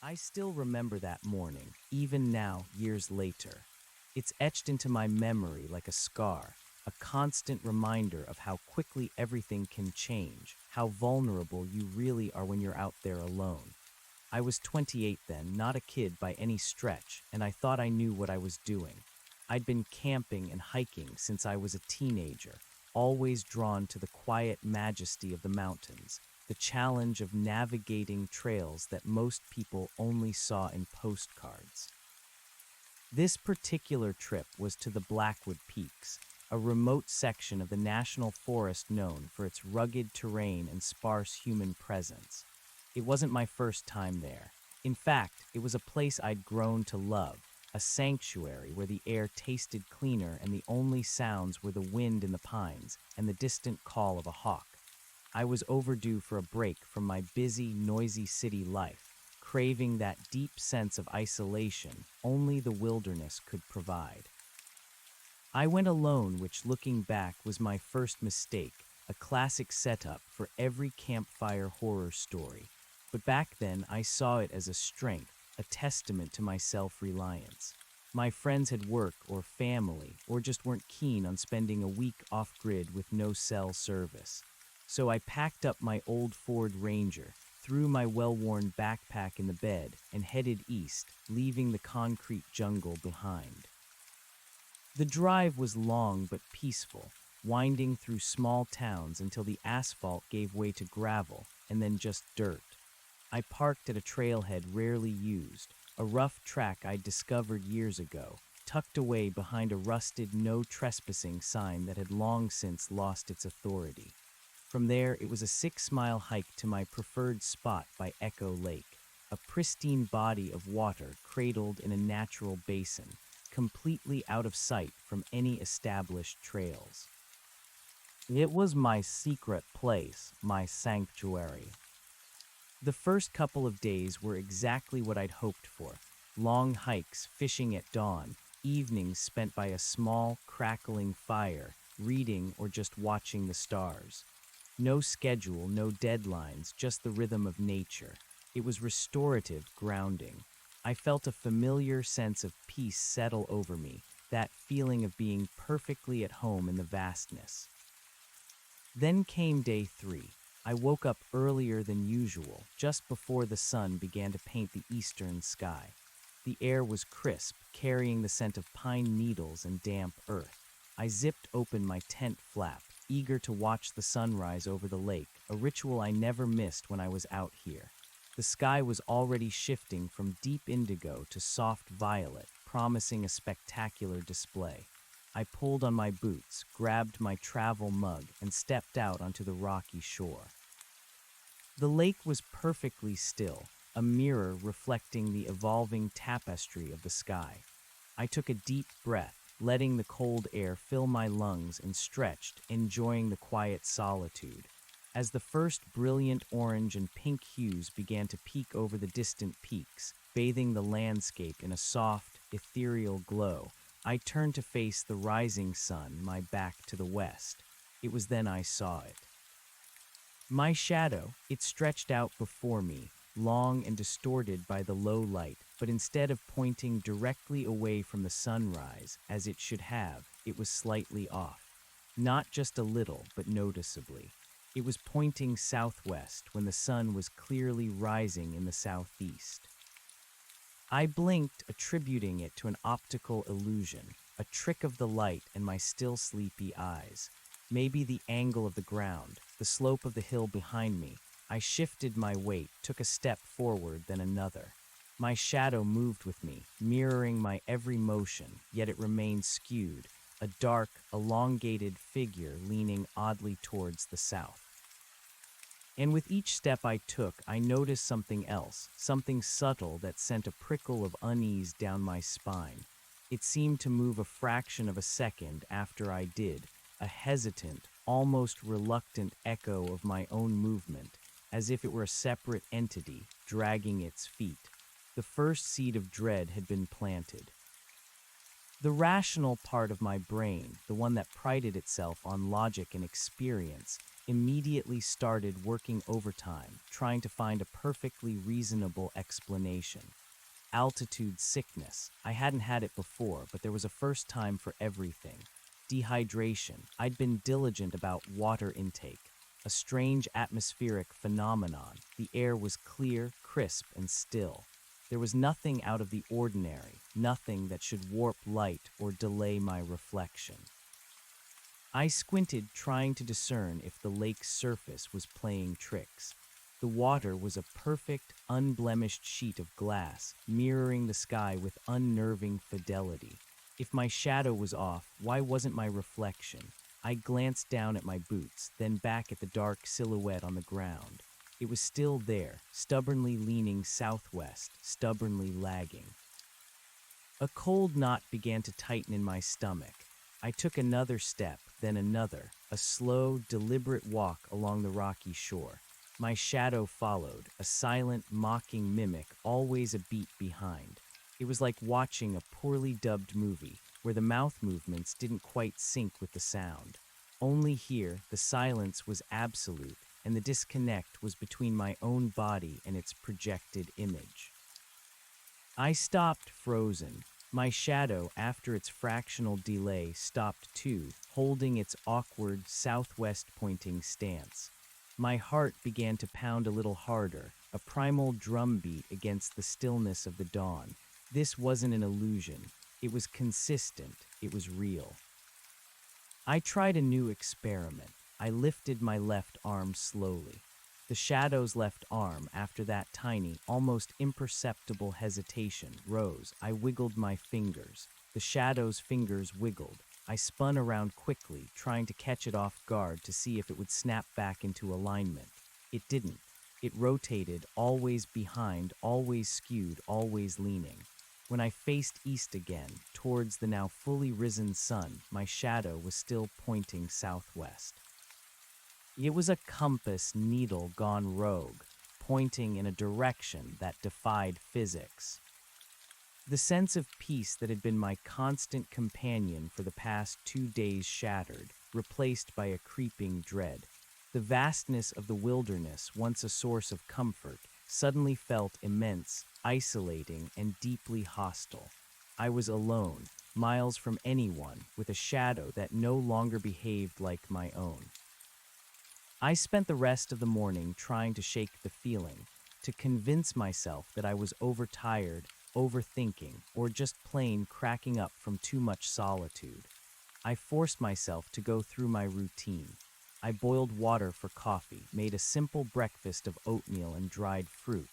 I still remember that morning, even now, years later. It's etched into my memory like a scar, a constant reminder of how quickly everything can change, how vulnerable you really are when you're out there alone. I was 28 then, not a kid by any stretch, and I thought I knew what I was doing. I'd been camping and hiking since I was a teenager, always drawn to the quiet majesty of the mountains, the challenge of navigating trails that most people only saw in postcards. This particular trip was to the Blackwood Peaks, a remote section of the national forest known for its rugged terrain and sparse human presence. It wasn't my first time there. In fact, it was a place I'd grown to love, a sanctuary where the air tasted cleaner and the only sounds were the wind in the pines and the distant call of a hawk. I was overdue for a break from my busy, noisy city life, craving that deep sense of isolation only the wilderness could provide. I went alone, which looking back was my first mistake, a classic setup for every campfire horror story. But back then I saw it as a strength, a testament to my self-reliance. My friends had work or family, or just weren't keen on spending a week off-grid with no cell service. So I packed up my old Ford Ranger, threw my well-worn backpack in the bed, and headed east, leaving the concrete jungle behind. The drive was long but peaceful, winding through small towns until the asphalt gave way to gravel and then just dirt. I parked at a trailhead rarely used, a rough track I'd discovered years ago, tucked away behind a rusted no trespassing sign that had long since lost its authority. From there, it was a 6-mile hike to my preferred spot by Echo Lake, a pristine body of water cradled in a natural basin, completely out of sight from any established trails. It was my secret place, my sanctuary. The first couple of days were exactly what I'd hoped for. Long hikes, fishing at dawn, evenings spent by a small, crackling fire, reading or just watching the stars. No schedule, no deadlines, just the rhythm of nature. It was restorative, grounding. I felt a familiar sense of peace settle over me, that feeling of being perfectly at home in the vastness. Then came day 3. I woke up earlier than usual, just before the sun began to paint the eastern sky. The air was crisp, carrying the scent of pine needles and damp earth. I zipped open my tent flap, eager to watch the sunrise over the lake, a ritual I never missed when I was out here. The sky was already shifting from deep indigo to soft violet, promising a spectacular display. I pulled on my boots, grabbed my travel mug, and stepped out onto the rocky shore. The lake was perfectly still, a mirror reflecting the evolving tapestry of the sky. I took a deep breath, letting the cold air fill my lungs, and stretched, enjoying the quiet solitude. As the first brilliant orange and pink hues began to peek over the distant peaks, bathing the landscape in a soft, ethereal glow, I turned to face the rising sun, my back to the west. It was then I saw it. My shadow, it stretched out before me, long and distorted by the low light, but instead of pointing directly away from the sunrise, as it should have, it was slightly off. Not just a little, but noticeably. It was pointing southwest when the sun was clearly rising in the southeast. I blinked, attributing it to an optical illusion, a trick of the light and my still sleepy eyes. Maybe the angle of the ground, the slope of the hill behind me. I shifted my weight, took a step forward, then another. My shadow moved with me, mirroring my every motion, yet it remained skewed, a dark, elongated figure leaning oddly towards the south. And with each step I took, I noticed something else, something subtle that sent a prickle of unease down my spine. It seemed to move a fraction of a second after I did, a hesitant, almost reluctant echo of my own movement, as if it were a separate entity, dragging its feet. The first seed of dread had been planted. The rational part of my brain, the one that prided itself on logic and experience, immediately started working overtime, trying to find a perfectly reasonable explanation. Altitude sickness. I hadn't had it before, but there was a first time for everything. Dehydration. I'd been diligent about water intake. A strange atmospheric phenomenon. The air was clear, crisp, and still. There was nothing out of the ordinary, nothing that should warp light or delay my reflection. I squinted, trying to discern if the lake's surface was playing tricks. The water was a perfect, unblemished sheet of glass, mirroring the sky with unnerving fidelity. If my shadow was off, why wasn't my reflection? I glanced down at my boots, then back at the dark silhouette on the ground. It was still there, stubbornly leaning southwest, stubbornly lagging. A cold knot began to tighten in my stomach. I took another step, then another, a slow, deliberate walk along the rocky shore. My shadow followed, a silent, mocking mimic, always a beat behind. It was like watching a poorly dubbed movie, where the mouth movements didn't quite sync with the sound. Only here, the silence was absolute, and the disconnect was between my own body and its projected image. I stopped, frozen. My shadow, after its fractional delay, stopped too, holding its awkward, southwest-pointing stance. My heart began to pound a little harder, a primal drumbeat against the stillness of the dawn. This wasn't an illusion. It was consistent. It was real. I tried a new experiment. I lifted my left arm slowly. The shadow's left arm, after that tiny, almost imperceptible hesitation, rose. I wiggled my fingers. The shadow's fingers wiggled. I spun around quickly, trying to catch it off guard to see if it would snap back into alignment. It didn't. It rotated, always behind, always skewed, always leaning. When I faced east again, towards the now fully risen sun, my shadow was still pointing southwest. It was a compass needle gone rogue, pointing in a direction that defied physics. The sense of peace that had been my constant companion for the past 2 days shattered, replaced by a creeping dread. The vastness of the wilderness, once a source of comfort, suddenly felt immense, isolating, and deeply hostile. I was alone, miles from anyone, with a shadow that no longer behaved like my own. I spent the rest of the morning trying to shake the feeling, to convince myself that I was overtired, overthinking, or just plain cracking up from too much solitude. I forced myself to go through my routine. I boiled water for coffee, made a simple breakfast of oatmeal and dried fruit.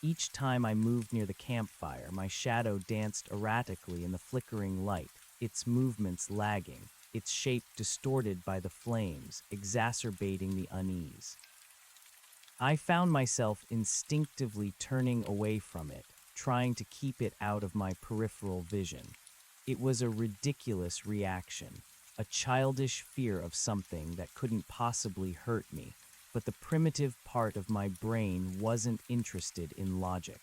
Each time I moved near the campfire, my shadow danced erratically in the flickering light, its movements lagging, its shape distorted by the flames, exacerbating the unease. I found myself instinctively turning away from it, trying to keep it out of my peripheral vision. It was a ridiculous reaction, a childish fear of something that couldn't possibly hurt me, but the primitive part of my brain wasn't interested in logic.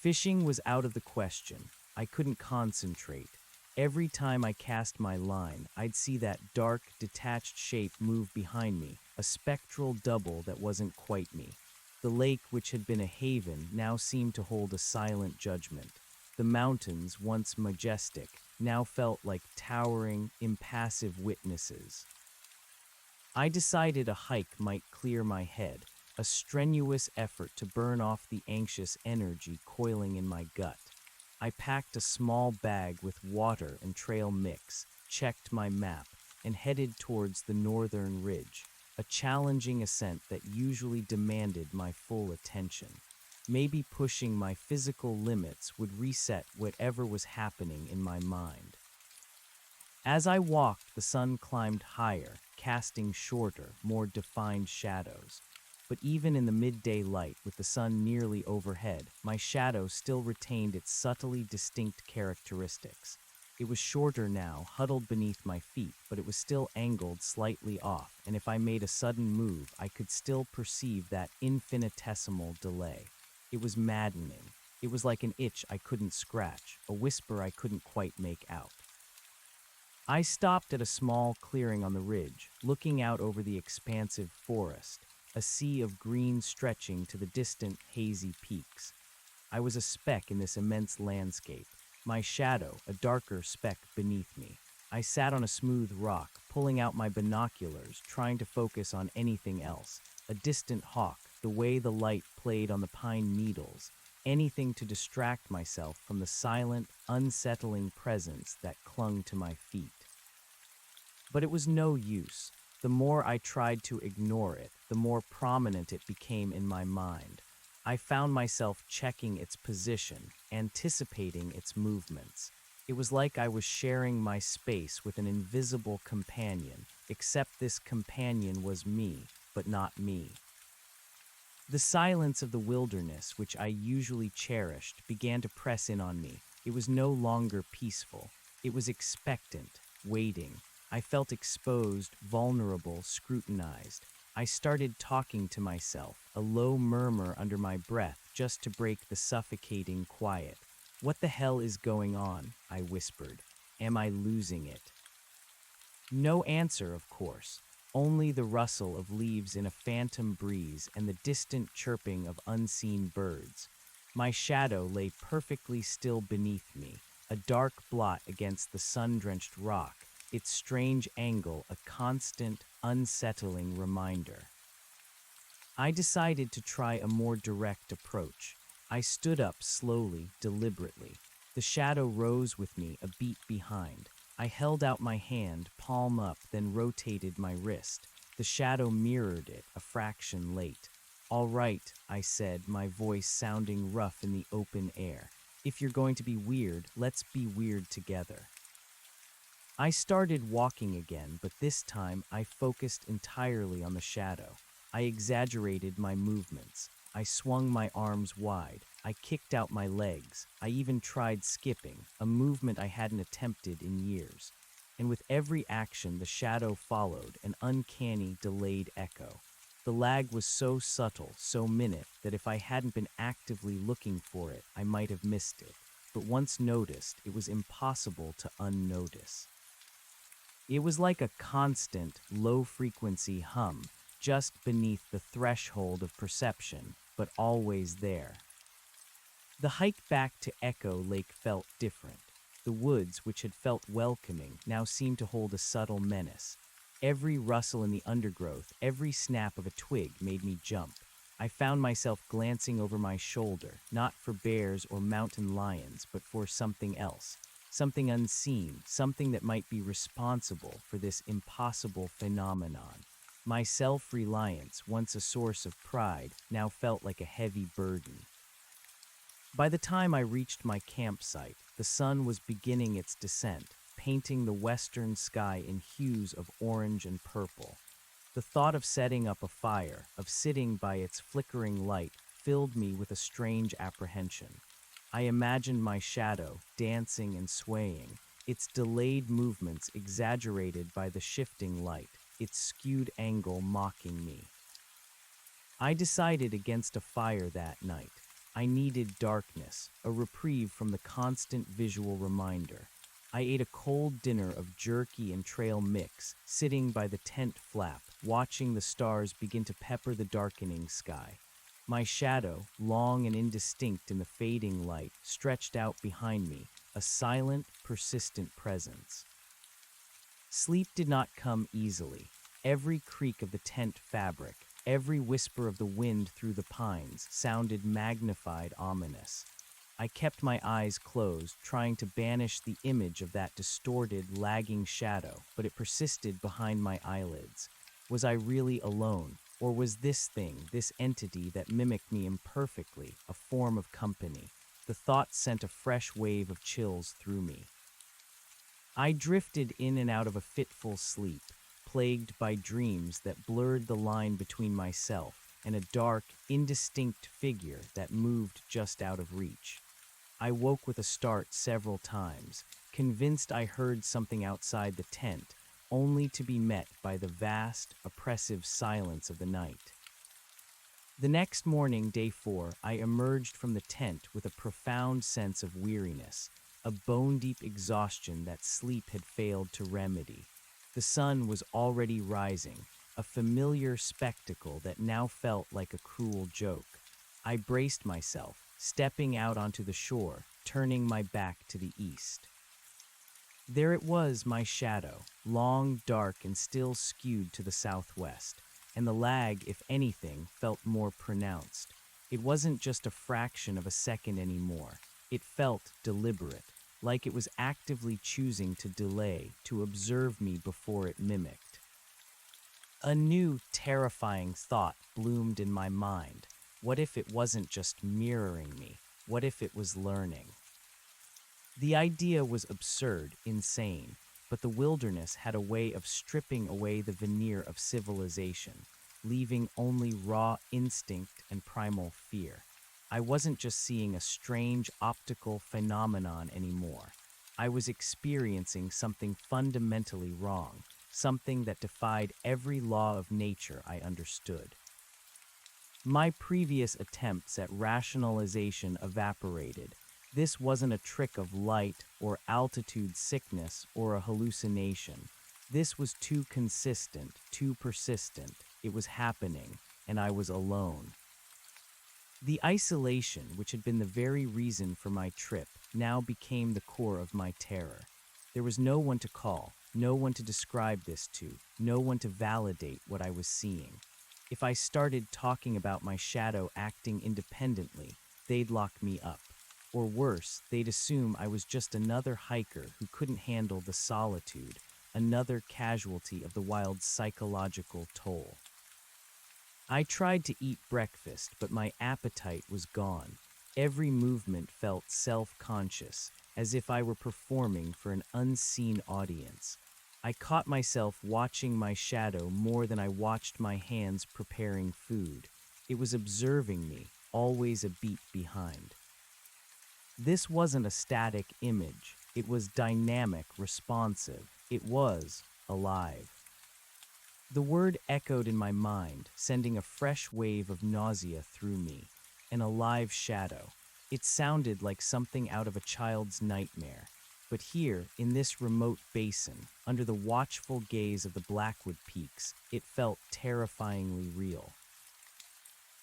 Fishing was out of the question. I couldn't concentrate. Every time I cast my line, I'd see that dark, detached shape move behind me, a spectral double that wasn't quite me. The lake, which had been a haven, now seemed to hold a silent judgment. The mountains, once majestic, now felt like towering, impassive witnesses. I decided a hike might clear my head, a strenuous effort to burn off the anxious energy coiling in my gut. I packed a small bag with water and trail mix, checked my map, and headed towards the northern ridge, a challenging ascent that usually demanded my full attention. Maybe pushing my physical limits would reset whatever was happening in my mind. As I walked, the sun climbed higher, casting shorter, more defined shadows. But even in the midday light, with the sun nearly overhead, my shadow still retained its subtly distinct characteristics. It was shorter now, huddled beneath my feet, but it was still angled slightly off, and if I made a sudden move, I could still perceive that infinitesimal delay. It was maddening. It was like an itch I couldn't scratch, a whisper I couldn't quite make out. I stopped at a small clearing on the ridge, looking out over the expansive forest, a sea of green stretching to the distant, hazy peaks. I was a speck in this immense landscape, my shadow a darker speck beneath me. I sat on a smooth rock, pulling out my binoculars, trying to focus on anything else. A distant hawk, the way the light played on the pine needles, anything to distract myself from the silent, unsettling presence that clung to my feet. But it was no use. The more I tried to ignore it, the more prominent it became in my mind. I found myself checking its position, anticipating its movements. It was like I was sharing my space with an invisible companion, except this companion was me, but not me. The silence of the wilderness, which I usually cherished, began to press in on me. It was no longer peaceful. It was expectant, waiting. I felt exposed, vulnerable, scrutinized. I started talking to myself, a low murmur under my breath just to break the suffocating quiet. "What the hell is going on?" I whispered. "Am I losing it?" No answer, of course, only the rustle of leaves in a phantom breeze and the distant chirping of unseen birds. My shadow lay perfectly still beneath me, a dark blot against the sun-drenched rock, its strange angle a constant, unsettling reminder. I decided to try a more direct approach. I stood up slowly, deliberately. The shadow rose with me a beat behind. I held out my hand, palm up, then rotated my wrist. The shadow mirrored it, a fraction late. "All right," I said, my voice sounding rough in the open air. "If you're going to be weird, let's be weird together." I started walking again, but this time I focused entirely on the shadow. I exaggerated my movements. I swung my arms wide. I kicked out my legs. I even tried skipping, a movement I hadn't attempted in years. And with every action, the shadow followed, an uncanny, delayed echo. The lag was so subtle, so minute, that if I hadn't been actively looking for it, I might have missed it. But once noticed, it was impossible to unnotice. It was like a constant, low-frequency hum, just beneath the threshold of perception, but always there. The hike back to Echo Lake felt different. The woods, which had felt welcoming, now seemed to hold a subtle menace. Every rustle in the undergrowth, every snap of a twig made me jump. I found myself glancing over my shoulder, not for bears or mountain lions, but for something else. Something unseen, something that might be responsible for this impossible phenomenon. My self-reliance, once a source of pride, now felt like a heavy burden. By the time I reached my campsite, the sun was beginning its descent, painting the western sky in hues of orange and purple. The thought of setting up a fire, of sitting by its flickering light, filled me with a strange apprehension. I imagined my shadow, dancing and swaying, its delayed movements exaggerated by the shifting light, its skewed angle mocking me. I decided against a fire that night. I needed darkness, a reprieve from the constant visual reminder. I ate a cold dinner of jerky and trail mix, sitting by the tent flap, watching the stars begin to pepper the darkening sky. My shadow, long and indistinct in the fading light, stretched out behind me, a silent, persistent presence. Sleep did not come easily. Every creak of the tent fabric, every whisper of the wind through the pines sounded magnified, ominous. I kept my eyes closed, trying to banish the image of that distorted, lagging shadow, but it persisted behind my eyelids. Was I really alone? Or was this thing, this entity that mimicked me imperfectly, a form of company? The thought sent a fresh wave of chills through me. I drifted in and out of a fitful sleep, plagued by dreams that blurred the line between myself and a dark, indistinct figure that moved just out of reach. I woke with a start several times, convinced I heard something outside the tent, only to be met by the vast, oppressive silence of the night. The next morning, day 4, I emerged from the tent with a profound sense of weariness. a bone-deep exhaustion that sleep had failed to remedy. The sun was already rising, a familiar spectacle that now felt like a cruel joke. I braced myself, stepping out onto the shore, turning my back to the east. There it was, my shadow, long, dark, and still skewed to the southwest, and the lag, if anything, felt more pronounced. It wasn't just a fraction of a second anymore. It felt deliberate, like it was actively choosing to delay, to observe me before it mimicked. A new, terrifying thought bloomed in my mind. What if it wasn't just mirroring me? What if it was learning? The idea was absurd, insane, but the wilderness had a way of stripping away the veneer of civilization, leaving only raw instinct and primal fear. I wasn't just seeing a strange optical phenomenon anymore. I was experiencing something fundamentally wrong, something that defied every law of nature I understood. My previous attempts at rationalization evaporated. This wasn't a trick of light or altitude sickness or a hallucination. This was too consistent, too persistent. It was happening, and I was alone. The isolation, which had been the very reason for my trip, now became the core of my terror. There was no one to call, no one to describe this to, no one to validate what I was seeing. If I started talking about my shadow acting independently, they'd lock me up. Or worse, they'd assume I was just another hiker who couldn't handle the solitude, another casualty of the wild's psychological toll. I tried to eat breakfast, but my appetite was gone. Every movement felt self-conscious, as if I were performing for an unseen audience. I caught myself watching my shadow more than I watched my hands preparing food. It was observing me, always a beat behind. This wasn't a static image. It was dynamic, responsive. It was alive. The word echoed in my mind, sending a fresh wave of nausea through me. An alive shadow. It sounded like something out of a child's nightmare. But here, in this remote basin, under the watchful gaze of the Blackwood Peaks, it felt terrifyingly real.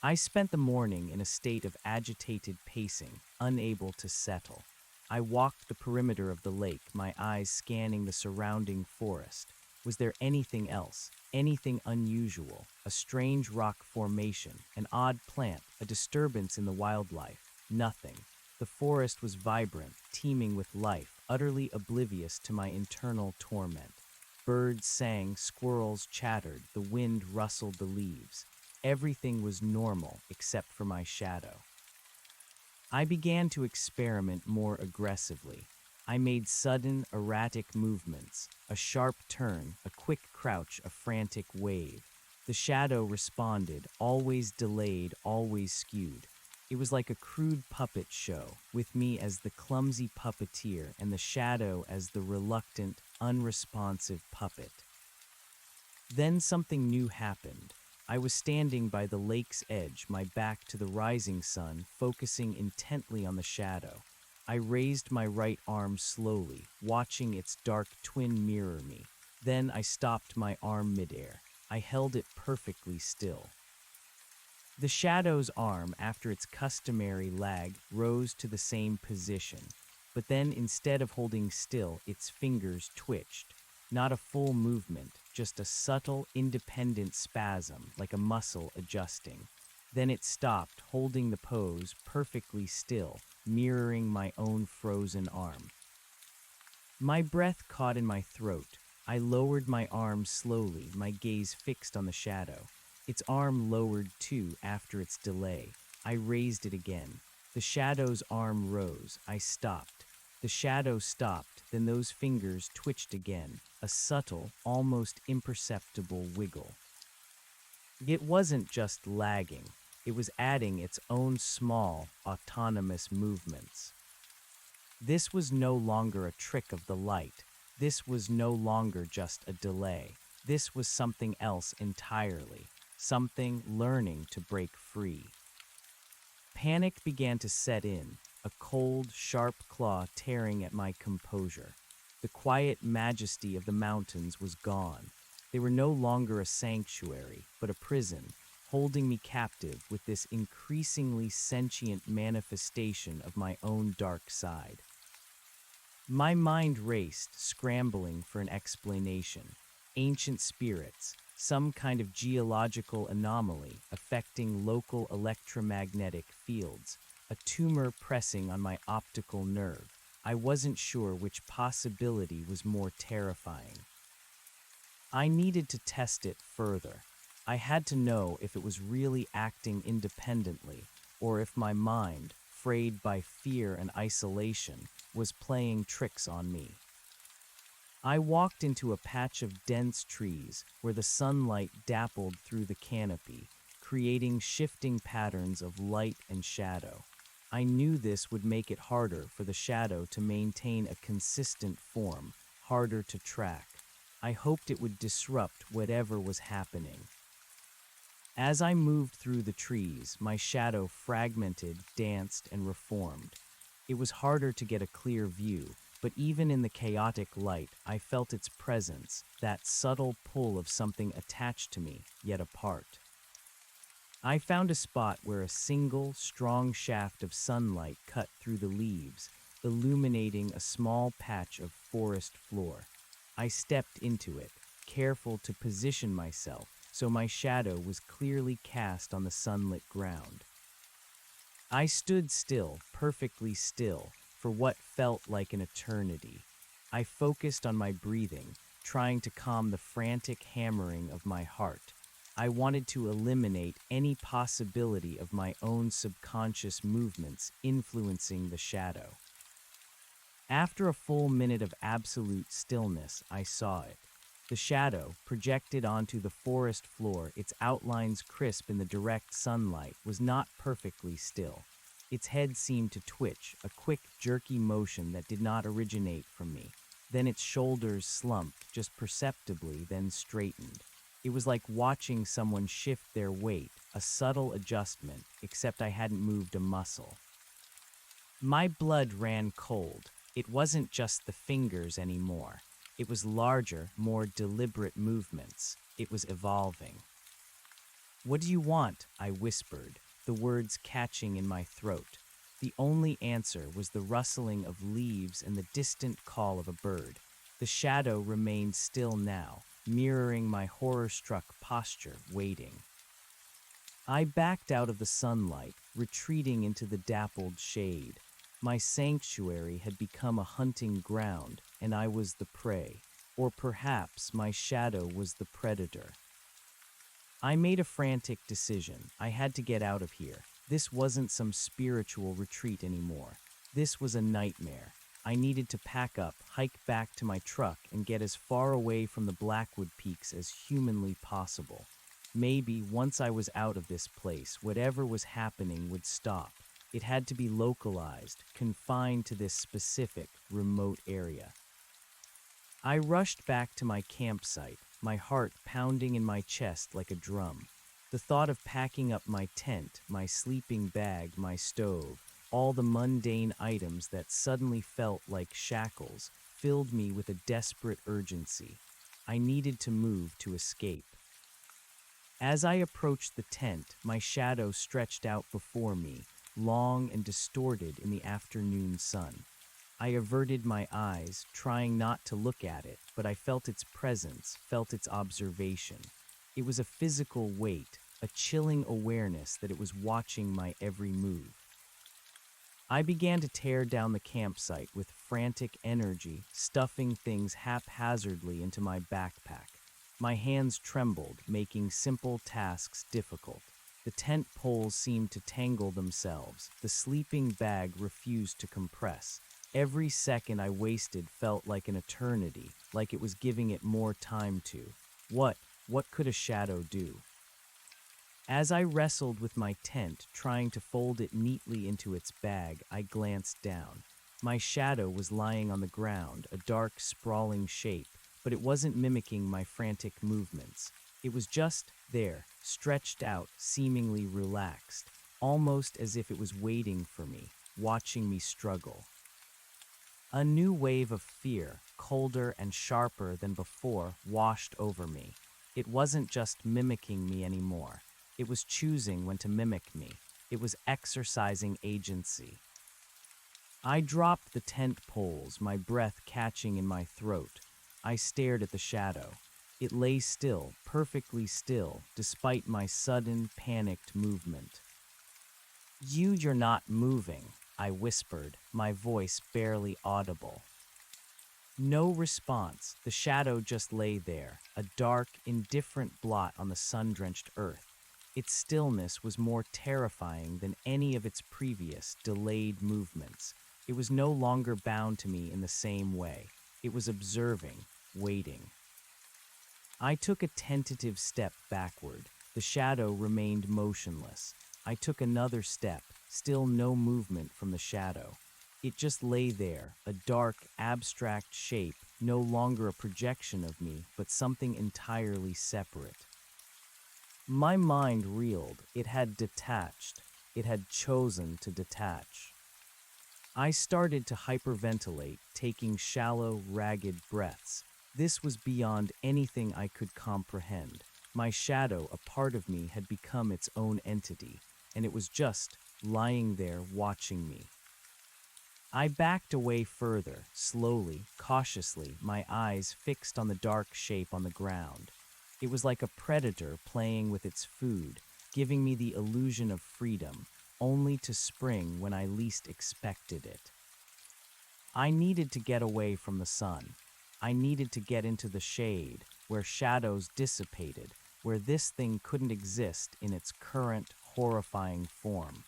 I spent the morning in a state of agitated pacing, unable to settle. I walked the perimeter of the lake, my eyes scanning the surrounding forest. Was there anything else, anything unusual, a strange rock formation, an odd plant, a disturbance in the wildlife? Nothing. The forest was vibrant, teeming with life, utterly oblivious to my internal torment. Birds sang, squirrels chattered, the wind rustled the leaves. Everything was normal except for my shadow. I began to experiment more aggressively. I made sudden, erratic movements, a sharp turn, a quick crouch, a frantic wave. The shadow responded, always delayed, always skewed. It was like a crude puppet show, with me as the clumsy puppeteer and the shadow as the reluctant, unresponsive puppet. Then something new happened. I was standing by the lake's edge, my back to the rising sun, focusing intently on the shadow. I raised my right arm slowly, watching its dark twin mirror me. Then I stopped my arm midair. I held it perfectly still. The shadow's arm, after its customary lag, rose to the same position. But then, instead of holding still, its fingers twitched. Not a full movement, just a subtle, independent spasm, like a muscle adjusting. Then it stopped, holding the pose perfectly still, mirroring my own frozen arm. My breath caught in my throat. I lowered my arm slowly, my gaze fixed on the shadow. Its arm lowered too after its delay. I raised it again. The shadow's arm rose. I stopped. The shadow stopped, then those fingers twitched again, a subtle, almost imperceptible wiggle. It wasn't just lagging. It was adding its own small, autonomous movements. This was no longer a trick of the light. This was no longer just a delay. This was something else entirely, something learning to break free. Panic began to set in. a cold, sharp claw tearing at my composure. The quiet majesty of the mountains was gone. They were no longer a sanctuary, but a prison, holding me captive with this increasingly sentient manifestation of my own dark side. My mind raced, scrambling for an explanation. Ancient spirits, some kind of geological anomaly affecting local electromagnetic fields, a tumor pressing on my optical nerve. I wasn't sure which possibility was more terrifying. I needed to test it further. I had to know if it was really acting independently, or if my mind, frayed by fear and isolation, was playing tricks on me. I walked into a patch of dense trees where the sunlight dappled through the canopy, creating shifting patterns of light and shadow. I knew this would make it harder for the shadow to maintain a consistent form, harder to track. I hoped it would disrupt whatever was happening. As I moved through the trees, my shadow fragmented, danced, and reformed. It was harder to get a clear view, but even in the chaotic light, I felt its presence, that subtle pull of something attached to me, yet apart. I found a spot where a single, strong shaft of sunlight cut through the leaves, illuminating a small patch of forest floor. I stepped into it, careful to position myself so my shadow was clearly cast on the sunlit ground. I stood still, perfectly still, for what felt like an eternity. I focused on my breathing, trying to calm the frantic hammering of my heart. I wanted to eliminate any possibility of my own subconscious movements influencing the shadow. After a full minute of absolute stillness, I saw it. The shadow, projected onto the forest floor, its outlines crisp in the direct sunlight, was not perfectly still. Its head seemed to twitch, a quick, jerky motion that did not originate from me. Then its shoulders slumped, just perceptibly, then straightened. It was like watching someone shift their weight, a subtle adjustment, except I hadn't moved a muscle. My blood ran cold. It wasn't just the fingers anymore. It was larger, more deliberate movements. It was evolving. "What do you want?" I whispered, the words catching in my throat. The only answer was the rustling of leaves and the distant call of a bird. The shadow remained still now, mirroring my horror-struck posture, waiting. I backed out of the sunlight, retreating into the dappled shade. My sanctuary had become a hunting ground, and I was the prey. Or perhaps my shadow was the predator. I made a frantic decision. I had to get out of here. This wasn't some spiritual retreat anymore. This was a nightmare. I needed to pack up, hike back to my truck, and get as far away from the Blackwood Peaks as humanly possible. Maybe once I was out of this place, whatever was happening would stop. It had to be localized, confined to this specific, remote area. I rushed back to my campsite, my heart pounding in my chest like a drum. The thought of packing up my tent, my sleeping bag, my stove, all the mundane items that suddenly felt like shackles, filled me with a desperate urgency. I needed to move to escape. As I approached the tent, my shadow stretched out before me, long and distorted in the afternoon sun. I averted my eyes, trying not to look at it, but I felt its presence, felt its observation. It was a physical weight, a chilling awareness that it was watching my every move. I began to tear down the campsite with frantic energy, stuffing things haphazardly into my backpack. My hands trembled, making simple tasks difficult. The tent poles seemed to tangle themselves. The sleeping bag refused to compress. Every second I wasted felt like an eternity, like it was giving it more time to. What could a shadow do? As I wrestled with my tent, trying to fold it neatly into its bag, I glanced down. My shadow was lying on the ground, a dark, sprawling shape, but it wasn't mimicking my frantic movements. It was just there, stretched out, seemingly relaxed, almost as if it was waiting for me. watching me struggle. A new wave of fear, colder and sharper than before, washed over me. It wasn't just mimicking me anymore. It was choosing when to mimic me. It was exercising agency. I dropped the tent poles, my breath catching in my throat. I stared at the shadow. It lay still, perfectly still, despite my sudden, panicked movement. You're not moving," I whispered, my voice barely audible. No response. The shadow just lay there, a dark, indifferent blot on the sun-drenched earth. Its stillness was more terrifying than any of its previous, delayed movements. It was no longer bound to me in the same way. It was observing, waiting. I took a tentative step backward. The shadow remained motionless. I took another step, still no movement from the shadow. It just lay there, a dark, abstract shape, no longer a projection of me, but something entirely separate. My mind reeled. It had detached. It had chosen to detach. I started to hyperventilate, taking shallow, ragged breaths. This was beyond anything I could comprehend. My shadow, a part of me, had become its own entity, and it was just lying there watching me. I backed away further, slowly, cautiously, my eyes fixed on the dark shape on the ground. It was like a predator playing with its food, giving me the illusion of freedom, only to spring when I least expected it. I needed to get away from the sun. I needed to get into the shade, where shadows dissipated, where this thing couldn't exist in its current, horrifying form.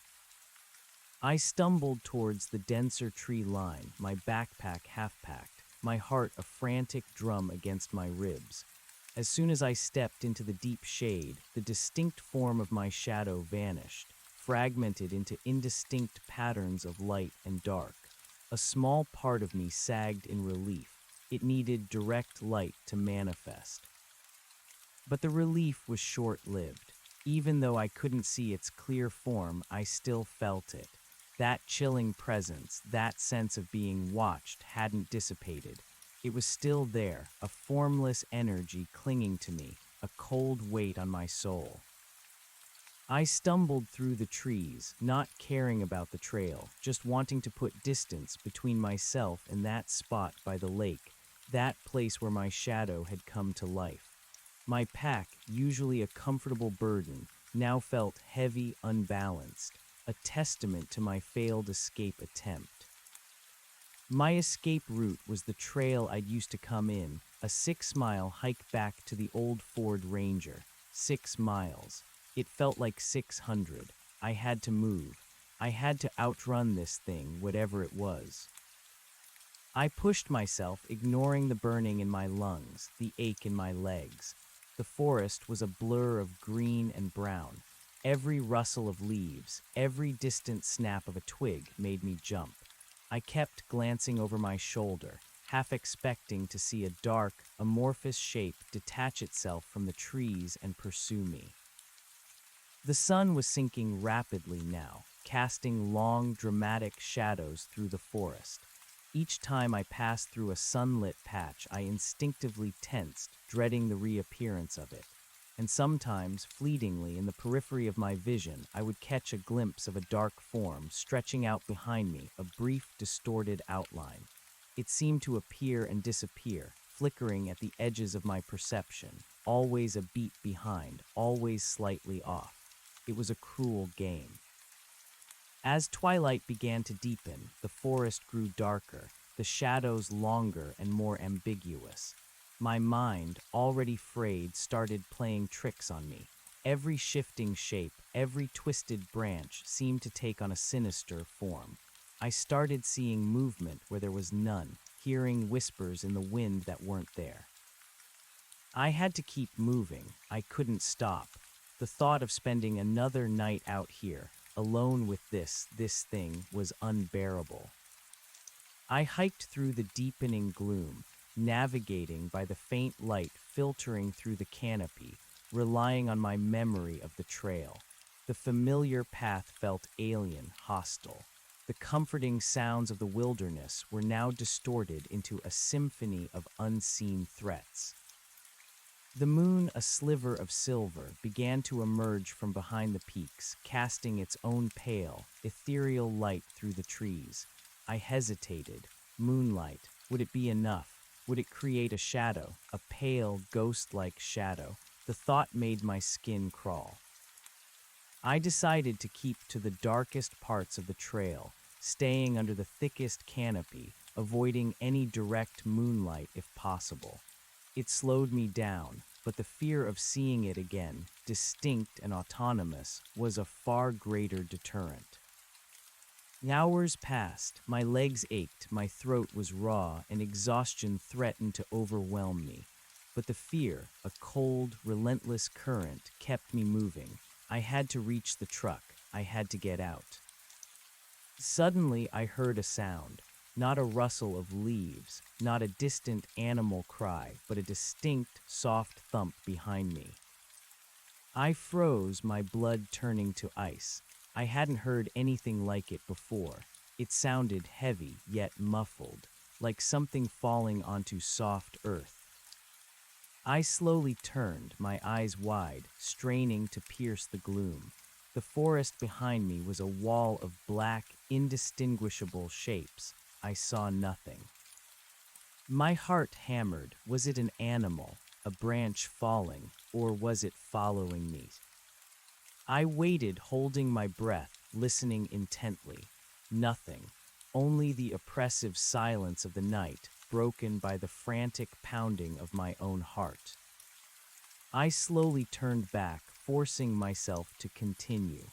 I stumbled towards the denser tree line, my backpack half-packed, my heart a frantic drum against my ribs. As soon as I stepped into the deep shade, the distinct form of my shadow vanished, fragmented into indistinct patterns of light and dark. A small part of me sagged in relief. It needed direct light to manifest. But the relief was short-lived. Even though I couldn't see its clear form, I still felt it. That chilling presence, that sense of being watched, hadn't dissipated. It was still there, a formless energy clinging to me, a cold weight on my soul. I stumbled through the trees, not caring about the trail, just wanting to put distance between myself and that spot by the lake, that place where my shadow had come to life. My pack, usually a comfortable burden, now felt heavy, unbalanced, a testament to my failed escape attempt. My escape route was the trail I'd used to come in, a 6-mile hike back to the old Ford Ranger. 6 miles. It felt like 600. I had to move. I had to outrun this thing, whatever it was. I pushed myself, ignoring the burning in my lungs, the ache in my legs. The forest was a blur of green and brown. Every rustle of leaves, every distant snap of a twig made me jump. I kept glancing over my shoulder, half expecting to see a dark, amorphous shape detach itself from the trees and pursue me. The sun was sinking rapidly now, casting long, dramatic shadows through the forest. Each time I passed through a sunlit patch, I instinctively tensed, dreading the reappearance of it. And sometimes, fleetingly, in the periphery of my vision, I would catch a glimpse of a dark form stretching out behind me, a brief, distorted outline. It seemed to appear and disappear, flickering at the edges of my perception, always a beat behind, always slightly off. It was a cruel game. As twilight began to deepen, the forest grew darker, the shadows longer and more ambiguous. My mind, already frayed, started playing tricks on me. Every shifting shape, every twisted branch seemed to take on a sinister form. I started seeing movement where there was none, hearing whispers in the wind that weren't there. I had to keep moving. I couldn't stop. The thought of spending another night out here, alone with this thing, was unbearable. I hiked through the deepening gloom, navigating by the faint light filtering through the canopy, relying on my memory of the trail. The familiar path felt alien, hostile. The comforting sounds of the wilderness were now distorted into a symphony of unseen threats. The moon, a sliver of silver, began to emerge from behind the peaks, casting its own pale, ethereal light through the trees. I hesitated. Moonlight, would it be enough? Would it create a shadow, a pale, ghost-like shadow? The thought made my skin crawl. I decided to keep to the darkest parts of the trail, staying under the thickest canopy, avoiding any direct moonlight if possible. It slowed me down, but the fear of seeing it again, distinct and autonomous, was a far greater deterrent. Hours passed, my legs ached, my throat was raw, and exhaustion threatened to overwhelm me. But the fear, a cold, relentless current, kept me moving. I had to reach the truck. I had to get out. Suddenly, I heard a sound. Not a rustle of leaves, not a distant animal cry, but a distinct, soft thump behind me. I froze, my blood turning to ice. I hadn't heard anything like it before. It sounded heavy, yet muffled, like something falling onto soft earth. I slowly turned, my eyes wide, straining to pierce the gloom. The forest behind me was a wall of black, indistinguishable shapes. I saw nothing. My heart hammered. Was it an animal, a branch falling, or was it following me? I waited, holding my breath, listening intently. Nothing. Only the oppressive silence of the night, broken by the frantic pounding of my own heart. I slowly turned back, forcing myself to continue.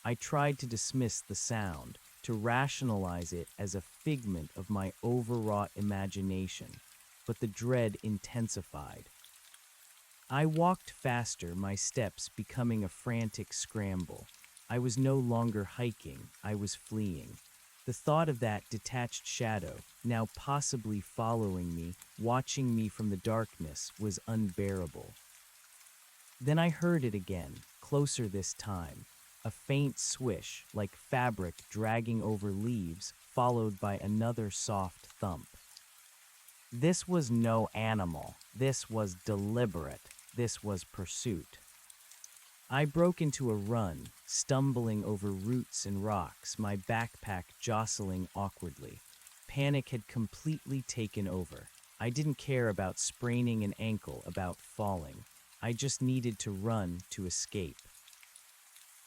I tried to dismiss the sound, to rationalize it as a figment of my overwrought imagination, but the dread intensified. I walked faster, my steps becoming a frantic scramble. I was no longer hiking, I was fleeing. The thought of that detached shadow, now possibly following me, watching me from the darkness, was unbearable. Then I heard it again, closer this time. A faint swish, like fabric dragging over leaves, followed by another soft thump. This was no animal. This was deliberate. This was pursuit. I broke into a run, stumbling over roots and rocks, my backpack jostling awkwardly. Panic had completely taken over. I didn't care about spraining an ankle, about falling. I just needed to run to escape.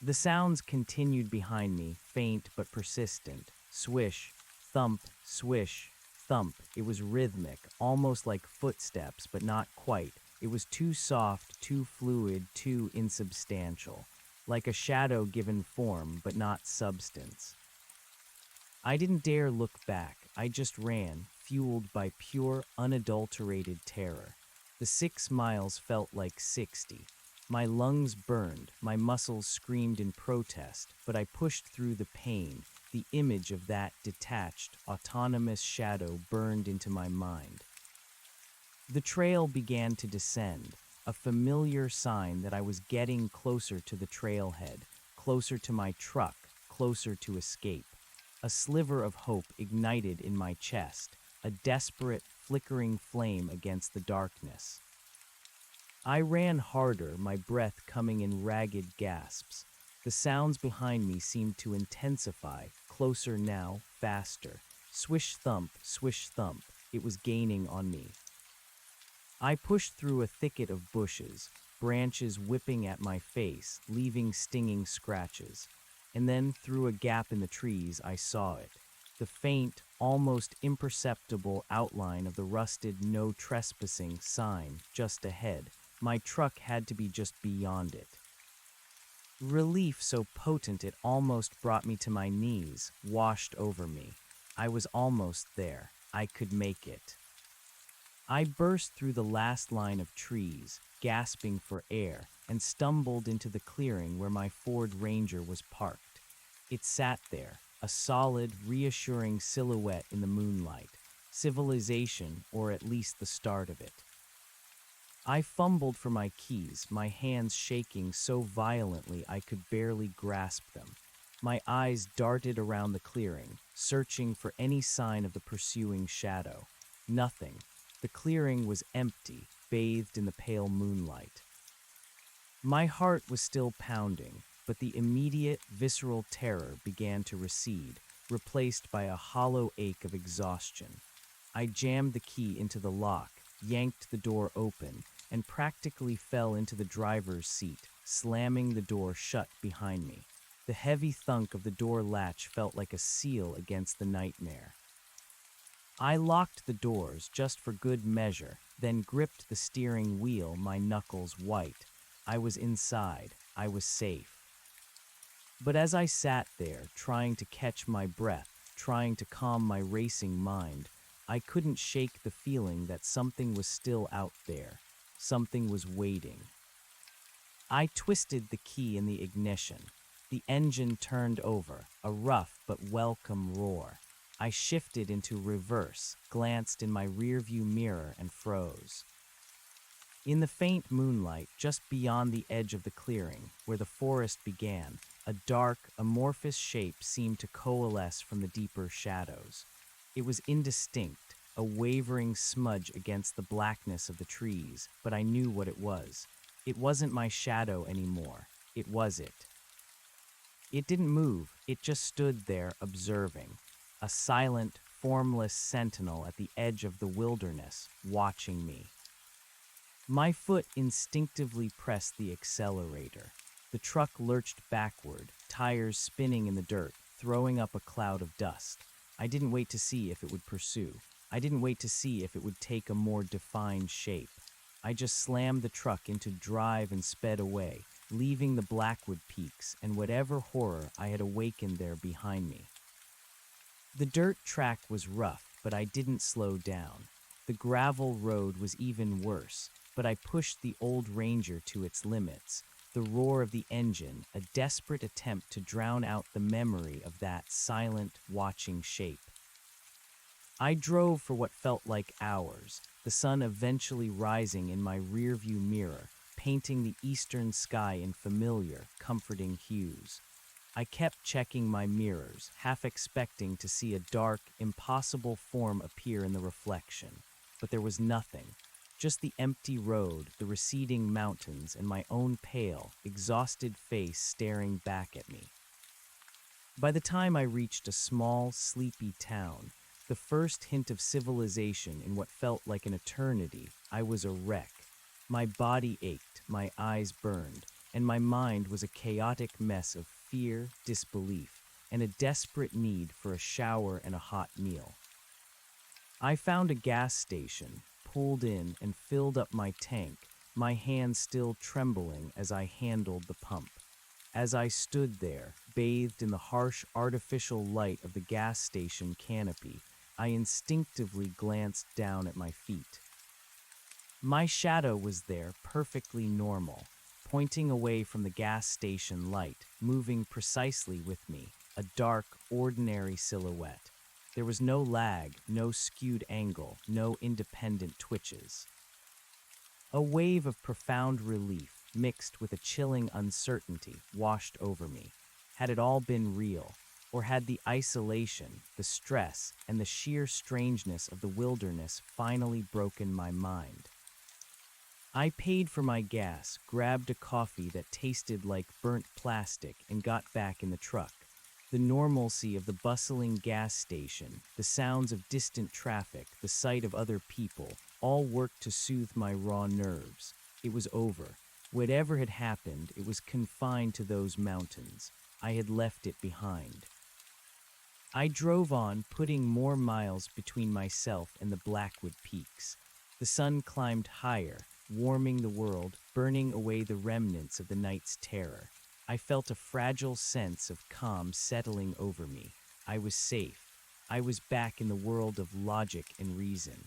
The sounds continued behind me, faint but persistent. Swish, thump, swish, thump. It was rhythmic, almost like footsteps, but not quite. It was too soft, too fluid, too insubstantial. Like a shadow given form, but not substance. I didn't dare look back. I just ran, fueled by pure, unadulterated terror. The 6 miles felt like 60. My lungs burned, my muscles screamed in protest, but I pushed through the pain. The image of that detached, autonomous shadow burned into my mind. The trail began to descend, a familiar sign that I was getting closer to the trailhead, closer to my truck, closer to escape. A sliver of hope ignited in my chest, a desperate, flickering flame against the darkness. I ran harder, my breath coming in ragged gasps. The sounds behind me seemed to intensify, closer now, faster. Swish thump, it was gaining on me. I pushed through a thicket of bushes, branches whipping at my face, leaving stinging scratches. And then, through a gap in the trees, I saw it. The faint, almost imperceptible outline of the rusted "no trespassing" sign just ahead. My truck had to be just beyond it. Relief so potent it almost brought me to my knees, washed over me. I was almost there. I could make it. I burst through the last line of trees, gasping for air, and stumbled into the clearing where my Ford Ranger was parked. It sat there, a solid, reassuring silhouette in the moonlight. Civilization, or at least the start of it. I fumbled for my keys, my hands shaking so violently I could barely grasp them. My eyes darted around the clearing, searching for any sign of the pursuing shadow. Nothing. The clearing was empty, bathed in the pale moonlight. My heart was still pounding, but the immediate, visceral terror began to recede, replaced by a hollow ache of exhaustion. I jammed the key into the lock, yanked the door open, and practically fell into the driver's seat, slamming the door shut behind me. The heavy thunk of the door latch felt like a seal against the nightmare. I locked the doors just for good measure, then gripped the steering wheel, my knuckles white. I was inside. I was safe. But as I sat there, trying to catch my breath, trying to calm my racing mind, I couldn't shake the feeling that something was still out there. Something was waiting. I twisted the key in the ignition. The engine turned over, a rough but welcome roar. I shifted into reverse, glanced in my rearview mirror, and froze. In the faint moonlight, just beyond the edge of the clearing, where the forest began, a dark, amorphous shape seemed to coalesce from the deeper shadows. It was indistinct, a wavering smudge against the blackness of the trees, but I knew what it was. It wasn't my shadow anymore. It was it. It didn't move, it just stood there observing, a silent, formless sentinel at the edge of the wilderness, watching me. My foot instinctively pressed the accelerator. The truck lurched backward, tires spinning in the dirt, throwing up a cloud of dust. I didn't wait to see if it would pursue. I didn't wait to see if it would take a more defined shape. I just slammed the truck into drive and sped away, leaving the Blackwood Peaks and whatever horror I had awakened there behind me. The dirt track was rough, but I didn't slow down. The gravel road was even worse, but I pushed the old Ranger to its limits. The roar of the engine, a desperate attempt to drown out the memory of that silent, watching shape. I drove for what felt like hours, the sun eventually rising in my rearview mirror, painting the eastern sky in familiar, comforting hues. I kept checking my mirrors, half expecting to see a dark, impossible form appear in the reflection. But there was nothing. Just the empty road, the receding mountains, and my own pale, exhausted face staring back at me. By the time I reached a small, sleepy town, the first hint of civilization in what felt like an eternity, I was a wreck. My body ached, my eyes burned, and my mind was a chaotic mess of fear, disbelief, and a desperate need for a shower and a hot meal. I found a gas station, pulled in, and filled up my tank, my hands still trembling as I handled the pump. As I stood there, bathed in the harsh artificial light of the gas station canopy, I instinctively glanced down at my feet. My shadow was there, perfectly normal, pointing away from the gas station light, moving precisely with me, a dark, ordinary silhouette. There was no lag, no skewed angle, no independent twitches. A wave of profound relief, mixed with a chilling uncertainty, washed over me. Had it all been real? Or had the isolation, the stress, and the sheer strangeness of the wilderness finally broken my mind? I paid for my gas, grabbed a coffee that tasted like burnt plastic, and got back in the truck. The normalcy of the bustling gas station, the sounds of distant traffic, the sight of other people, all worked to soothe my raw nerves. It was over. Whatever had happened, it was confined to those mountains. I had left it behind. I drove on, putting more miles between myself and the Blackwood Peaks. The sun climbed higher, warming the world, burning away the remnants of the night's terror. I felt a fragile sense of calm settling over me. I was safe. I was back in the world of logic and reason.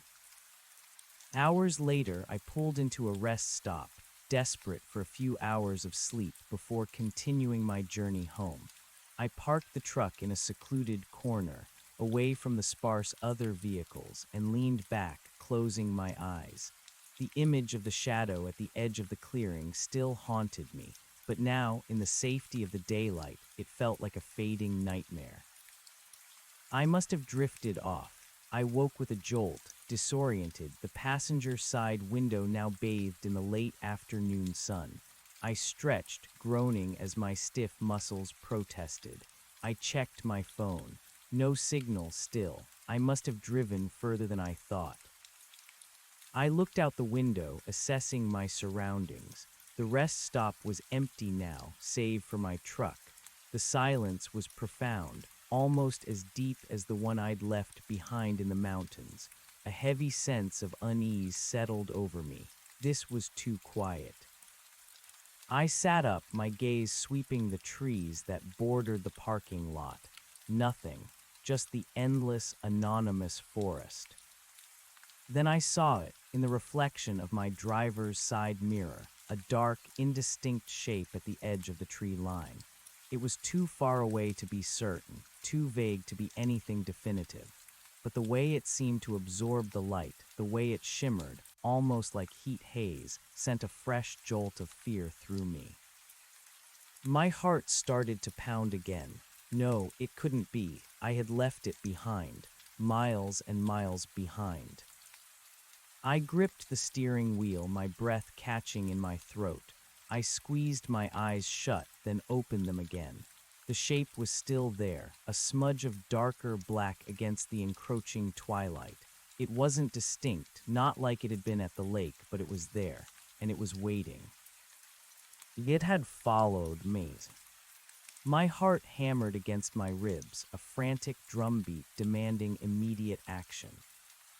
Hours later, I pulled into a rest stop, desperate for a few hours of sleep before continuing my journey home. I parked the truck in a secluded corner, away from the sparse other vehicles, and leaned back, closing my eyes. The image of the shadow at the edge of the clearing still haunted me, But now, in the safety of the daylight, it felt like a fading nightmare. I must have drifted off. I woke with a jolt, disoriented, the passenger side window now bathed in the late afternoon sun. I stretched, groaning as my stiff muscles protested. I checked my phone. No signal still. I must have driven further than I thought. I looked out the window, assessing my surroundings. The rest stop was empty now, save for my truck. The silence was profound, almost as deep as the one I'd left behind in the mountains. A heavy sense of unease settled over me. This was too quiet. I sat up, my gaze sweeping the trees that bordered the parking lot. Nothing, just the endless, anonymous forest. Then I saw it, in the reflection of my driver's side mirror, a dark, indistinct shape at the edge of the tree line. It was too far away to be certain, too vague to be anything definitive. But the way it seemed to absorb the light, the way it shimmered, almost like heat haze, sent a fresh jolt of fear through me. My heart started to pound again. No, it couldn't be. I had left it behind, miles and miles behind. I gripped the steering wheel, my breath catching in my throat. I squeezed my eyes shut, then opened them again. The shape was still there, a smudge of darker black against the encroaching twilight. It wasn't distinct, not like it had been at the lake, but it was there, and it was waiting. It had followed me. My heart hammered against my ribs, a frantic drumbeat demanding immediate action.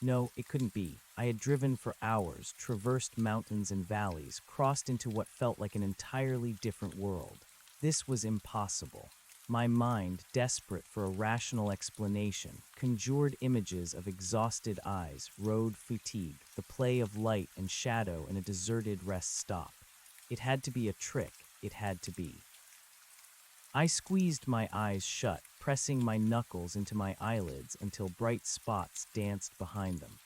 No, it couldn't be. I had driven for hours, traversed mountains and valleys, crossed into what felt like an entirely different world. This was impossible. My mind, desperate for a rational explanation, conjured images of exhausted eyes, road fatigue, the play of light and shadow in a deserted rest stop. It had to be a trick. It had to be. I squeezed my eyes shut, pressing my knuckles into my eyelids until bright spots danced behind them.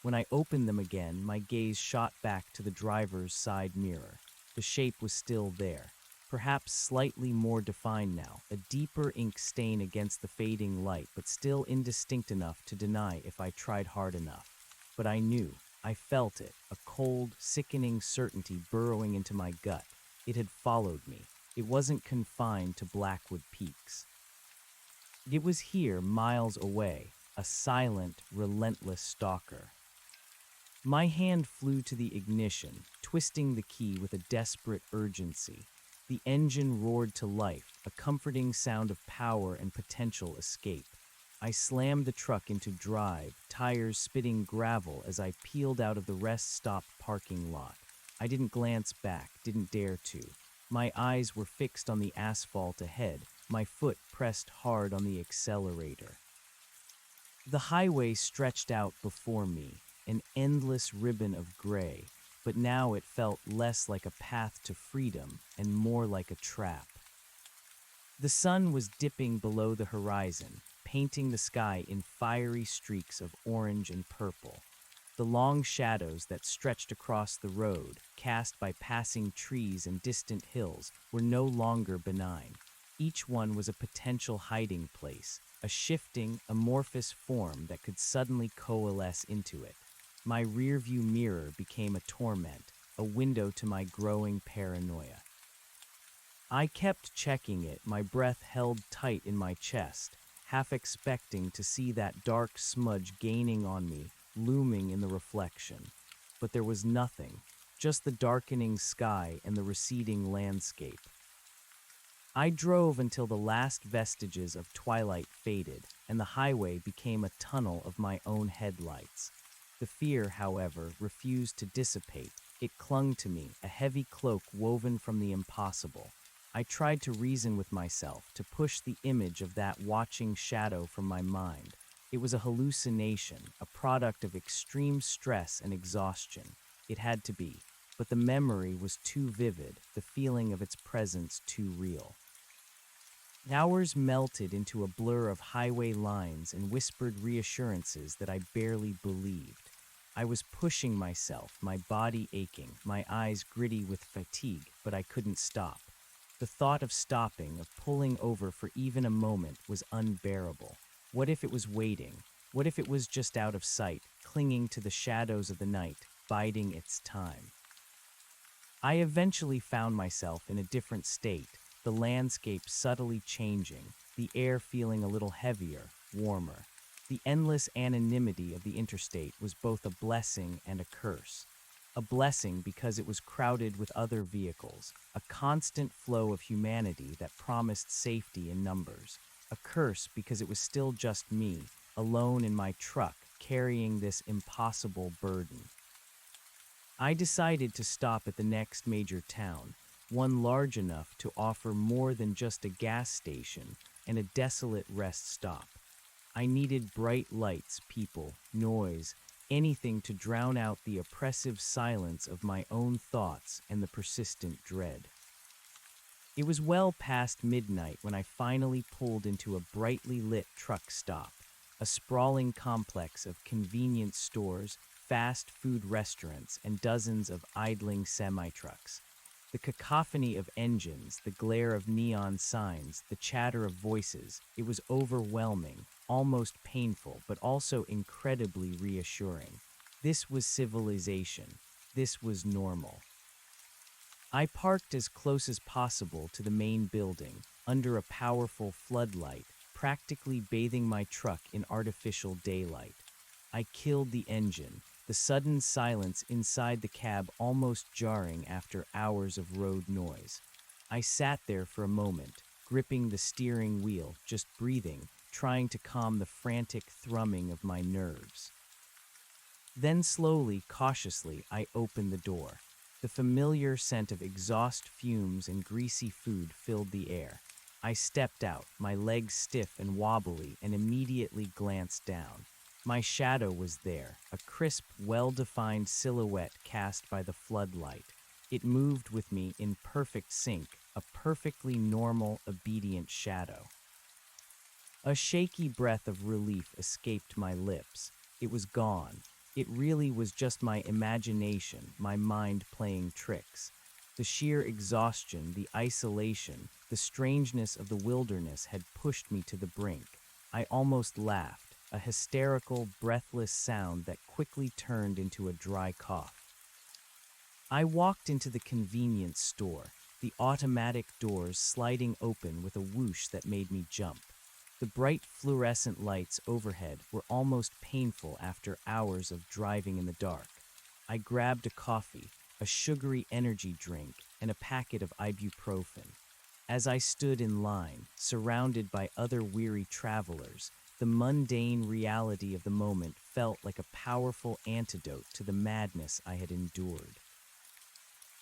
When I opened them again, my gaze shot back to the driver's side mirror. The shape was still there, perhaps slightly more defined now, a deeper ink stain against the fading light, but still indistinct enough to deny if I tried hard enough. But I knew, I felt it, a cold, sickening certainty burrowing into my gut. It had followed me. It wasn't confined to Blackwood Peaks. It was here, miles away, a silent, relentless stalker. My hand flew to the ignition, twisting the key with a desperate urgency. The engine roared to life, a comforting sound of power and potential escape. I slammed the truck into drive, tires spitting gravel as I peeled out of the rest stop parking lot. I didn't glance back, didn't dare to. My eyes were fixed on the asphalt ahead, my foot pressed hard on the accelerator. The highway stretched out before me, an endless ribbon of gray, but now it felt less like a path to freedom and more like a trap. The sun was dipping below the horizon, painting the sky in fiery streaks of orange and purple. The long shadows that stretched across the road, cast by passing trees and distant hills, were no longer benign. Each one was a potential hiding place, a shifting, amorphous form that could suddenly coalesce into it. My rearview mirror became a torment, a window to my growing paranoia. I kept checking it, my breath held tight in my chest, half expecting to see that dark smudge gaining on me, looming in the reflection. But there was nothing, just the darkening sky and the receding landscape. I drove until the last vestiges of twilight faded, and the highway became a tunnel of my own headlights. The fear, however, refused to dissipate. It clung to me, a heavy cloak woven from the impossible. I tried to reason with myself, to push the image of that watching shadow from my mind. It was a hallucination, a product of extreme stress and exhaustion. It had to be, but the memory was too vivid, the feeling of its presence too real. Hours melted into a blur of highway lines and whispered reassurances that I barely believed. I was pushing myself, my body aching, my eyes gritty with fatigue, but I couldn't stop. The thought of stopping, of pulling over for even a moment, was unbearable. What if it was waiting? What if it was just out of sight, clinging to the shadows of the night, biding its time? I eventually found myself in a different state, the landscape subtly changing, the air feeling a little heavier, warmer. The endless anonymity of the interstate was both a blessing and a curse. A blessing because it was crowded with other vehicles, a constant flow of humanity that promised safety in numbers. A curse because it was still just me, alone in my truck, carrying this impossible burden. I decided to stop at the next major town, one large enough to offer more than just a gas station and a desolate rest stop. I needed bright lights, people, noise, anything to drown out the oppressive silence of my own thoughts and the persistent dread. It was well past midnight when I finally pulled into a brightly lit truck stop, a sprawling complex of convenience stores, fast food restaurants, and dozens of idling semi-trucks. The cacophony of engines, the glare of neon signs, the chatter of voices, it was overwhelming, almost painful, but also incredibly reassuring. This was civilization. This was normal. I parked as close as possible to the main building, under a powerful floodlight, practically bathing my truck in artificial daylight. I killed the engine, the sudden silence inside the cab almost jarring after hours of road noise. I sat there for a moment, gripping the steering wheel, just breathing, trying to calm the frantic thrumming of my nerves. Then slowly, cautiously, I opened the door. The familiar scent of exhaust fumes and greasy food filled the air. I stepped out, my legs stiff and wobbly, and immediately glanced down. My shadow was there, a crisp, well-defined silhouette cast by the floodlight. It moved with me in perfect sync, a perfectly normal, obedient shadow. A shaky breath of relief escaped my lips. It was gone. It really was just my imagination, my mind playing tricks. The sheer exhaustion, the isolation, the strangeness of the wilderness had pushed me to the brink. I almost laughed, a hysterical, breathless sound that quickly turned into a dry cough. I walked into the convenience store, the automatic doors sliding open with a whoosh that made me jump. The bright fluorescent lights overhead were almost painful after hours of driving in the dark. I grabbed a coffee, a sugary energy drink, and a packet of ibuprofen. As I stood in line, surrounded by other weary travelers, the mundane reality of the moment felt like a powerful antidote to the madness I had endured.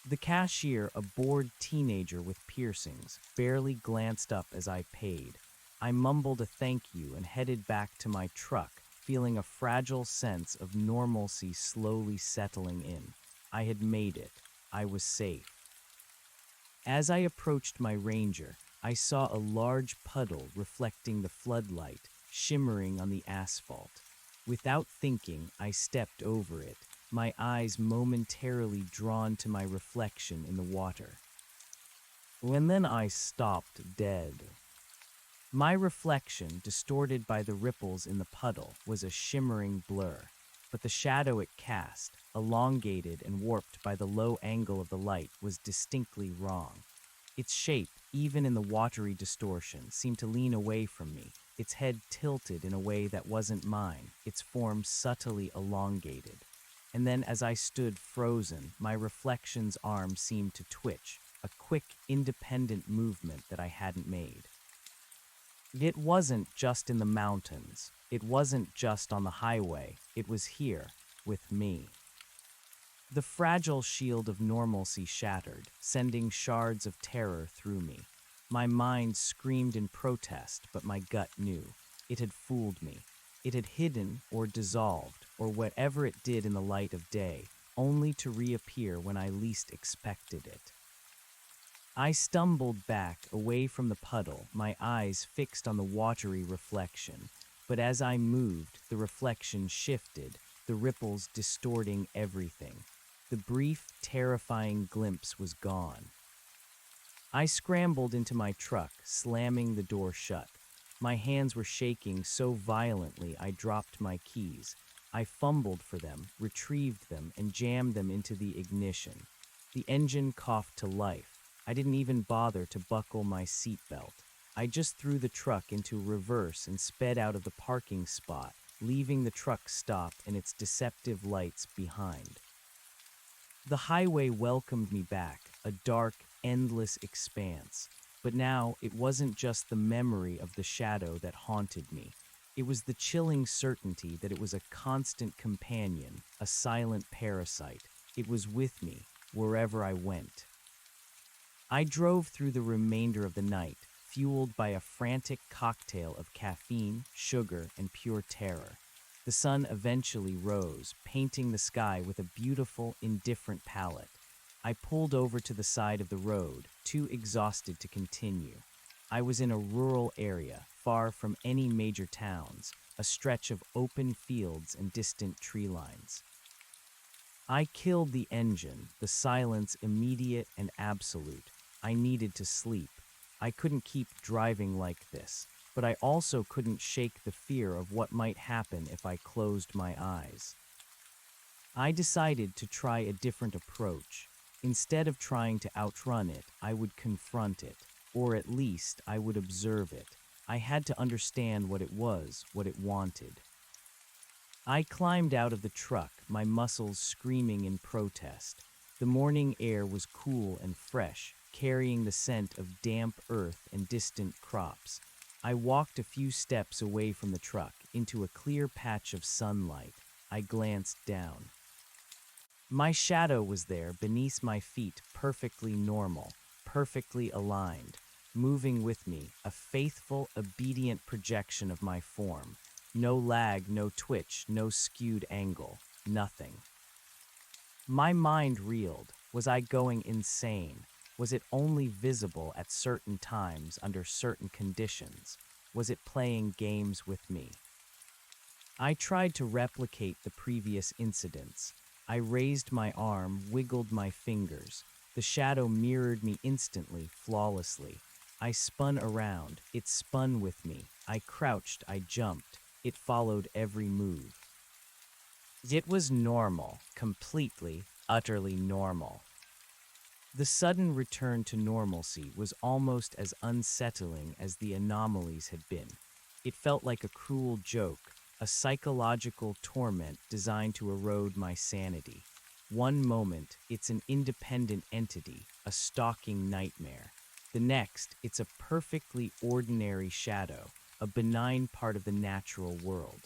The cashier, a bored teenager with piercings, barely glanced up as I paid. I mumbled a thank you and headed back to my truck, feeling a fragile sense of normalcy slowly settling in. I had made it. I was safe. As I approached my Ranger, I saw a large puddle reflecting the floodlight, shimmering on the asphalt. Without thinking, I stepped over it, my eyes momentarily drawn to my reflection in the water. And then I stopped dead. My reflection, distorted by the ripples in the puddle, was a shimmering blur, but the shadow it cast, elongated and warped by the low angle of the light, was distinctly wrong. Its shape, even in the watery distortion, seemed to lean away from me, its head tilted in a way that wasn't mine, its form subtly elongated. And then as I stood frozen, my reflection's arm seemed to twitch, a quick, independent movement that I hadn't made. It wasn't just in the mountains. It wasn't just on the highway. It was here, with me. The fragile shield of normalcy shattered, sending shards of terror through me. My mind screamed in protest, but my gut knew. It had fooled me. It had hidden or dissolved, or whatever it did in the light of day, only to reappear when I least expected it. I stumbled back, away from the puddle, my eyes fixed on the watery reflection. But as I moved, the reflection shifted, the ripples distorting everything. The brief, terrifying glimpse was gone. I scrambled into my truck, slamming the door shut. My hands were shaking so violently I dropped my keys. I fumbled for them, retrieved them, and jammed them into the ignition. The engine coughed to life. I didn't even bother to buckle my seatbelt. I just threw the truck into reverse and sped out of the parking spot, leaving the truck stopped and its deceptive lights behind. The highway welcomed me back, a dark, endless expanse. But now it wasn't just the memory of the shadow that haunted me. It was the chilling certainty that it was a constant companion, a silent parasite. It was with me, wherever I went. I drove through the remainder of the night, fueled by a frantic cocktail of caffeine, sugar, and pure terror. The sun eventually rose, painting the sky with a beautiful, indifferent palette. I pulled over to the side of the road, too exhausted to continue. I was in a rural area, far from any major towns, a stretch of open fields and distant tree lines. I killed the engine, the silence immediate and absolute. I needed to sleep. I couldn't keep driving like this, but I also couldn't shake the fear of what might happen if I closed my eyes. I decided to try a different approach. Instead of trying to outrun it, I would confront it, or at least I would observe it. I had to understand what it was, what it wanted. I climbed out of the truck, my muscles screaming in protest. The morning air was cool and fresh, carrying the scent of damp earth and distant crops. I walked a few steps away from the truck, into a clear patch of sunlight. I glanced down. My shadow was there beneath my feet, perfectly normal, perfectly aligned, moving with me, a faithful, obedient projection of my form. No lag, no twitch, no skewed angle, nothing. My mind reeled. Was I going insane? Was it only visible at certain times under certain conditions? Was it playing games with me? I tried to replicate the previous incidents. I raised my arm, wiggled my fingers. The shadow mirrored me instantly, flawlessly. I spun around. It spun with me. I crouched, I jumped. It followed every move. It was normal, completely, utterly normal. The sudden return to normalcy was almost as unsettling as the anomalies had been. It felt like a cruel joke, a psychological torment designed to erode my sanity. One moment, it's an independent entity, a stalking nightmare. The next, it's a perfectly ordinary shadow, a benign part of the natural world.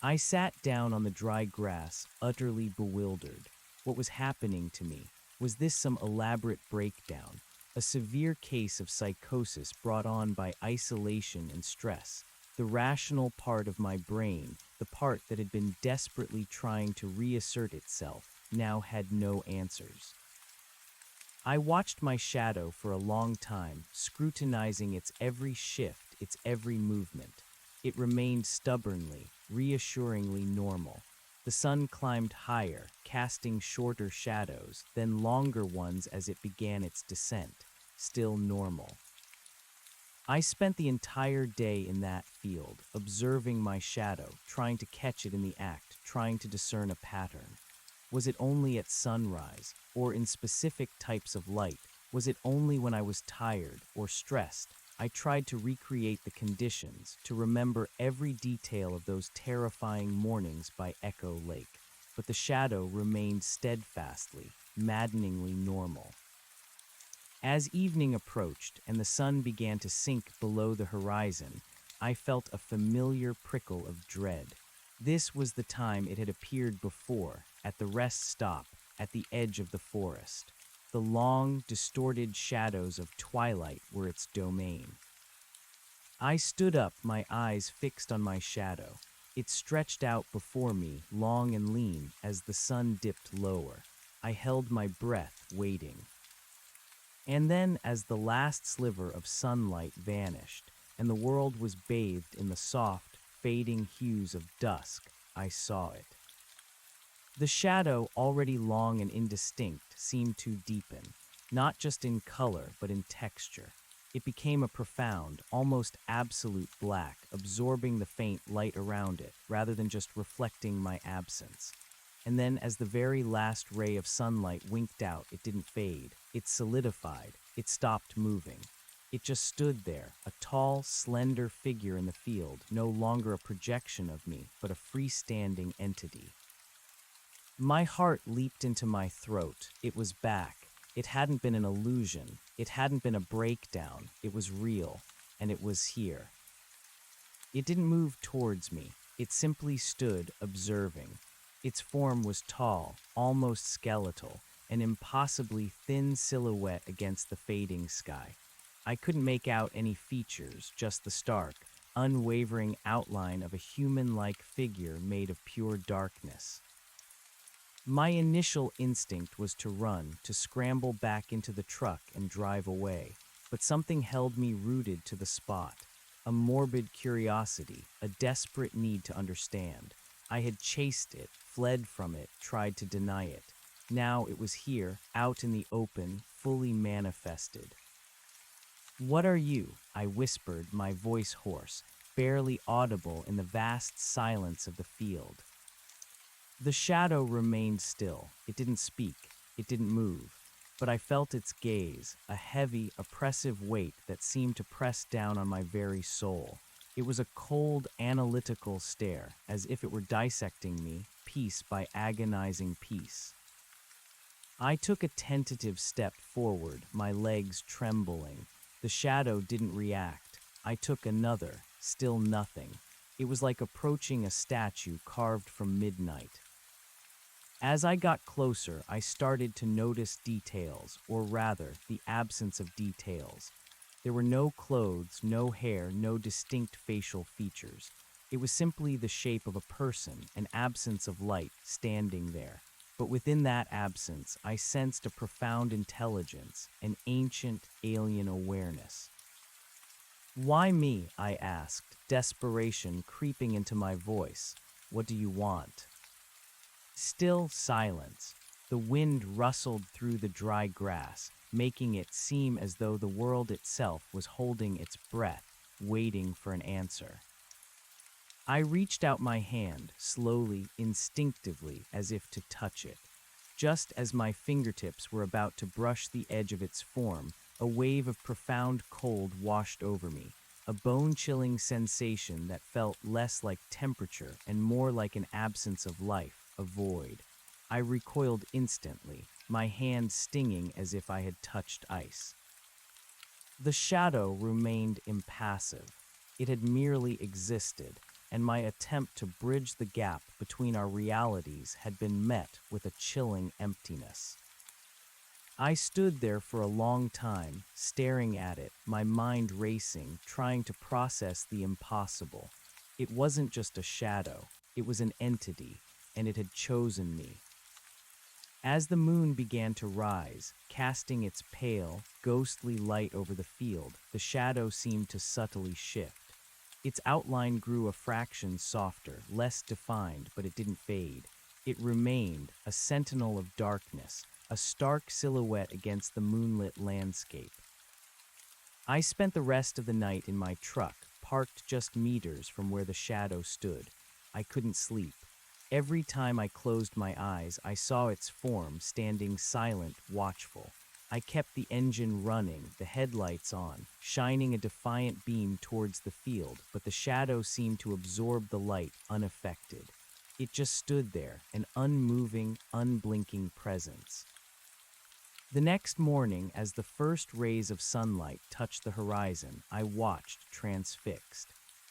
I sat down on the dry grass, utterly bewildered. What was happening to me? Was this some elaborate breakdown, a severe case of psychosis brought on by isolation and stress? The rational part of my brain, the part that had been desperately trying to reassert itself, now had no answers. I watched my shadow for a long time, scrutinizing its every shift, its every movement. It remained stubbornly, reassuringly normal. The sun climbed higher, casting shorter shadows, then longer ones as it began its descent, still normal. I spent the entire day in that field, observing my shadow, trying to catch it in the act, trying to discern a pattern. Was it only at sunrise, or in specific types of light? Was it only when I was tired or stressed? I tried to recreate the conditions, to remember every detail of those terrifying mornings by Echo Lake, but the shadow remained steadfastly, maddeningly normal. As evening approached and the sun began to sink below the horizon, I felt a familiar prickle of dread. This was the time it had appeared before, at the rest stop, at the edge of the forest. The long, distorted shadows of twilight were its domain. I stood up, my eyes fixed on my shadow. It stretched out before me, long and lean, as the sun dipped lower. I held my breath, waiting. And then, as the last sliver of sunlight vanished, and the world was bathed in the soft, fading hues of dusk, I saw it. The shadow, already long and indistinct, seemed to deepen. not just in color, but in texture. It became a profound, almost absolute black, absorbing the faint light around it, rather than just reflecting my absence. And then, as the very last ray of sunlight winked out, it didn't fade. It solidified. It stopped moving. It just stood there, a tall, slender figure in the field, no longer a projection of me, but a freestanding entity. My heart leaped into my throat. It was back. It hadn't been an illusion. It hadn't been a breakdown. It was real, and it was here. It didn't move towards me. It simply stood, observing. Its form was tall, almost skeletal, an impossibly thin silhouette against the fading sky. I couldn't make out any features, just the stark, unwavering outline of a human-like figure made of pure darkness. My initial instinct was to run, to scramble back into the truck and drive away, but something held me rooted to the spot. A morbid curiosity, a desperate need to understand. I had chased it, fled from it, tried to deny it. Now it was here, out in the open, fully manifested. "What are you?" I whispered, my voice hoarse, barely audible in the vast silence of the field. The shadow remained still. It didn't speak. It didn't move. But I felt its gaze, a heavy, oppressive weight that seemed to press down on my very soul. It was a cold, analytical stare, as if it were dissecting me, piece by agonizing piece. I took a tentative step forward, my legs trembling. The shadow didn't react. I took another, still nothing. It was like approaching a statue carved from midnight. As I got closer, I started to notice details, or rather, the absence of details. There were no clothes, no hair, no distinct facial features. It was simply the shape of a person, an absence of light, standing there. But within that absence, I sensed a profound intelligence, an ancient, alien awareness. "Why me?" I asked, desperation creeping into my voice. "What do you want?" Still silence. The wind rustled through the dry grass, making it seem as though the world itself was holding its breath, waiting for an answer. I reached out my hand, slowly, instinctively, as if to touch it. Just as my fingertips were about to brush the edge of its form, a wave of profound cold washed over me, a bone-chilling sensation that felt less like temperature and more like an absence of life, a void. I recoiled instantly, my hand stinging as if I had touched ice. The shadow remained impassive. It had merely existed, and my attempt to bridge the gap between our realities had been met with a chilling emptiness. I stood there for a long time, staring at it, my mind racing, trying to process the impossible. It wasn't just a shadow, it was an entity, and it had chosen me. As the moon began to rise, casting its pale, ghostly light over the field, the shadow seemed to subtly shift. Its outline grew a fraction softer, less defined, but it didn't fade. It remained, a sentinel of darkness, a stark silhouette against the moonlit landscape. I spent the rest of the night in my truck, parked just meters from where the shadow stood. I couldn't sleep. Every time I closed my eyes, I saw its form, standing silent, watchful. I kept the engine running, the headlights on, shining a defiant beam towards the field, but the shadow seemed to absorb the light unaffected. It just stood there, an unmoving, unblinking presence. The next morning, as the first rays of sunlight touched the horizon, I watched, transfixed.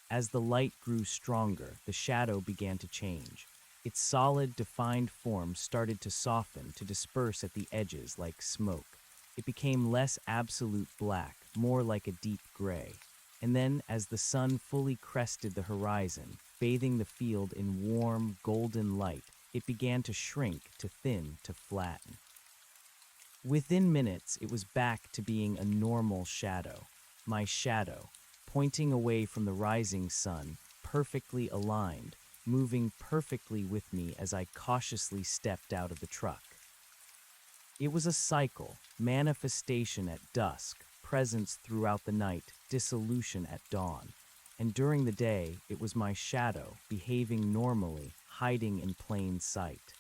As the light grew stronger, the shadow began to change. Its solid, defined form started to soften, to disperse at the edges like smoke. It became less absolute black, more like a deep gray. And then, as the sun fully crested the horizon, bathing the field in warm, golden light, it began to shrink, to thin, to flatten. Within minutes, it was back to being a normal shadow. My shadow, pointing away from the rising sun, perfectly aligned, moving perfectly with me as I cautiously stepped out of the truck. It was a cycle, manifestation at dusk, presence throughout the night, dissolution at dawn. And during the day, it was my shadow, behaving normally, hiding in plain sight.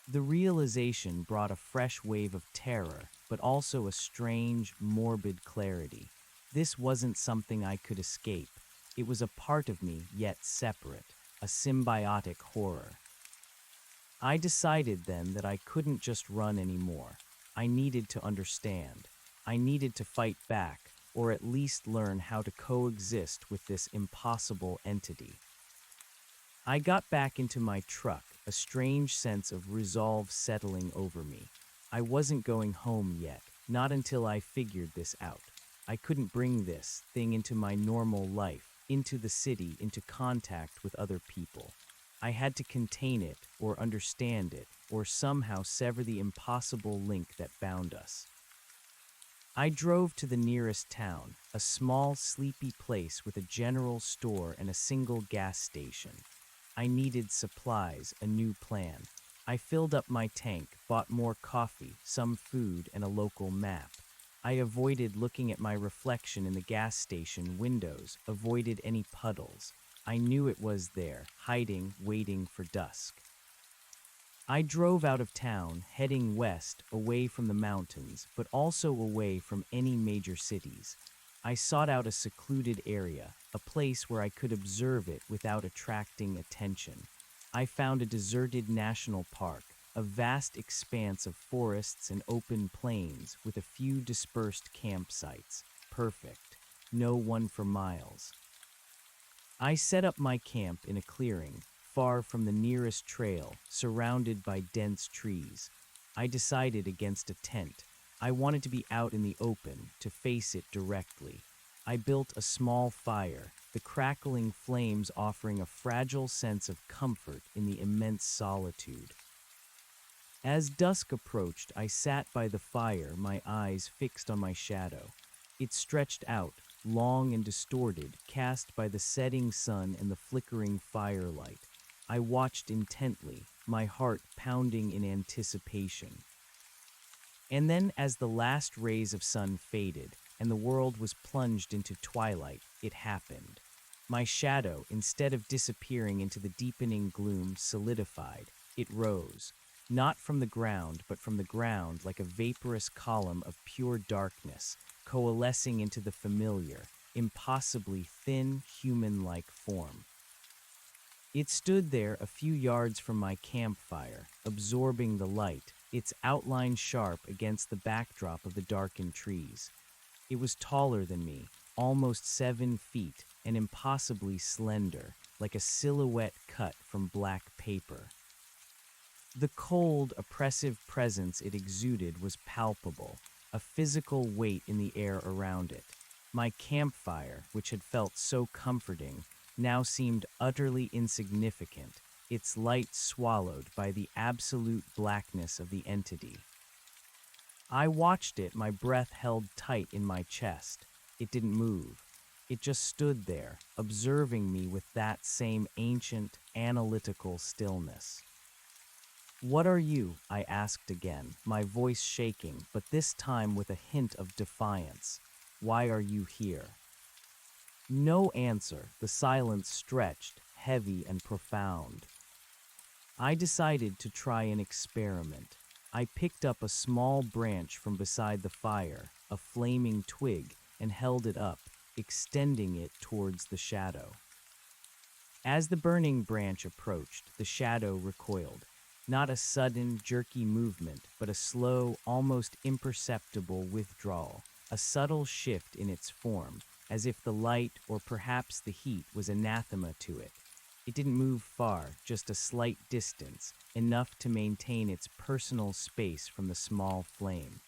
The realization brought a fresh wave of terror, but also a strange, morbid clarity. This wasn't something I could escape. It was a part of me, yet separate, a symbiotic horror. I decided then that I couldn't just run anymore. I needed to understand. I needed to fight back, or at least learn how to coexist with this impossible entity. I got back into my truck, a strange sense of resolve settling over me. I wasn't going home yet, not until I figured this out. I couldn't bring this thing into my normal life, into the city, into contact with other people. I had to contain it, or understand it, or somehow sever the impossible link that bound us. I drove to the nearest town, a small, sleepy place with a general store and a single gas station. I needed supplies, a new plan. I filled up my tank, bought more coffee, some food, and a local map. I avoided looking at my reflection in the gas station windows, avoided any puddles. I knew it was there, hiding, waiting for dusk. I drove out of town, heading west, away from the mountains, but also away from any major cities. I sought out a secluded area, a place where I could observe it without attracting attention. I found a deserted national park, a vast expanse of forests and open plains with a few dispersed campsites. Perfect. No one for miles. I set up my camp in a clearing, far from the nearest trail, surrounded by dense trees. I decided against a tent. I wanted to be out in the open, to face it directly. I built a small fire, the crackling flames offering a fragile sense of comfort in the immense solitude. As dusk approached, I sat by the fire, my eyes fixed on my shadow. It stretched out, long and distorted, cast by the setting sun and the flickering firelight. I watched intently, my heart pounding in anticipation. And then, as the last rays of sun faded, and the world was plunged into twilight, it happened. My shadow, instead of disappearing into the deepening gloom, solidified. It rose, not from the ground, but from the ground like a vaporous column of pure darkness, coalescing into the familiar, impossibly thin, human-like form. It stood there a few yards from my campfire, absorbing the light, its outline sharp against the backdrop of the darkened trees. It was taller than me, almost 7 feet, and impossibly slender, like a silhouette cut from black paper. The cold, oppressive presence it exuded was palpable, a physical weight in the air around it. My campfire, which had felt so comforting, now seemed utterly insignificant, its light swallowed by the absolute blackness of the entity. I watched it, my breath held tight in my chest. It didn't move. It just stood there, observing me with that same ancient, analytical stillness. "What are you?" I asked again, my voice shaking, but this time with a hint of defiance. "Why are you here?" No answer. The silence stretched, heavy and profound. I decided to try an experiment. I picked up a small branch from beside the fire, a flaming twig, and held it up, extending it towards the shadow. As the burning branch approached, the shadow recoiled. Not a sudden, jerky movement, but a slow, almost imperceptible withdrawal, a subtle shift in its form, as if the light, or perhaps the heat, was anathema to it. It didn't move far, just a slight distance, enough to maintain its personal space from the small flame.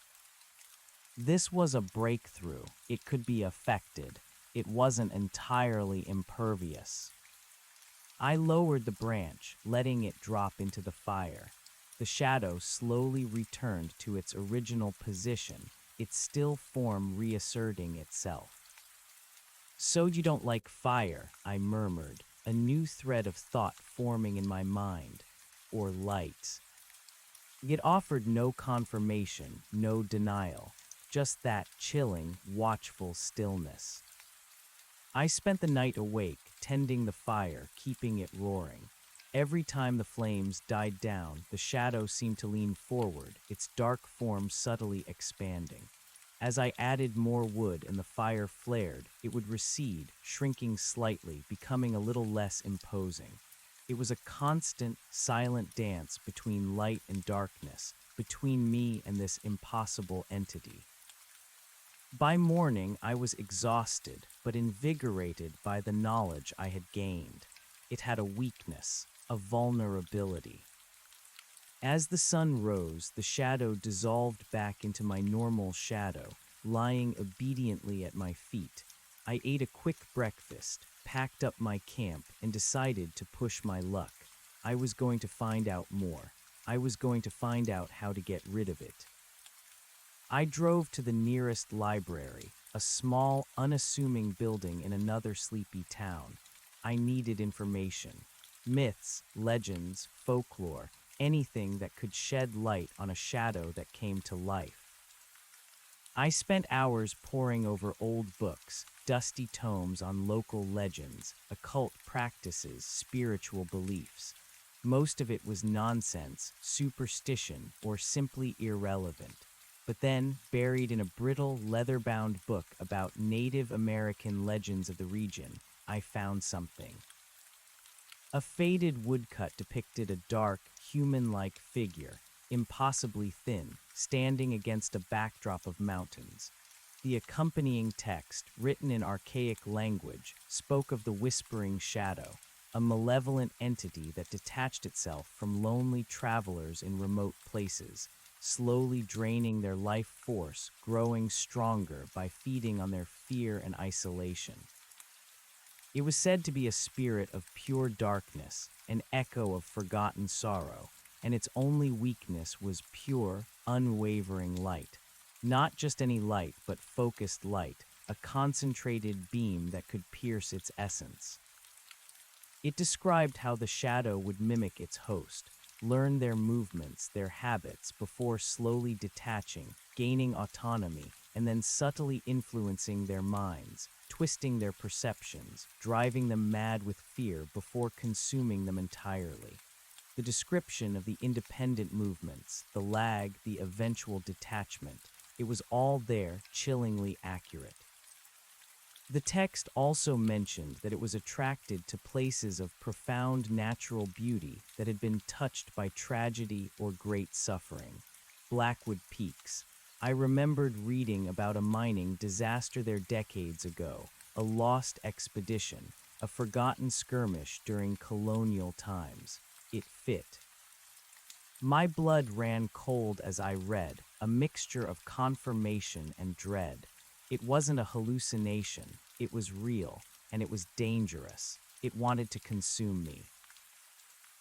This was a breakthrough. It could be affected. It wasn't entirely impervious. I lowered the branch, letting it drop into the fire. The shadow slowly returned to its original position, its still form reasserting itself. "So you don't like fire," I murmured, a new thread of thought forming in my mind. "Or light." It offered no confirmation, no denial, just that chilling, watchful stillness. I spent the night awake, tending the fire, keeping it roaring. Every time the flames died down, the shadow seemed to lean forward, its dark form subtly expanding. As I added more wood and the fire flared, it would recede, shrinking slightly, becoming a little less imposing. It was a constant, silent dance between light and darkness, between me and this impossible entity. By morning, I was exhausted, but invigorated by the knowledge I had gained. It had a weakness, a vulnerability. As the sun rose, the shadow dissolved back into my normal shadow, lying obediently at my feet. I ate a quick breakfast, packed up my camp, and decided to push my luck. I was going to find out more. I was going to find out how to get rid of it. I drove to the nearest library, a small, unassuming building in another sleepy town. I needed information. Myths, legends, folklore, anything that could shed light on a shadow that came to life. I spent hours poring over old books, dusty tomes on local legends, occult practices, spiritual beliefs. Most of it was nonsense, superstition, or simply irrelevant. But then, buried in a brittle, leather-bound book about Native American legends of the region, I found something. A faded woodcut depicted a dark, human-like figure, impossibly thin, standing against a backdrop of mountains. The accompanying text, written in archaic language, spoke of the whispering shadow, a malevolent entity that detached itself from lonely travelers in remote places, slowly draining their life force, growing stronger by feeding on their fear and isolation. It was said to be a spirit of pure darkness, an echo of forgotten sorrow, and its only weakness was pure, unwavering light. Not just any light, but focused light, a concentrated beam that could pierce its essence. It described how the shadow would mimic its host, learn their movements, their habits, before slowly detaching, gaining autonomy, and then subtly influencing their minds, twisting their perceptions, driving them mad with fear before consuming them entirely. The description of the independent movements, the lag, the eventual detachment, it was all there, chillingly accurate. The text also mentioned that it was attracted to places of profound natural beauty that had been touched by tragedy or great suffering. Blackwood Peaks. I remembered reading about a mining disaster there decades ago, a lost expedition, a forgotten skirmish during colonial times. It fit. My blood ran cold as I read, a mixture of confirmation and dread. It wasn't a hallucination, it was real, and it was dangerous. It wanted to consume me.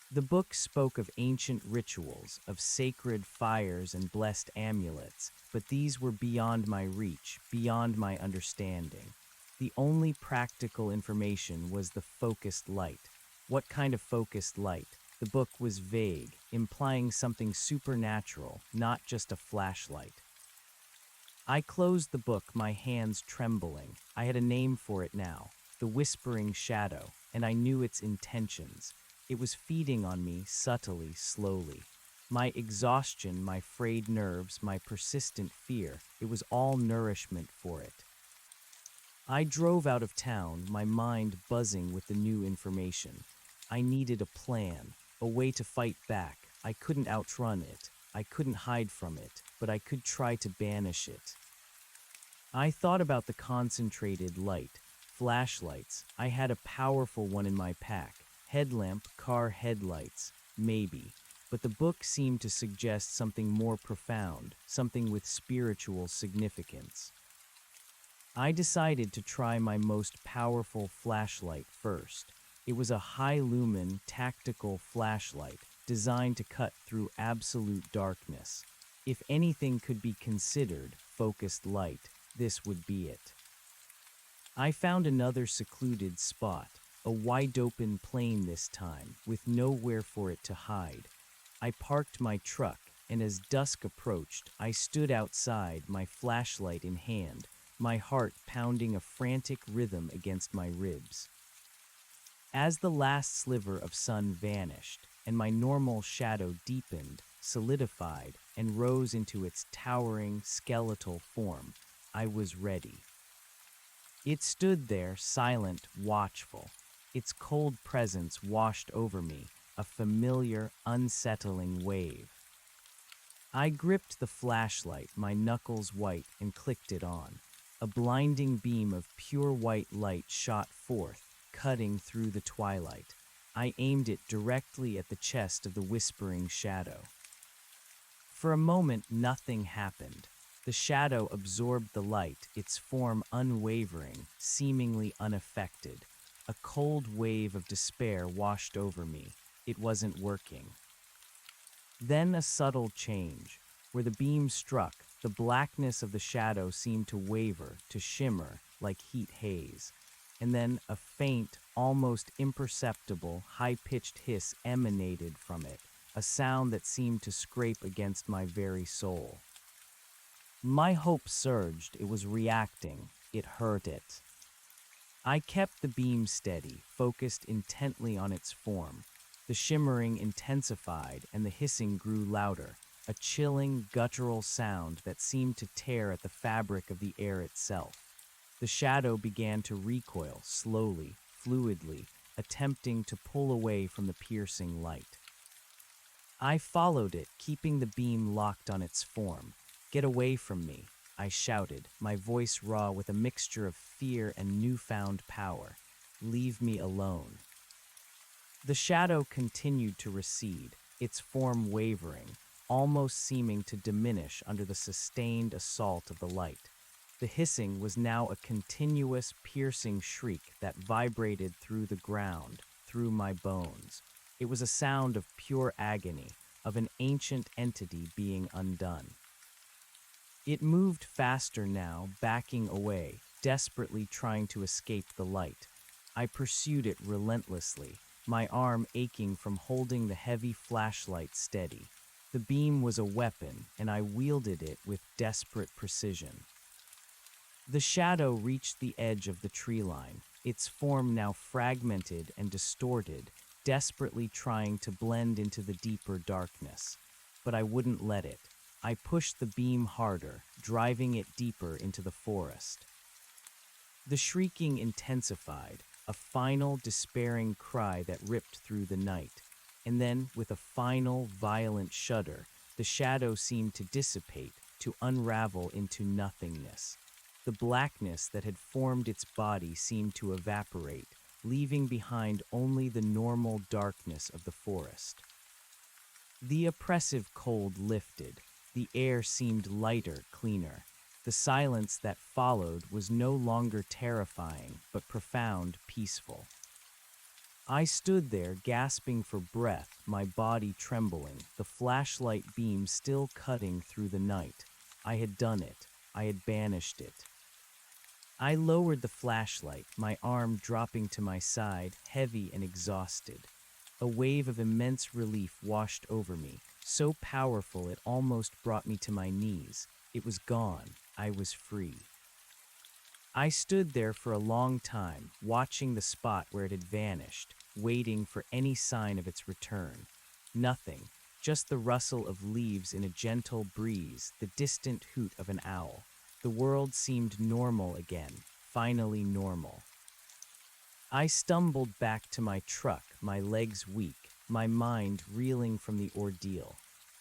The book spoke of ancient rituals, of sacred fires and blessed amulets, but these were beyond my reach, beyond my understanding. The only practical information was the focused light. What kind of focused light? The book was vague, implying something supernatural, not just a flashlight. I closed the book, my hands trembling. I had a name for it now, the Whispering Shadow, and I knew its intentions. It was feeding on me subtly, slowly. My exhaustion, my frayed nerves, my persistent fear, it was all nourishment for it. I drove out of town, my mind buzzing with the new information. I needed a plan, a way to fight back. I couldn't outrun it. I couldn't hide from it, but I could try to banish it. I thought about the concentrated light, flashlights. I had a powerful one in my pack. Headlamp, car headlights, maybe. But the book seemed to suggest something more profound, something with spiritual significance. I decided to try my most powerful flashlight first. It was a high-lumen, tactical flashlight designed to cut through absolute darkness. If anything could be considered focused light, this would be it. I found another secluded spot, a wide-open plain this time, with nowhere for it to hide. I parked my truck, and as dusk approached, I stood outside, my flashlight in hand, my heart pounding a frantic rhythm against my ribs. As the last sliver of sun vanished, and my normal shadow deepened, solidified, and rose into its towering, skeletal form, I was ready. It stood there, silent, watchful. Its cold presence washed over me, a familiar, unsettling wave. I gripped the flashlight, my knuckles white, and clicked it on. A blinding beam of pure white light shot forth, cutting through the twilight. I aimed it directly at the chest of the whispering shadow. For a moment, nothing happened. The shadow absorbed the light, its form unwavering, seemingly unaffected. A cold wave of despair washed over me. It wasn't working. Then a subtle change. Where the beam struck, the blackness of the shadow seemed to waver, to shimmer, like heat haze. And then a faint, almost imperceptible, high-pitched hiss emanated from it, a sound that seemed to scrape against my very soul. My hope surged. It was reacting. It hurt it. I kept the beam steady, focused intently on its form. The shimmering intensified and the hissing grew louder, a chilling, guttural sound that seemed to tear at the fabric of the air itself. The shadow began to recoil, slowly, fluidly, attempting to pull away from the piercing light. I followed it, keeping the beam locked on its form. "Get away from me," I shouted, my voice raw with a mixture of fear and newfound power. "Leave me alone." The shadow continued to recede, its form wavering, almost seeming to diminish under the sustained assault of the light. The hissing was now a continuous, piercing shriek that vibrated through the ground, through my bones. It was a sound of pure agony, of an ancient entity being undone. It moved faster now, backing away, desperately trying to escape the light. I pursued it relentlessly, my arm aching from holding the heavy flashlight steady. The beam was a weapon, and I wielded it with desperate precision. The shadow reached the edge of the tree line, its form now fragmented and distorted, desperately trying to blend into the deeper darkness. But I wouldn't let it. I pushed the beam harder, driving it deeper into the forest. The shrieking intensified, a final, despairing cry that ripped through the night. And then, with a final, violent shudder, the shadow seemed to dissipate, to unravel into nothingness. The blackness that had formed its body seemed to evaporate, leaving behind only the normal darkness of the forest. The oppressive cold lifted. The air seemed lighter, cleaner. The silence that followed was no longer terrifying, but profound, peaceful. I stood there, gasping for breath, my body trembling, the flashlight beam still cutting through the night. I had done it. I had banished it. I lowered the flashlight, my arm dropping to my side, heavy and exhausted. A wave of immense relief washed over me, so powerful it almost brought me to my knees. It was gone. I was free. I stood there for a long time, watching the spot where it had vanished, waiting for any sign of its return. Nothing, just the rustle of leaves in a gentle breeze, the distant hoot of an owl. The world seemed normal again, finally normal. I stumbled back to my truck, my legs weak, my mind reeling from the ordeal.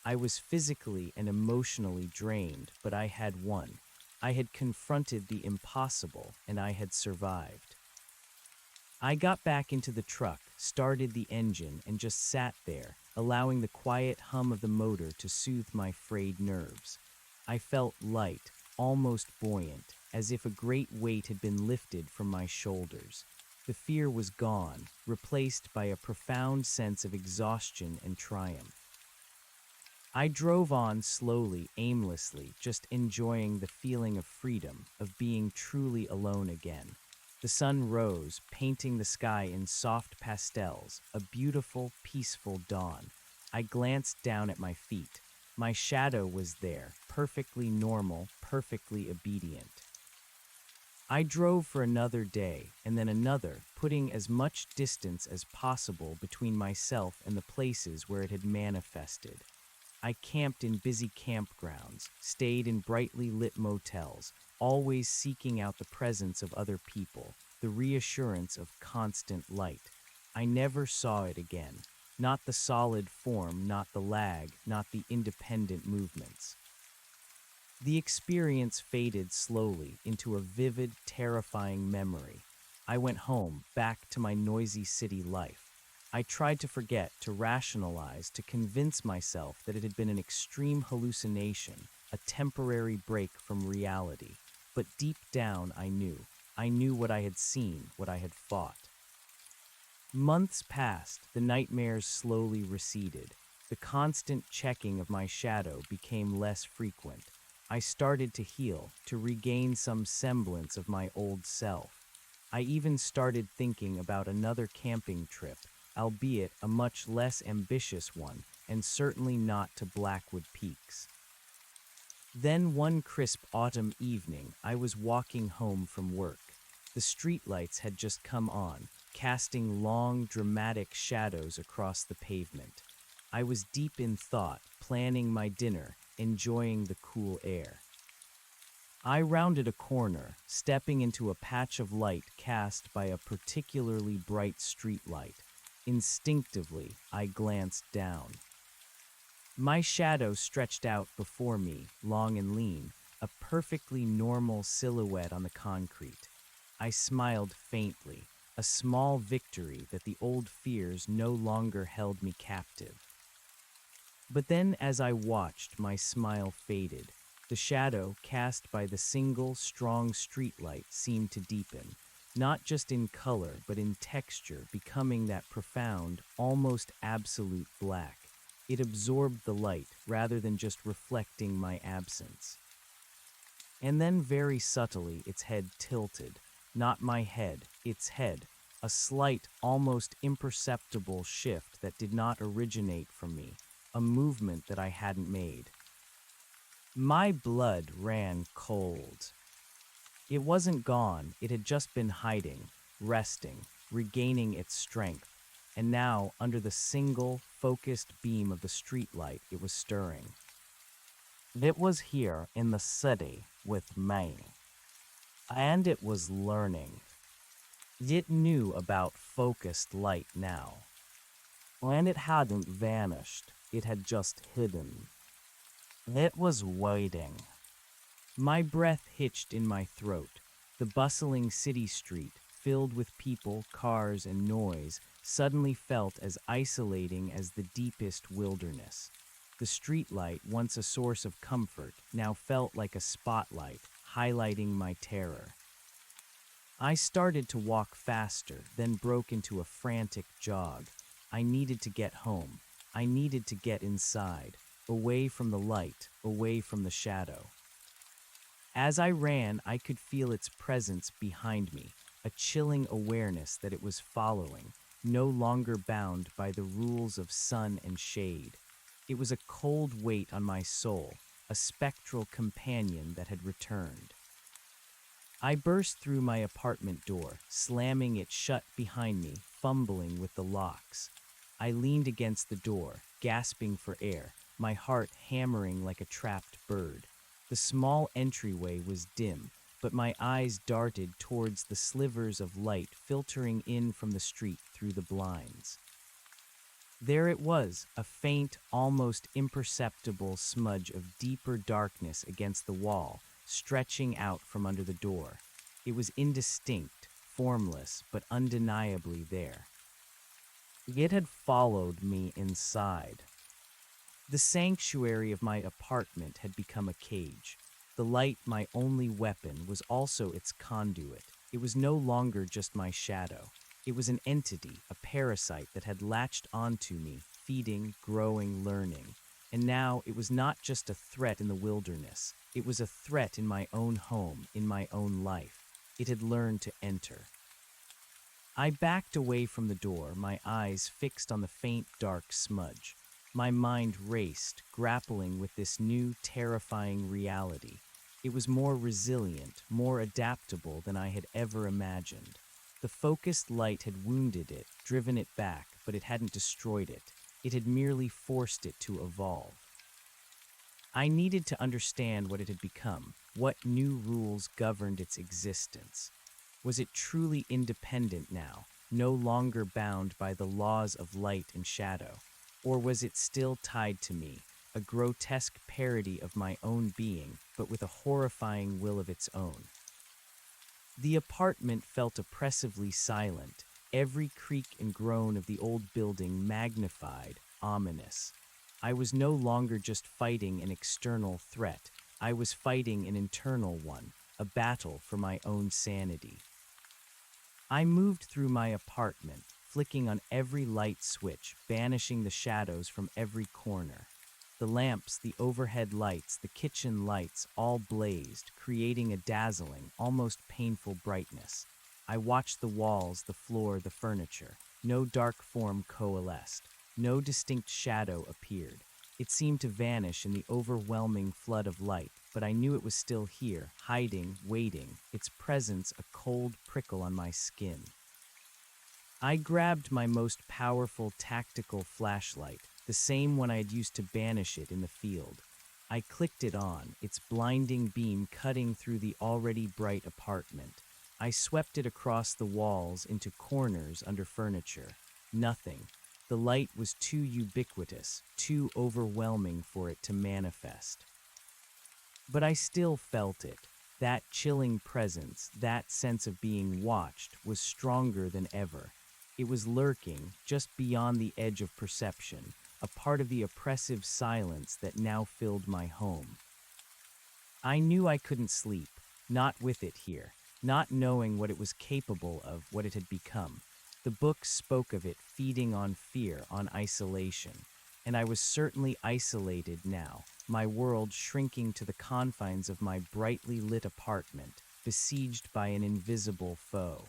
I was physically and emotionally drained, but I had won. I had confronted the impossible, and I had survived. I got back into the truck, started the engine, and just sat there, allowing the quiet hum of the motor to soothe my frayed nerves. I felt light, almost buoyant, as if a great weight had been lifted from my shoulders. The fear was gone, replaced by a profound sense of exhaustion and triumph. I drove on slowly, aimlessly, just enjoying the feeling of freedom, of being truly alone again. The sun rose, painting the sky in soft pastels, a beautiful, peaceful dawn. I glanced down at my feet. My shadow was there, perfectly normal, perfectly obedient. I drove for another day, and then another, putting as much distance as possible between myself and the places where it had manifested. I camped in busy campgrounds, stayed in brightly lit motels, always seeking out the presence of other people, the reassurance of constant light. I never saw it again. Not the solid form, not the lag, not the independent movements. The experience faded slowly into a vivid, terrifying memory. I went home, back to my noisy city life. I tried to forget, to rationalize, to convince myself that it had been an extreme hallucination, a temporary break from reality. But deep down, I knew. I knew what I had seen, what I had fought. Months passed, the nightmares slowly receded. The constant checking of my shadow became less frequent. I started to heal, to regain some semblance of my old self. I even started thinking about another camping trip, albeit a much less ambitious one, and certainly not to Blackwood Peaks. Then one crisp autumn evening, I was walking home from work. The streetlights had just come on, casting long, dramatic shadows across the pavement. I was deep in thought, planning my dinner, enjoying the cool air. I rounded a corner, stepping into a patch of light cast by a particularly bright streetlight. Instinctively, I glanced down. My shadow stretched out before me, long and lean, a perfectly normal silhouette on the concrete. I smiled faintly, a small victory that the old fears no longer held me captive. But then, as I watched, my smile faded. The shadow cast by the single, strong streetlight seemed to deepen, not just in color, but in texture, becoming that profound, almost absolute black. It absorbed the light, rather than just reflecting my absence. And then, very subtly, its head tilted. Not my head, its head. A slight, almost imperceptible shift that did not originate from me. A movement that I hadn't made. My blood ran cold. It wasn't gone, it had just been hiding, resting, regaining its strength. And now, under the single, focused beam of the streetlight, it was stirring. It was here in the city with me. And it was learning. It knew about focused light now. And it hadn't vanished, it had just hidden. It was waiting. My breath hitched in my throat. The bustling city street, filled with people, cars, and noise, suddenly felt as isolating as the deepest wilderness. The streetlight, once a source of comfort, now felt like a spotlight, highlighting my terror. I started to walk faster, then broke into a frantic jog. I needed to get home. I needed to get inside, away from the light, away from the shadow. As I ran, I could feel its presence behind me, a chilling awareness that it was following, no longer bound by the rules of sun and shade. It was a cold weight on my soul, a spectral companion that had returned. I burst through my apartment door, slamming it shut behind me, fumbling with the locks. I leaned against the door, gasping for air, my heart hammering like a trapped bird. The small entryway was dim, but my eyes darted towards the slivers of light filtering in from the street through the blinds. There it was, a faint, almost imperceptible smudge of deeper darkness against the wall, stretching out from under the door. It was indistinct, formless, but undeniably there. It had followed me inside. The sanctuary of my apartment had become a cage. The light, my only weapon, was also its conduit. It was no longer just my shadow. It was an entity, a parasite that had latched onto me, feeding, growing, learning. And now it was not just a threat in the wilderness. It was a threat in my own home, in my own life. It had learned to enter. I backed away from the door, my eyes fixed on the faint, dark smudge. My mind raced, grappling with this new, terrifying reality. It was more resilient, more adaptable than I had ever imagined. The focused light had wounded it, driven it back, but it hadn't destroyed it. It had merely forced it to evolve. I needed to understand what it had become, what new rules governed its existence. Was it truly independent now, no longer bound by the laws of light and shadow? Or was it still tied to me, a grotesque parody of my own being, but with a horrifying will of its own? The apartment felt oppressively silent, every creak and groan of the old building magnified, ominous. I was no longer just fighting an external threat, I was fighting an internal one, a battle for my own sanity. I moved through my apartment, flicking on every light switch, banishing the shadows from every corner. The lamps, the overhead lights, the kitchen lights all blazed, creating a dazzling, almost painful brightness. I watched the walls, the floor, the furniture. No dark form coalesced. No distinct shadow appeared. It seemed to vanish in the overwhelming flood of light, but I knew it was still here, hiding, waiting, its presence a cold prickle on my skin. I grabbed my most powerful tactical flashlight, the same one I had used to banish it in the field. I clicked it on, its blinding beam cutting through the already bright apartment. I swept it across the walls into corners under furniture. Nothing. The light was too ubiquitous, too overwhelming for it to manifest. But I still felt it. That chilling presence, that sense of being watched, was stronger than ever. It was lurking, just beyond the edge of perception, a part of the oppressive silence that now filled my home. I knew I couldn't sleep, not with it here, not knowing what it was capable of, what it had become. The books spoke of it feeding on fear, on isolation, and I was certainly isolated now, my world shrinking to the confines of my brightly lit apartment, besieged by an invisible foe.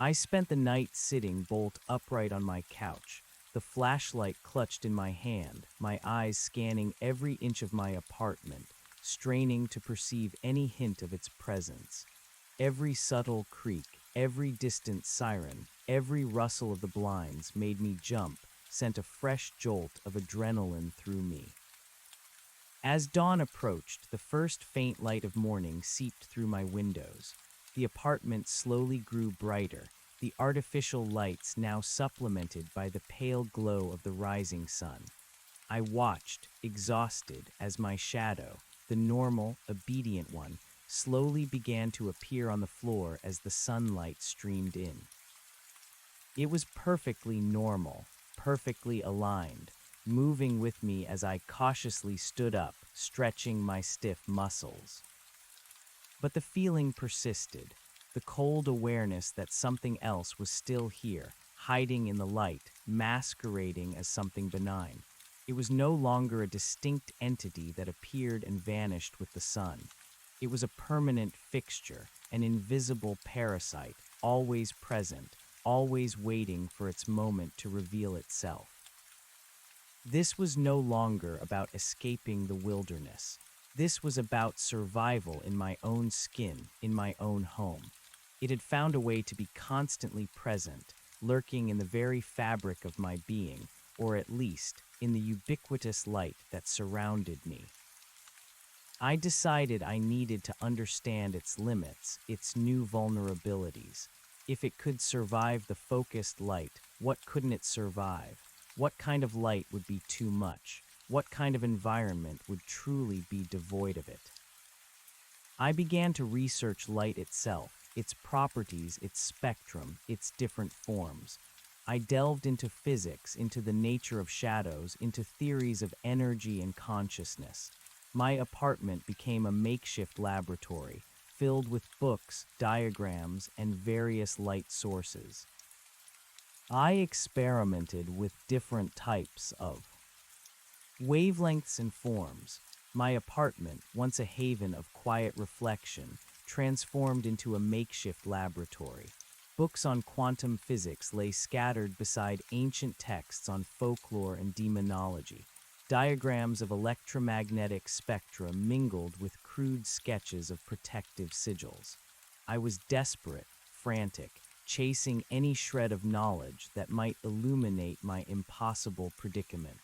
I spent the night sitting bolt upright on my couch, the flashlight clutched in my hand, my eyes scanning every inch of my apartment, straining to perceive any hint of its presence. Every subtle creak, every distant siren, every rustle of the blinds made me jump, sent a fresh jolt of adrenaline through me. As dawn approached, the first faint light of morning seeped through my windows. The apartment slowly grew brighter, the artificial lights now supplemented by the pale glow of the rising sun. I watched, exhausted, as my shadow, the normal, obedient one, slowly began to appear on the floor as the sunlight streamed in. It was perfectly normal, perfectly aligned, moving with me as I cautiously stood up, stretching my stiff muscles. But the feeling persisted, the cold awareness that something else was still here, hiding in the light, masquerading as something benign. It was no longer a distinct entity that appeared and vanished with the sun. It was a permanent fixture, an invisible parasite, always present, always waiting for its moment to reveal itself. This was no longer about escaping the wilderness. This was about survival in my own skin, in my own home. It had found a way to be constantly present, lurking in the very fabric of my being, or at least in the ubiquitous light that surrounded me. I decided I needed to understand its limits, its new vulnerabilities. If it could survive the focused light, what couldn't it survive? What kind of light would be too much? What kind of environment would truly be devoid of it? I began to research light itself, its properties, its spectrum, its different forms. I delved into physics, into the nature of shadows, into theories of energy and consciousness. My apartment became a makeshift laboratory, filled with books, diagrams, and various light sources. I experimented with different types of wavelengths and forms. My apartment, once a haven of quiet reflection, transformed into a makeshift laboratory. Books on quantum physics lay scattered beside ancient texts on folklore and demonology. Diagrams of electromagnetic spectra mingled with crude sketches of protective sigils. I was desperate, frantic, chasing any shred of knowledge that might illuminate my impossible predicament.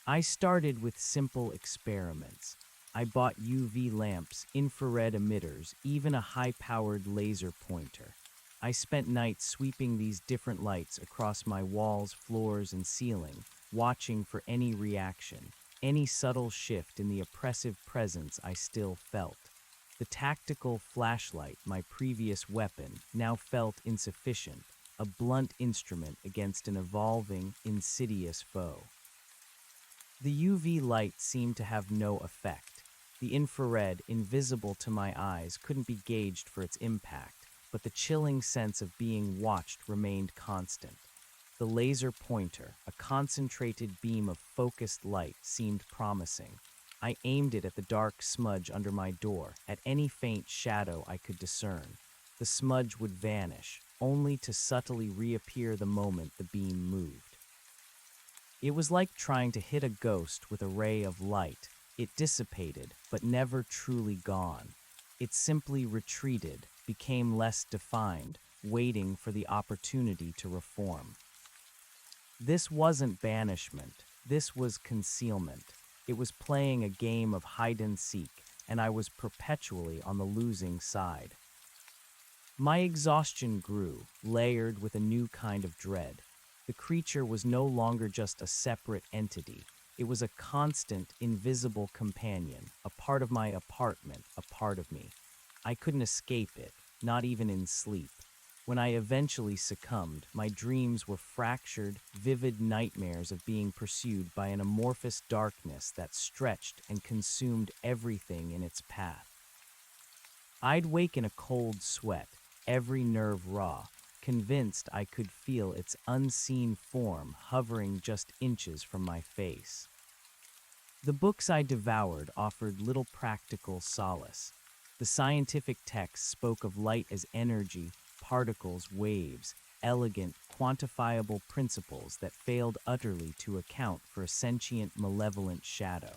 I started with simple experiments. I bought UV lamps, infrared emitters, even a high-powered laser pointer. I spent nights sweeping these different lights across my walls, floors, and ceiling, watching for any reaction, any subtle shift in the oppressive presence I still felt. The tactical flashlight, my previous weapon, now felt insufficient, a blunt instrument against an evolving, insidious foe. The UV light seemed to have no effect. The infrared, invisible to my eyes, couldn't be gauged for its impact, but the chilling sense of being watched remained constant. The laser pointer, a concentrated beam of focused light, seemed promising. I aimed it at the dark smudge under my door, at any faint shadow I could discern. The smudge would vanish, only to subtly reappear the moment the beam moved. It was like trying to hit a ghost with a ray of light. It dissipated, but never truly gone. It simply retreated, became less defined, waiting for the opportunity to reform. This wasn't banishment. This was concealment. It was playing a game of hide-and-seek, and I was perpetually on the losing side. My exhaustion grew, layered with a new kind of dread. The creature was no longer just a separate entity. It was a constant, invisible companion, a part of my apartment, a part of me. I couldn't escape it, not even in sleep. When I eventually succumbed, my dreams were fractured, vivid nightmares of being pursued by an amorphous darkness that stretched and consumed everything in its path. I'd wake in a cold sweat, every nerve raw, convinced I could feel its unseen form hovering just inches from my face. The books I devoured offered little practical solace. The scientific texts spoke of light as energy, particles, waves, elegant, quantifiable principles that failed utterly to account for a sentient, malevolent shadow.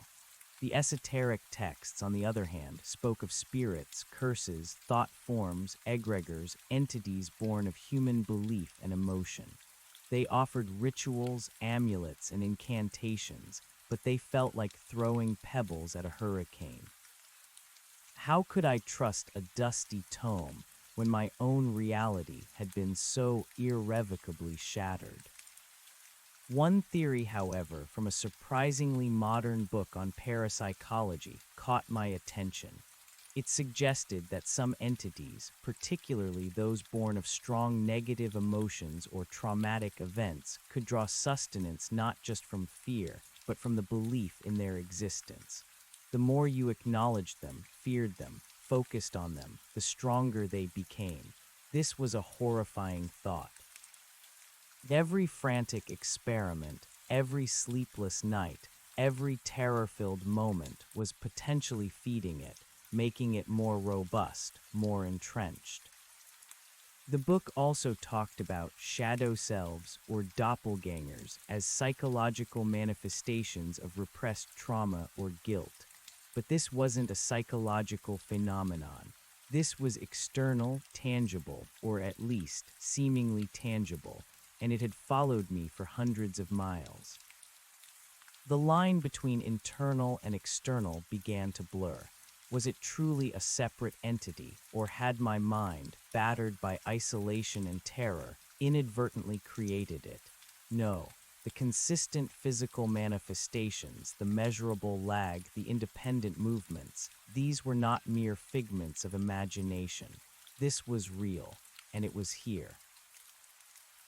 The esoteric texts, on the other hand, spoke of spirits, curses, thought forms, egregores, entities born of human belief and emotion. They offered rituals, amulets, and incantations, but they felt like throwing pebbles at a hurricane. How could I trust a dusty tome when my own reality had been so irrevocably shattered? One theory, however, from a surprisingly modern book on parapsychology caught my attention. It suggested that some entities, particularly those born of strong negative emotions or traumatic events, could draw sustenance not just from fear, but from the belief in their existence. The more you acknowledged them, feared them, focused on them, the stronger they became. This was a horrifying thought. Every frantic experiment, every sleepless night, every terror-filled moment was potentially feeding it, making it more robust, more entrenched. The book also talked about shadow selves or doppelgangers as psychological manifestations of repressed trauma or guilt. But this wasn't a psychological phenomenon. This was external, tangible, or at least seemingly tangible, and it had followed me for hundreds of miles. The line between internal and external began to blur. Was it truly a separate entity, or had my mind, battered by isolation and terror, inadvertently created it? No, the consistent physical manifestations, the measurable lag, the independent movements, these were not mere figments of imagination. This was real, and it was here.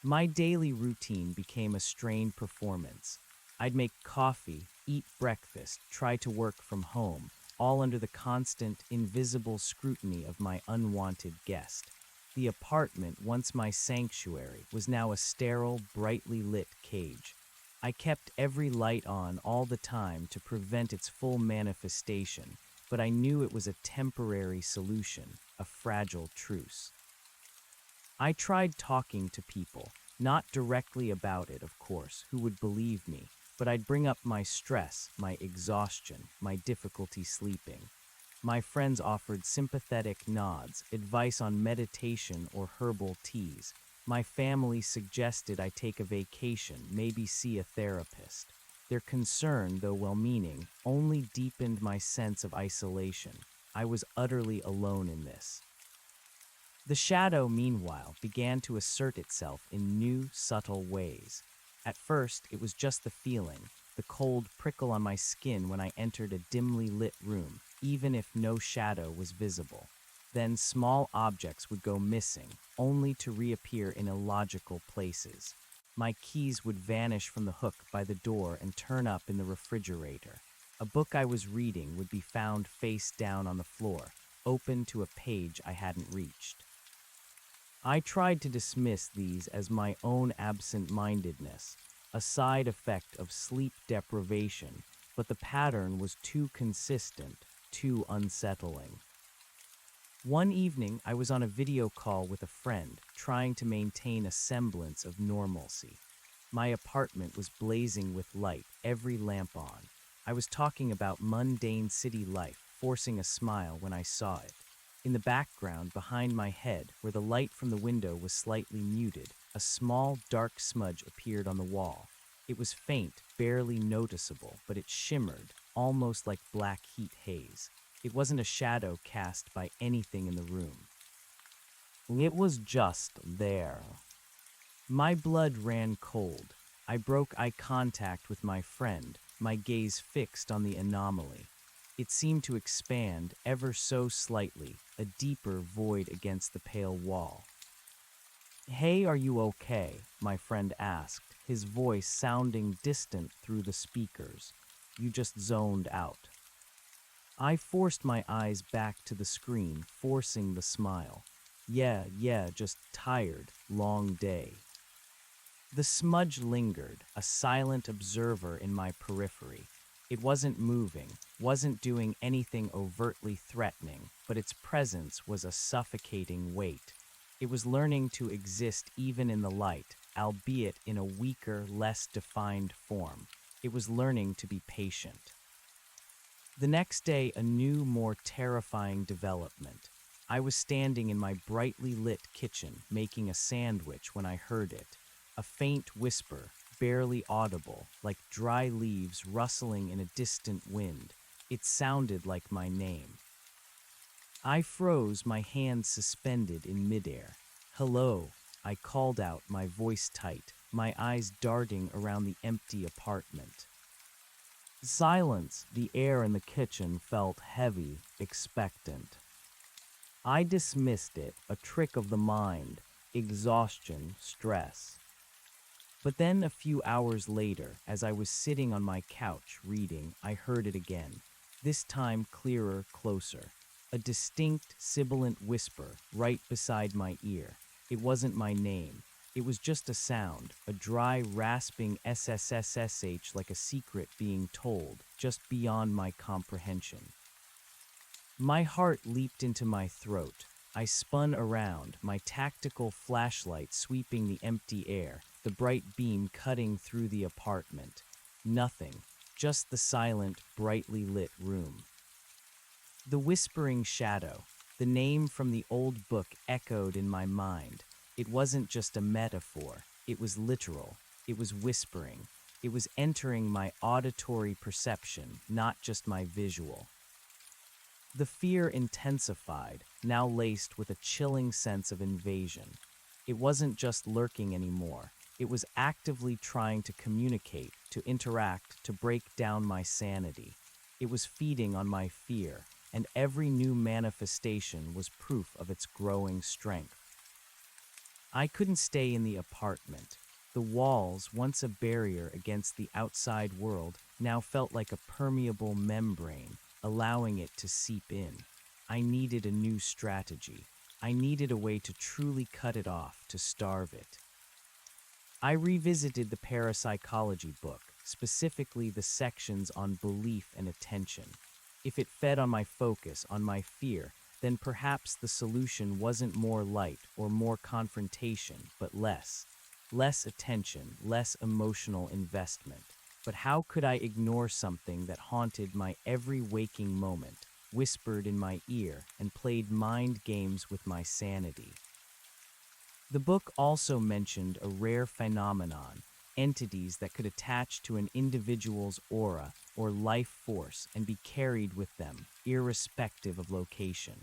My daily routine became a strained performance. I'd make coffee, eat breakfast, try to work from home, all under the constant, invisible scrutiny of my unwanted guest. The apartment, once my sanctuary, was now a sterile, brightly lit cage. I kept every light on all the time to prevent its full manifestation, but I knew it was a temporary solution, a fragile truce. I tried talking to people, not directly about it, of course, who would believe me, but I'd bring up my stress, my exhaustion, my difficulty sleeping. My friends offered sympathetic nods, advice on meditation or herbal teas. My family suggested I take a vacation, maybe see a therapist. Their concern, though well-meaning, only deepened my sense of isolation. I was utterly alone in this. The shadow, meanwhile, began to assert itself in new, subtle ways. At first, it was just the feeling, the cold prickle on my skin when I entered a dimly lit room, even if no shadow was visible. Then small objects would go missing, only to reappear in illogical places. My keys would vanish from the hook by the door and turn up in the refrigerator. A book I was reading would be found face down on the floor, open to a page I hadn't reached. I tried to dismiss these as my own absent-mindedness, a side effect of sleep deprivation, but the pattern was too consistent, too unsettling. One evening, I was on a video call with a friend, trying to maintain a semblance of normalcy. My apartment was blazing with light, every lamp on. I was talking about mundane city life, forcing a smile when I saw it. In the background, behind my head, where the light from the window was slightly muted, a small, dark smudge appeared on the wall. It was faint, barely noticeable, but it shimmered, almost like black heat haze. It wasn't a shadow cast by anything in the room. It was just there. My blood ran cold. I broke eye contact with my friend, my gaze fixed on the anomaly. It seemed to expand, ever so slightly, a deeper void against the pale wall. "Hey, are you okay?" my friend asked, his voice sounding distant through the speakers. "You just zoned out." I forced my eyes back to the screen, forcing the smile. Yeah, just tired, long day." The smudge lingered, a silent observer in my periphery. It wasn't moving, wasn't doing anything overtly threatening, but its presence was a suffocating weight. It was learning to exist even in the light, albeit in a weaker, less defined form. It was learning to be patient. The next day, a new, more terrifying development. I was standing in my brightly lit kitchen, making a sandwich when I heard it. A faint whisper, barely audible, like dry leaves rustling in a distant wind. It sounded like my name. I froze, my hands suspended in midair. "Hello," I called out, my voice tight, my eyes darting around the empty apartment. Silence. The air in the kitchen felt heavy, expectant. I dismissed it, a trick of the mind, exhaustion, stress. But then a few hours later, as I was sitting on my couch reading, I heard it again, this time clearer, closer. A distinct, sibilant whisper right beside my ear. It wasn't my name. It was just a sound, a dry, rasping SSSSH like a secret being told, just beyond my comprehension. My heart leaped into my throat. I spun around, my tactical flashlight sweeping the empty air, the bright beam cutting through the apartment. Nothing, just the silent, brightly lit room. The whispering shadow, the name from the old book echoed in my mind. It wasn't just a metaphor, it was literal, it was whispering, it was entering my auditory perception, not just my visual. The fear intensified, now laced with a chilling sense of invasion. It wasn't just lurking anymore, it was actively trying to communicate, to interact, to break down my sanity. It was feeding on my fear, and every new manifestation was proof of its growing strength. I couldn't stay in the apartment. The walls, once a barrier against the outside world, now felt like a permeable membrane, allowing it to seep in. I needed a new strategy. I needed a way to truly cut it off, to starve it. I revisited the parapsychology book, specifically the sections on belief and attention. If it fed on my focus, on my fear, then perhaps the solution wasn't more light or more confrontation, but less. Less attention, less emotional investment. But how could I ignore something that haunted my every waking moment, whispered in my ear, and played mind games with my sanity? The book also mentioned a rare phenomenon, entities that could attach to an individual's aura or life force and be carried with them, irrespective of location.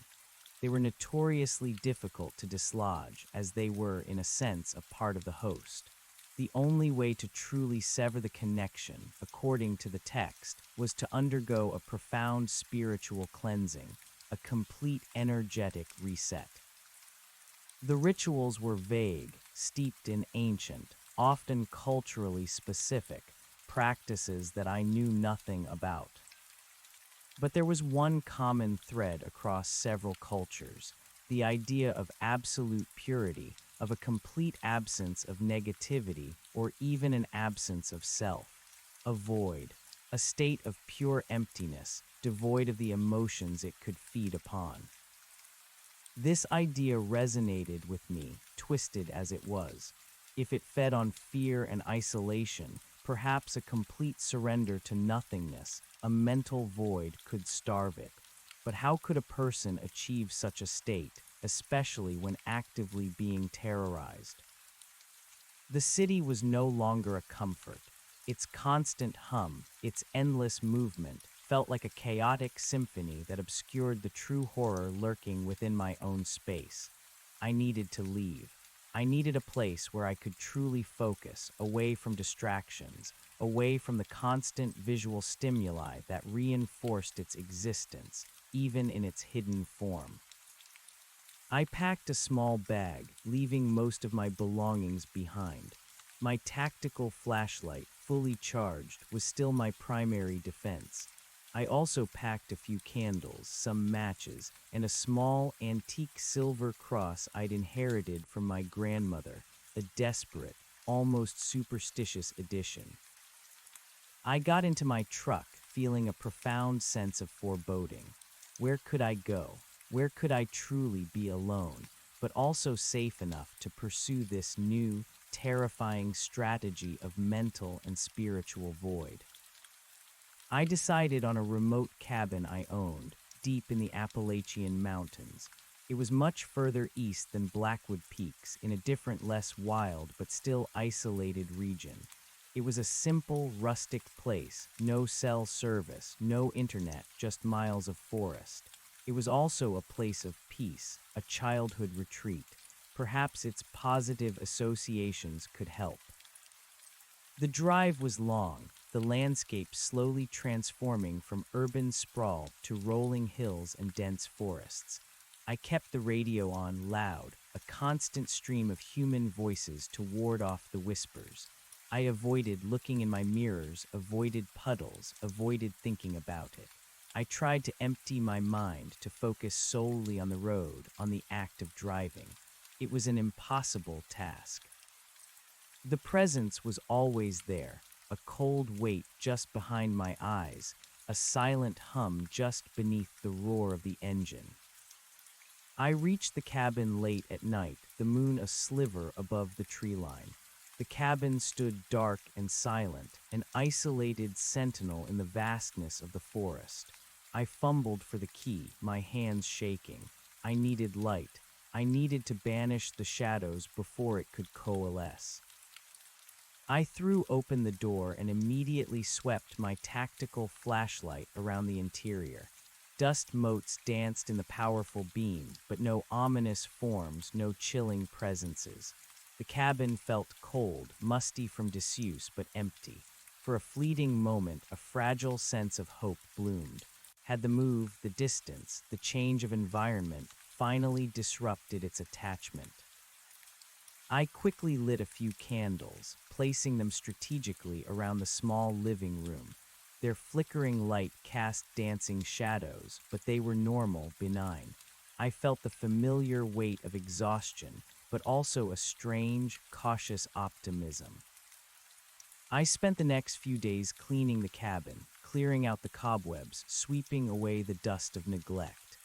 They were notoriously difficult to dislodge, as they were, in a sense, a part of the host. The only way to truly sever the connection, according to the text, was to undergo a profound spiritual cleansing, a complete energetic reset. The rituals were vague, steeped in ancient, often culturally specific, practices that I knew nothing about. But there was one common thread across several cultures, the idea of absolute purity, of a complete absence of negativity or even an absence of self. A void, a state of pure emptiness, devoid of the emotions it could feed upon. This idea resonated with me, twisted as it was. If it fed on fear and isolation, perhaps a complete surrender to nothingness, a mental void, could starve it. But how could a person achieve such a state, especially when actively being terrorized? The city was no longer a comfort. Its constant hum, its endless movement, felt like a chaotic symphony that obscured the true horror lurking within my own space. I needed to leave. I needed a place where I could truly focus, away from distractions, away from the constant visual stimuli that reinforced its existence, even in its hidden form. I packed a small bag, leaving most of my belongings behind. My tactical flashlight, fully charged, was still my primary defense. I also packed a few candles, some matches, and a small, antique silver cross I'd inherited from my grandmother, a desperate, almost superstitious addition. I got into my truck, feeling a profound sense of foreboding. Where could I go? Where could I truly be alone, but also safe enough to pursue this new, terrifying strategy of mental and spiritual void? I decided on a remote cabin I owned, deep in the Appalachian Mountains. It was much further east than Blackwood Peaks, in a different, less wild, but still isolated region. It was a simple, rustic place, no cell service, no internet, just miles of forest. It was also a place of peace, a childhood retreat. Perhaps its positive associations could help. The drive was long, the landscape slowly transforming from urban sprawl to rolling hills and dense forests. I kept the radio on loud, a constant stream of human voices to ward off the whispers. I avoided looking in my mirrors, avoided puddles, avoided thinking about it. I tried to empty my mind, to focus solely on the road, on the act of driving. It was an impossible task. The presence was always there, a cold weight just behind my eyes, a silent hum just beneath the roar of the engine. I reached the cabin late at night, the moon a sliver above the tree line. The cabin stood dark and silent, an isolated sentinel in the vastness of the forest. I fumbled for the key, my hands shaking. I needed light. I needed to banish the shadows before it could coalesce. I threw open the door and immediately swept my tactical flashlight around the interior. Dust motes danced in the powerful beam, but no ominous forms, no chilling presences. The cabin felt cold, musty from disuse, but empty. For a fleeting moment, a fragile sense of hope bloomed. Had the move, the distance, the change of environment finally disrupted its attachment? I quickly lit a few candles, placing them strategically around the small living room. Their flickering light cast dancing shadows, but they were normal, benign. I felt the familiar weight of exhaustion, but also a strange, cautious optimism. I spent the next few days cleaning the cabin, clearing out the cobwebs, sweeping away the dust of neglect.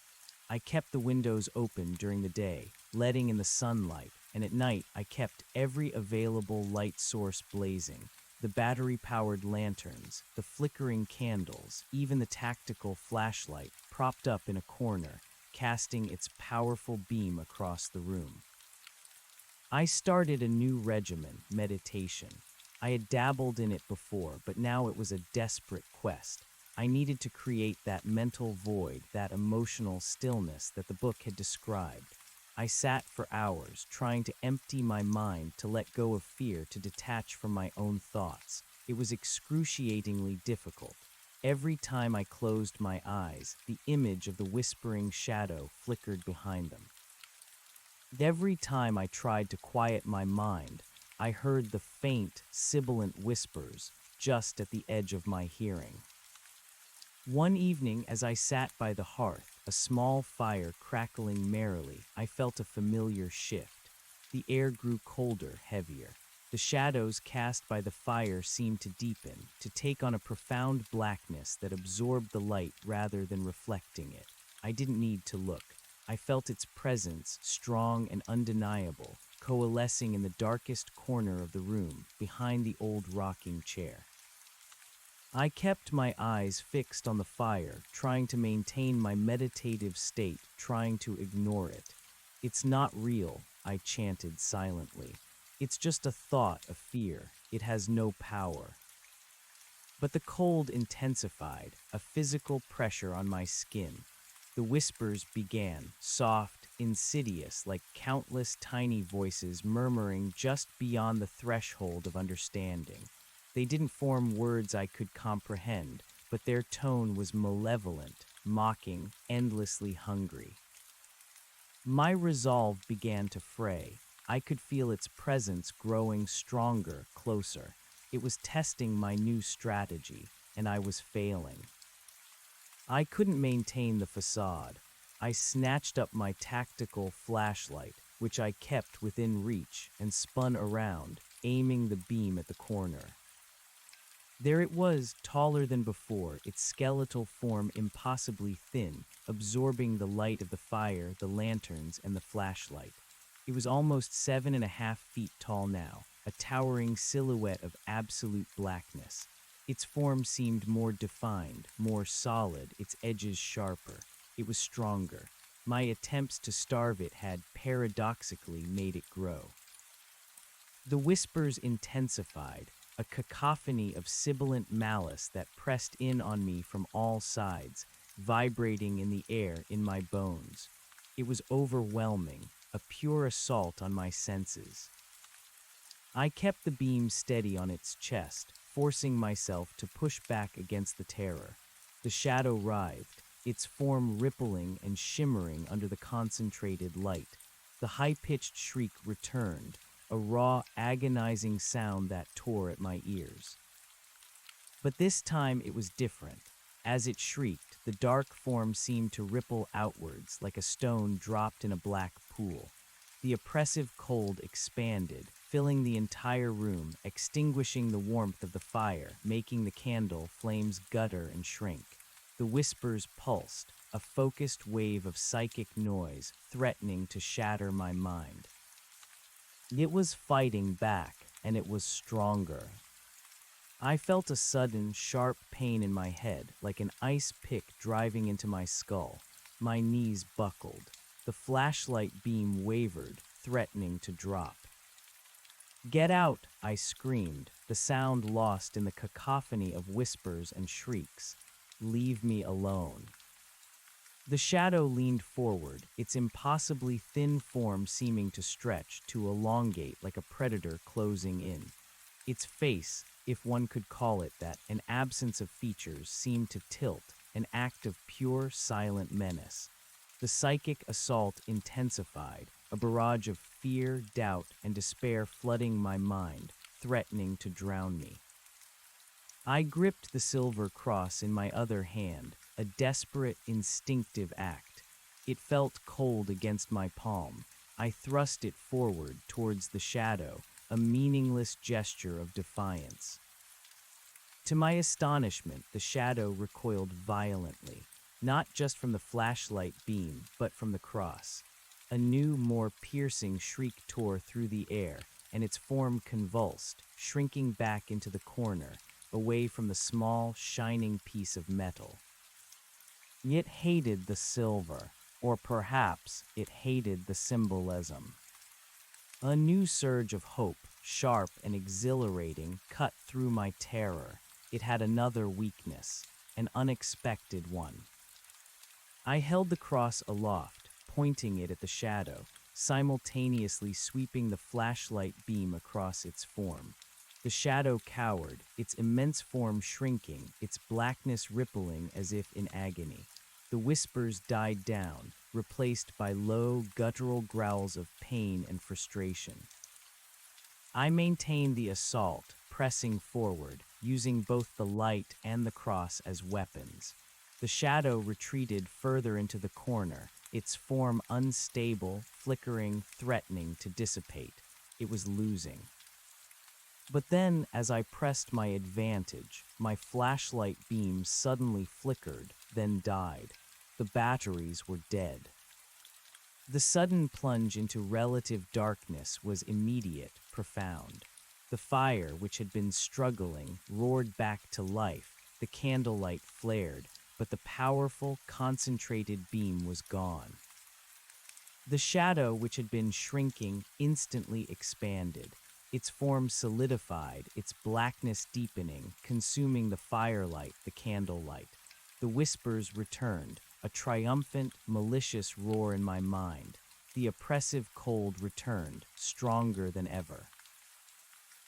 I kept the windows open during the day, letting in the sunlight, and at night I kept every available light source blazing. The battery-powered lanterns, the flickering candles, even the tactical flashlight propped up in a corner, casting its powerful beam across the room. I started a new regimen, meditation. I had dabbled in it before, but now it was a desperate quest. I needed to create that mental void, that emotional stillness that the book had described. I sat for hours, trying to empty my mind, to let go of fear, to detach from my own thoughts. It was excruciatingly difficult. Every time I closed my eyes, the image of the whispering shadow flickered behind them. Every time I tried to quiet my mind, I heard the faint, sibilant whispers just at the edge of my hearing. One evening, as I sat by the hearth, a small fire crackling merrily, I felt a familiar shift. The air grew colder, heavier. The shadows cast by the fire seemed to deepen, to take on a profound blackness that absorbed the light rather than reflecting it. I didn't need to look. I felt its presence, strong and undeniable, coalescing in the darkest corner of the room, behind the old rocking chair. I kept my eyes fixed on the fire, trying to maintain my meditative state, trying to ignore it. "It's not real," I chanted silently. "It's just a thought, a fear. It has no power." But the cold intensified, a physical pressure on my skin. The whispers began, soft, insidious, like countless tiny voices murmuring just beyond the threshold of understanding. They didn't form words I could comprehend, but their tone was malevolent, mocking, endlessly hungry. My resolve began to fray. I could feel its presence growing stronger, closer. It was testing my new strategy, and I was failing. I couldn't maintain the facade. I snatched up my tactical flashlight, which I kept within reach, and spun around, aiming the beam at the corner. There it was, taller than before, its skeletal form impossibly thin, absorbing the light of the fire, the lanterns, and the flashlight. It was almost 7.5 feet tall now, a towering silhouette of absolute blackness. Its form seemed more defined, more solid, its edges sharper. It was stronger. My attempts to starve it had, paradoxically, made it grow. The whispers intensified, a cacophony of sibilant malice that pressed in on me from all sides, vibrating in the air, in my bones. It was overwhelming, a pure assault on my senses. I kept the beam steady on its chest, forcing myself to push back against the terror. The shadow writhed, its form rippling and shimmering under the concentrated light. The high-pitched shriek returned, a raw, agonizing sound that tore at my ears. But this time it was different. As it shrieked, the dark form seemed to ripple outwards like a stone dropped in a black pool. The oppressive cold expanded, filling the entire room, extinguishing the warmth of the fire, making the candle flames gutter and shrink. The whispers pulsed, a focused wave of psychic noise, threatening to shatter my mind. It was fighting back, and it was stronger. I felt a sudden, sharp pain in my head, like an ice pick driving into my skull. My knees buckled. The flashlight beam wavered, threatening to drop. "Get out!" I screamed, the sound lost in the cacophony of whispers and shrieks. "Leave me alone." The shadow leaned forward, its impossibly thin form seeming to stretch, to elongate like a predator closing in. Its face, if one could call it that, an absence of features, seemed to tilt, an act of pure, silent menace. The psychic assault intensified, a barrage of fear, doubt, and despair flooding my mind, threatening to drown me. I gripped the silver cross in my other hand, a desperate, instinctive act. It felt cold against my palm. I thrust it forward towards the shadow, a meaningless gesture of defiance. To my astonishment, the shadow recoiled violently. not just from the flashlight beam, but from the cross. A new, more piercing shriek tore through the air, and its form convulsed, shrinking back into the corner, away from the small, shining piece of metal. It hated the silver, or perhaps it hated the symbolism. A new surge of hope, sharp and exhilarating, cut through my terror. It had another weakness, an unexpected one. I held the cross aloft, pointing it at the shadow, simultaneously sweeping the flashlight beam across its form. The shadow cowered, its immense form shrinking, its blackness rippling as if in agony. The whispers died down, replaced by low, guttural growls of pain and frustration. I maintained the assault, pressing forward, using both the light and the cross as weapons. The shadow retreated further into the corner, its form unstable, flickering, threatening to dissipate. It was losing. But then, as I pressed my advantage, my flashlight beam suddenly flickered, then died. The batteries were dead. The sudden plunge into relative darkness was immediate, profound. The fire, which had been struggling, roared back to life. The candlelight flared, but the powerful, concentrated beam was gone. The shadow, which had been shrinking, instantly expanded. Its form solidified, its blackness deepening, consuming the firelight, the candlelight. The whispers returned, a triumphant, malicious roar in my mind. The oppressive cold returned, stronger than ever.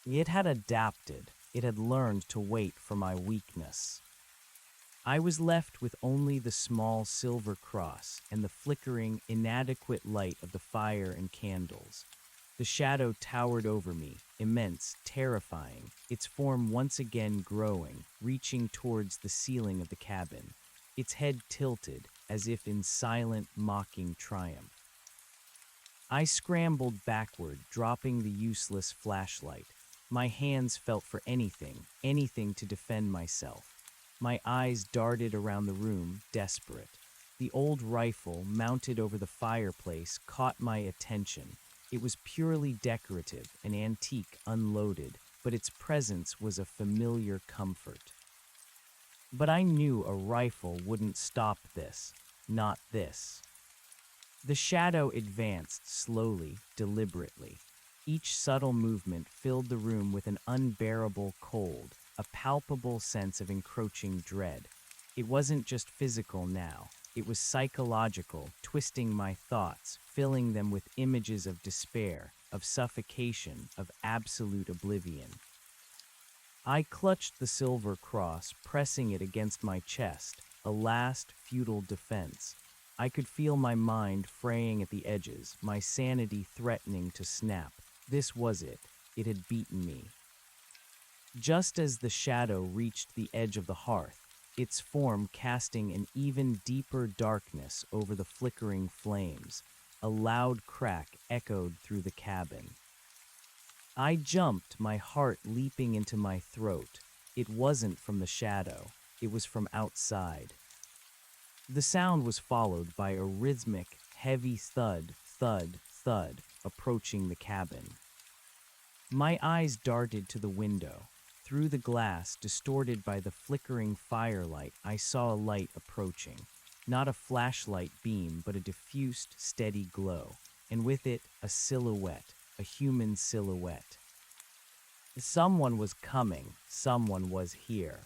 It had adapted. It had learned to wait for my weakness. I was left with only the small silver cross and the flickering, inadequate light of the fire and candles. The shadow towered over me, immense, terrifying, its form once again growing, reaching towards the ceiling of the cabin, its head tilted as if in silent, mocking triumph. I scrambled backward, dropping the useless flashlight. My hands felt for anything to defend myself. My eyes darted around the room, desperate. The old rifle, mounted over the fireplace, caught my attention. It was purely decorative, an antique, unloaded, but its presence was a familiar comfort. But I knew a rifle wouldn't stop this. Not this. The shadow advanced slowly, deliberately. Each subtle movement filled the room with an unbearable cold, a palpable sense of encroaching dread. It wasn't just physical now. It was psychological, twisting my thoughts, filling them with images of despair, of suffocation, of absolute oblivion. I clutched the silver cross, pressing it against my chest, a last, futile defense. I could feel my mind fraying at the edges, my sanity threatening to snap. This was it. It had beaten me. Just as the shadow reached the edge of the hearth, its form casting an even deeper darkness over the flickering flames, a loud crack echoed through the cabin. I jumped, my heart leaping into my throat. It wasn't from the shadow, it was from outside. The sound was followed by a rhythmic, heavy thud, thud, thud, approaching the cabin. My eyes darted to the window. Through the glass, distorted by the flickering firelight, I saw a light approaching. Not a flashlight beam, but a diffused, steady glow, and with it, a silhouette, a human silhouette. Someone was coming, someone was here.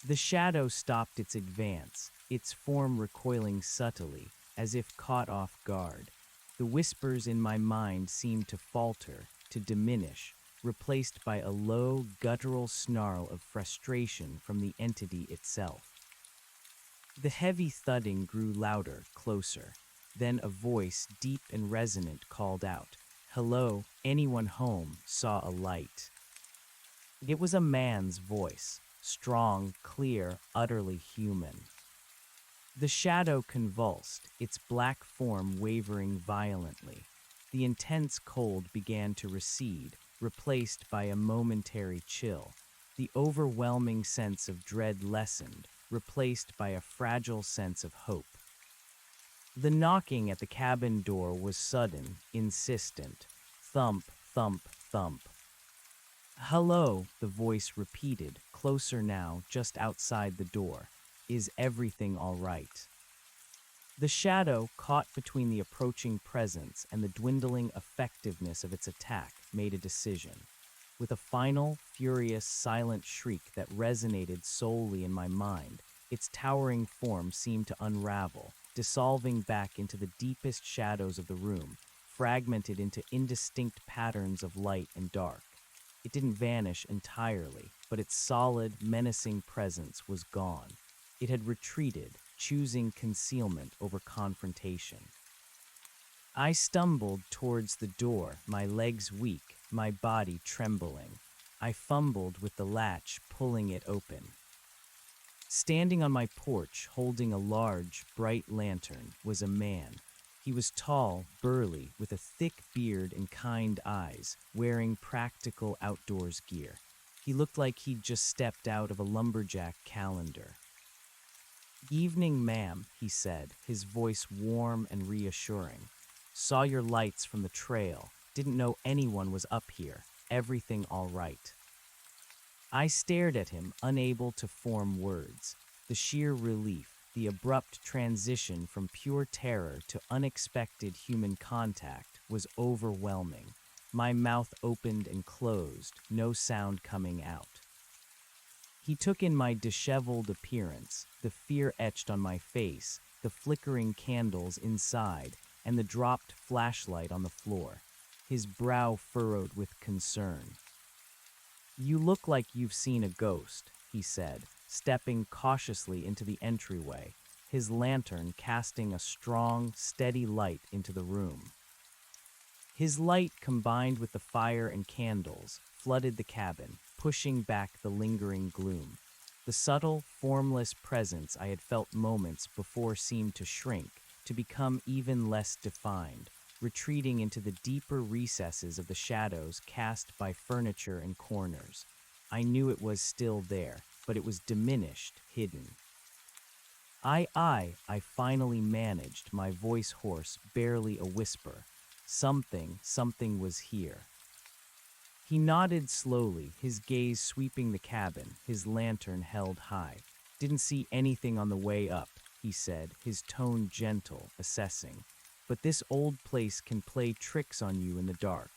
The shadow stopped its advance, its form recoiling subtly, as if caught off guard. The whispers in my mind seemed to falter, to diminish, replaced by a low, guttural snarl of frustration from the entity itself. The heavy thudding grew louder, closer. Then a voice, deep and resonant, called out, "Hello, anyone home?" Saw a light. It was a man's voice, strong, clear, utterly human. The shadow convulsed, its black form wavering violently. The intense cold began to recede, replaced by a momentary chill. The overwhelming sense of dread lessened, replaced by a fragile sense of hope. The knocking at the cabin door was sudden, insistent. Thump, thump, thump. "Hello," the voice repeated, closer now, just outside the door. "Is everything all right?" The shadow, caught between the approaching presence and the dwindling effectiveness of its attack, made a decision. With a final, furious, silent shriek that resonated solely in my mind, its towering form seemed to unravel, dissolving back into the deepest shadows of the room, fragmented into indistinct patterns of light and dark. It didn't vanish entirely, but its solid, menacing presence was gone. It had retreated, choosing concealment over confrontation. I stumbled towards the door, my legs weak, my body trembling. I fumbled with the latch, pulling it open. Standing on my porch, holding a large, bright lantern, was a man. He was tall, burly, with a thick beard and kind eyes, wearing practical outdoors gear. He looked like he'd just stepped out of a lumberjack calendar. "Evening, ma'am," he said, his voice warm and reassuring. "Saw your lights from the trail. Didn't know anyone was up here. Everything all right?" I stared at him, unable to form words. The sheer relief, the abrupt transition from pure terror to unexpected human contact was overwhelming. My mouth opened and closed, no sound coming out. He took in my disheveled appearance, the fear etched on my face, the flickering candles inside, and the dropped flashlight on the floor. His brow furrowed with concern. "You look like you've seen a ghost," he said, stepping cautiously into the entryway, his lantern casting a strong, steady light into the room. His light, combined with the fire and candles, flooded the cabin, pushing back the lingering gloom. The subtle, formless presence I had felt moments before seemed to shrink, to become even less defined, retreating into the deeper recesses of the shadows cast by furniture and corners. I knew it was still there, but it was diminished, hidden. I finally managed, my voice hoarse, barely a whisper. Something was here." He nodded slowly, his gaze sweeping the cabin, his lantern held high. "Didn't see anything on the way up," he said, his tone gentle, assessing. "But this old place can play tricks on you in the dark."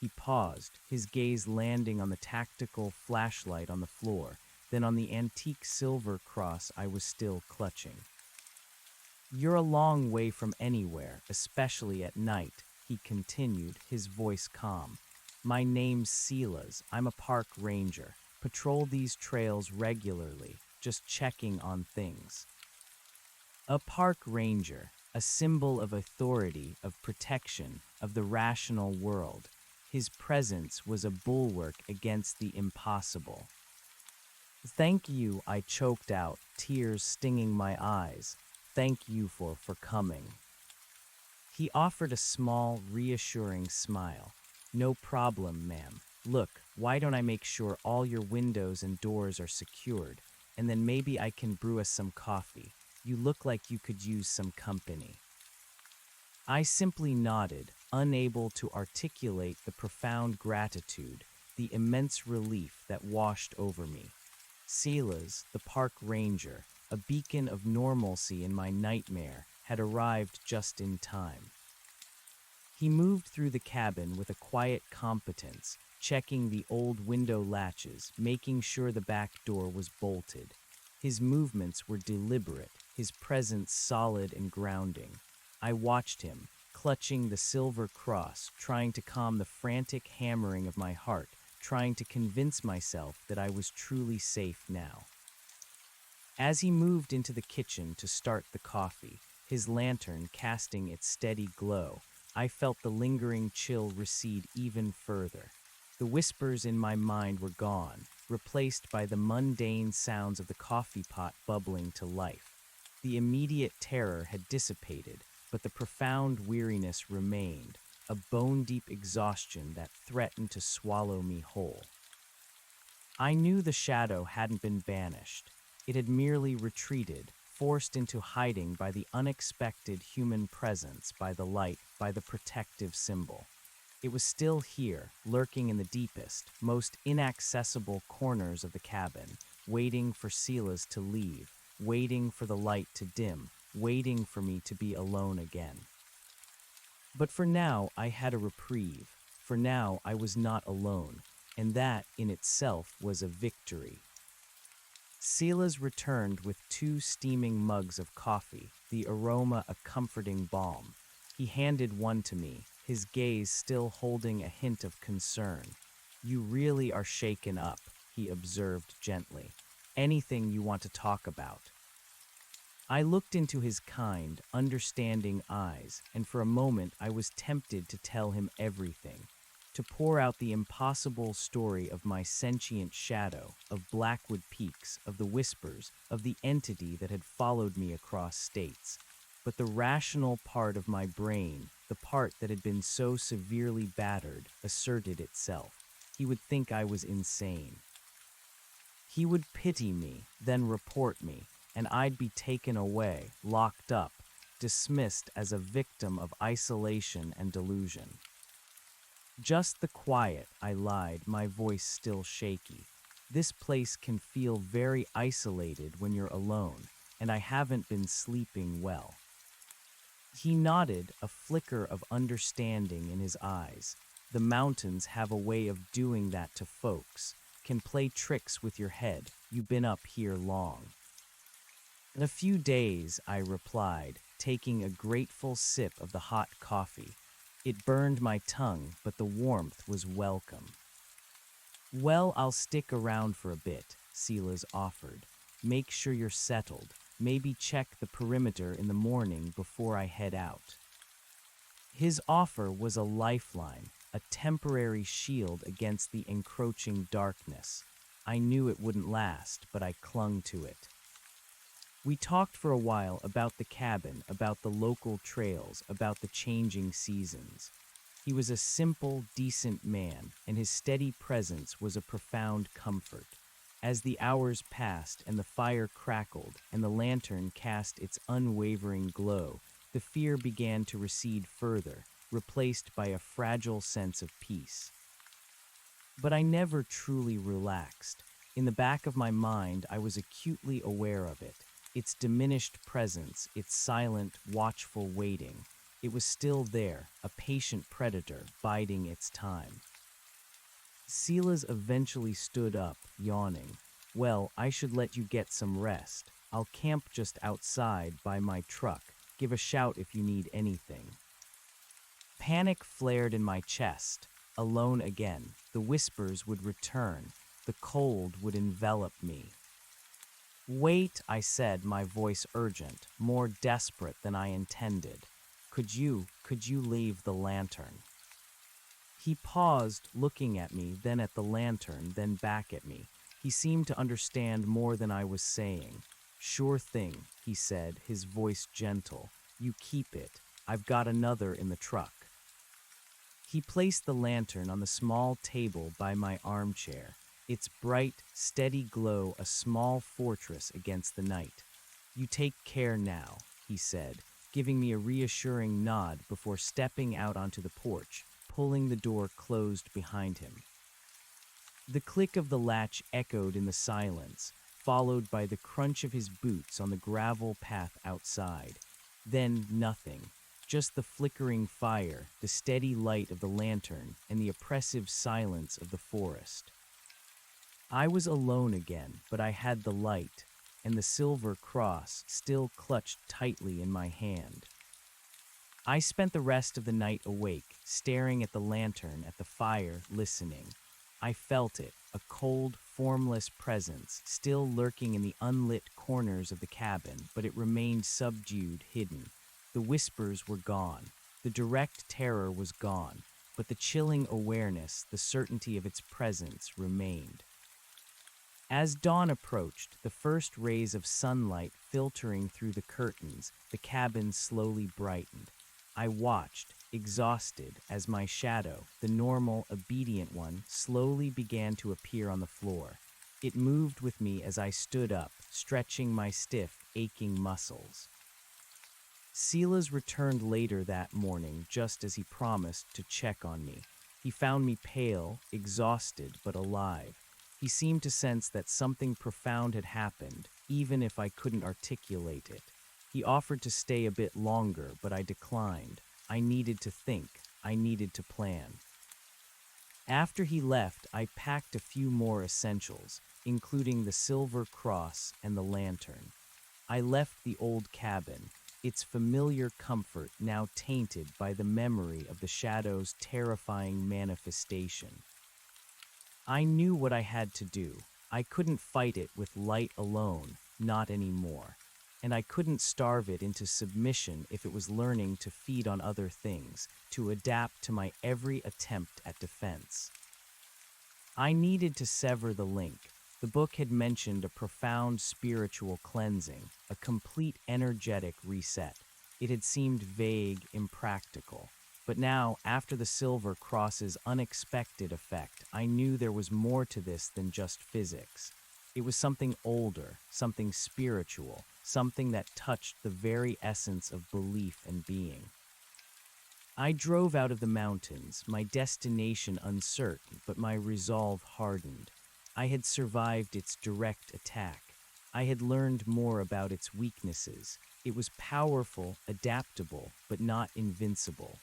He paused, his gaze landing on the tactical flashlight on the floor, then on the antique silver cross I was still clutching. "You're a long way from anywhere, especially at night," he continued, his voice calm. "My name's Silas. I'm a park ranger. Patrol these trails regularly, just checking on things." A park ranger, a symbol of authority, of protection, of the rational world. His presence was a bulwark against the impossible. "Thank you," I choked out, tears stinging my eyes. "Thank you for coming." He offered a small, reassuring smile. "No problem, ma'am. Look, why don't I make sure all your windows and doors are secured, and then maybe I can brew us some coffee. You look like you could use some company." I simply nodded, unable to articulate the profound gratitude, the immense relief that washed over me. Silas, the park ranger, a beacon of normalcy in my nightmare, had arrived just in time. He moved through the cabin with a quiet competence, checking the old window latches, making sure the back door was bolted. His movements were deliberate, his presence solid and grounding. I watched him, clutching the silver cross, trying to calm the frantic hammering of my heart, trying to convince myself that I was truly safe now. As he moved into the kitchen to start the coffee, his lantern casting its steady glow, I felt the lingering chill recede even further. The whispers in my mind were gone, replaced by the mundane sounds of the coffee pot bubbling to life. The immediate terror had dissipated, but the profound weariness remained, a bone-deep exhaustion that threatened to swallow me whole. I knew the shadow hadn't been banished. It had merely retreated, forced into hiding by the unexpected human presence, by the light, by the protective symbol. It was still here, lurking in the deepest, most inaccessible corners of the cabin, waiting for Silas to leave, waiting for the light to dim, waiting for me to be alone again. But for now, I had a reprieve. For now, I was not alone, and that, in itself, was a victory. Silas returned with 2 steaming mugs of coffee, the aroma a comforting balm. He handed one to me, his gaze still holding a hint of concern. "You really are shaken up," he observed gently. "Anything you want to talk about?" I looked into his kind, understanding eyes, and for a moment I was tempted to tell him everything, to pour out the impossible story of my sentient shadow, of Blackwood Peaks, of the whispers, of the entity that had followed me across states. But the rational part of my brain, the part that had been so severely battered, asserted itself. He would think I was insane. He would pity me, then report me, and I'd be taken away, locked up, dismissed as a victim of isolation and delusion. "Just the quiet," I lied, my voice still shaky. "This place can feel very isolated when you're alone, and I haven't been sleeping well." He nodded, a flicker of understanding in his eyes. "The mountains have a way of doing that to folks, can play tricks with your head. You've been up here long." "In a few days," I replied, taking a grateful sip of the hot coffee. It burned my tongue, but the warmth was welcome. "Well, I'll stick around for a bit," Silas offered. "Make sure you're settled. Maybe check the perimeter in the morning before I head out." His offer was a lifeline, a temporary shield against the encroaching darkness. I knew it wouldn't last, but I clung to it. We talked for a while about the cabin, about the local trails, about the changing seasons. He was a simple, decent man, and his steady presence was a profound comfort. As the hours passed and the fire crackled and the lantern cast its unwavering glow, the fear began to recede further, replaced by a fragile sense of peace. But I never truly relaxed. In the back of my mind, I was acutely aware of it. Its diminished presence, its silent, watchful waiting. It was still there, a patient predator, biding its time. Silas eventually stood up, yawning. "Well, I should let you get some rest. I'll camp just outside by my truck. Give a shout if you need anything." Panic flared in my chest. Alone again, the whispers would return. The cold would envelop me. "Wait," I said, my voice urgent, more desperate than I intended. Could you leave the lantern?" He paused, looking at me, then at the lantern, then back at me. He seemed to understand more than I was saying. "Sure thing," he said, his voice gentle. "You keep it. I've got another in the truck." He placed the lantern on the small table by my armchair, its bright, steady glow a small fortress against the night. "You take care now," he said, giving me a reassuring nod before stepping out onto the porch, pulling the door closed behind him. The click of the latch echoed in the silence, followed by the crunch of his boots on the gravel path outside. Then nothing, just the flickering fire, the steady light of the lantern, and the oppressive silence of the forest. I was alone again, but I had the light, and the silver cross still clutched tightly in my hand. I spent the rest of the night awake, staring at the lantern, at the fire, listening. I felt it, a cold, formless presence, still lurking in the unlit corners of the cabin, but it remained subdued, hidden. The whispers were gone. The direct terror was gone, but the chilling awareness, the certainty of its presence, remained. As dawn approached, the first rays of sunlight filtering through the curtains, the cabin slowly brightened. I watched, exhausted, as my shadow, the normal, obedient one, slowly began to appear on the floor. It moved with me as I stood up, stretching my stiff, aching muscles. Silas returned later that morning, just as he promised, to check on me. He found me pale, exhausted, but alive. He seemed to sense that something profound had happened, even if I couldn't articulate it. He offered to stay a bit longer, but I declined. I needed to think. I needed to plan. After he left, I packed a few more essentials, including the silver cross and the lantern. I left the old cabin, its familiar comfort now tainted by the memory of the shadow's terrifying manifestation. I knew what I had to do. I couldn't fight it with light alone, not anymore. And I couldn't starve it into submission if it was learning to feed on other things, to adapt to my every attempt at defense. I needed to sever the link. The book had mentioned a profound spiritual cleansing, a complete energetic reset. It had seemed vague, impractical. But now, after the Silver Cross's unexpected effect, I knew there was more to this than just physics. It was something older, something spiritual, something that touched the very essence of belief and being. I drove out of the mountains, my destination uncertain, but my resolve hardened. I had survived its direct attack. I had learned more about its weaknesses. It was powerful, adaptable, but not invincible.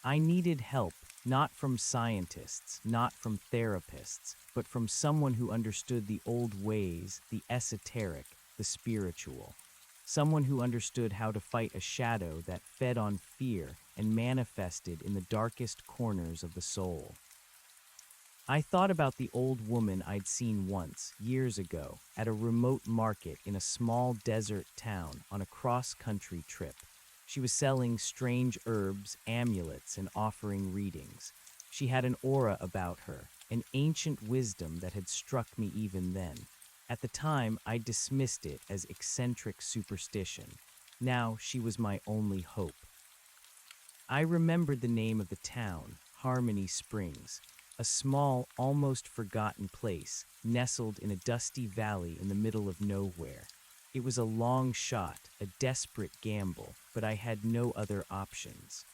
I needed help, not from scientists, not from therapists, but from someone who understood the old ways, the esoteric, the spiritual. Someone who understood how to fight a shadow that fed on fear and manifested in the darkest corners of the soul. I thought about the old woman I'd seen once, years ago, at a remote market in a small desert town on a cross-country trip. She was selling strange herbs, amulets, and offering readings. She had an aura about her, an ancient wisdom that had struck me even then. At the time, I dismissed it as eccentric superstition. Now, she was my only hope. I remembered the name of the town, Harmony Springs, a small, almost forgotten place, nestled in a dusty valley in the middle of nowhere. It was a long shot, a desperate gamble, but I had no other options.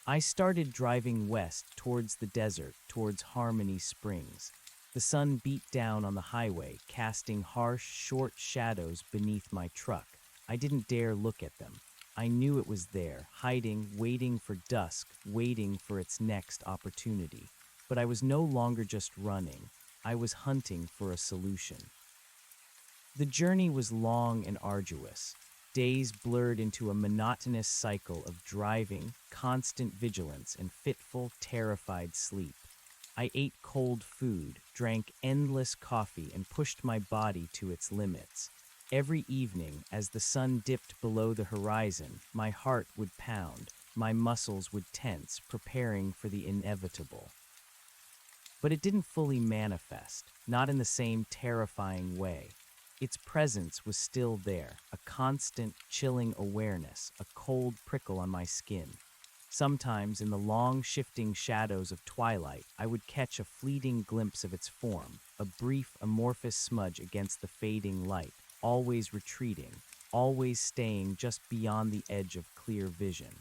I started driving west towards the desert, towards Harmony Springs. The sun beat down on the highway, casting harsh, short shadows beneath my truck. I didn't dare look at them. I knew it was there, hiding, waiting for dusk, waiting for its next opportunity. But I was no longer just running. I was hunting for a solution. The journey was long and arduous. Days blurred into a monotonous cycle of driving, constant vigilance, and fitful, terrified sleep. I ate cold food, drank endless coffee, and pushed my body to its limits. Every evening, as the sun dipped below the horizon, my heart would pound, my muscles would tense, preparing for the inevitable. But it didn't fully manifest, not in the same terrifying way. Its presence was still there, a constant, chilling awareness, a cold prickle on my skin. Sometimes, in the long, shifting shadows of twilight, I would catch a fleeting glimpse of its form, a brief, amorphous smudge against the fading light, always retreating, always staying just beyond the edge of clear vision.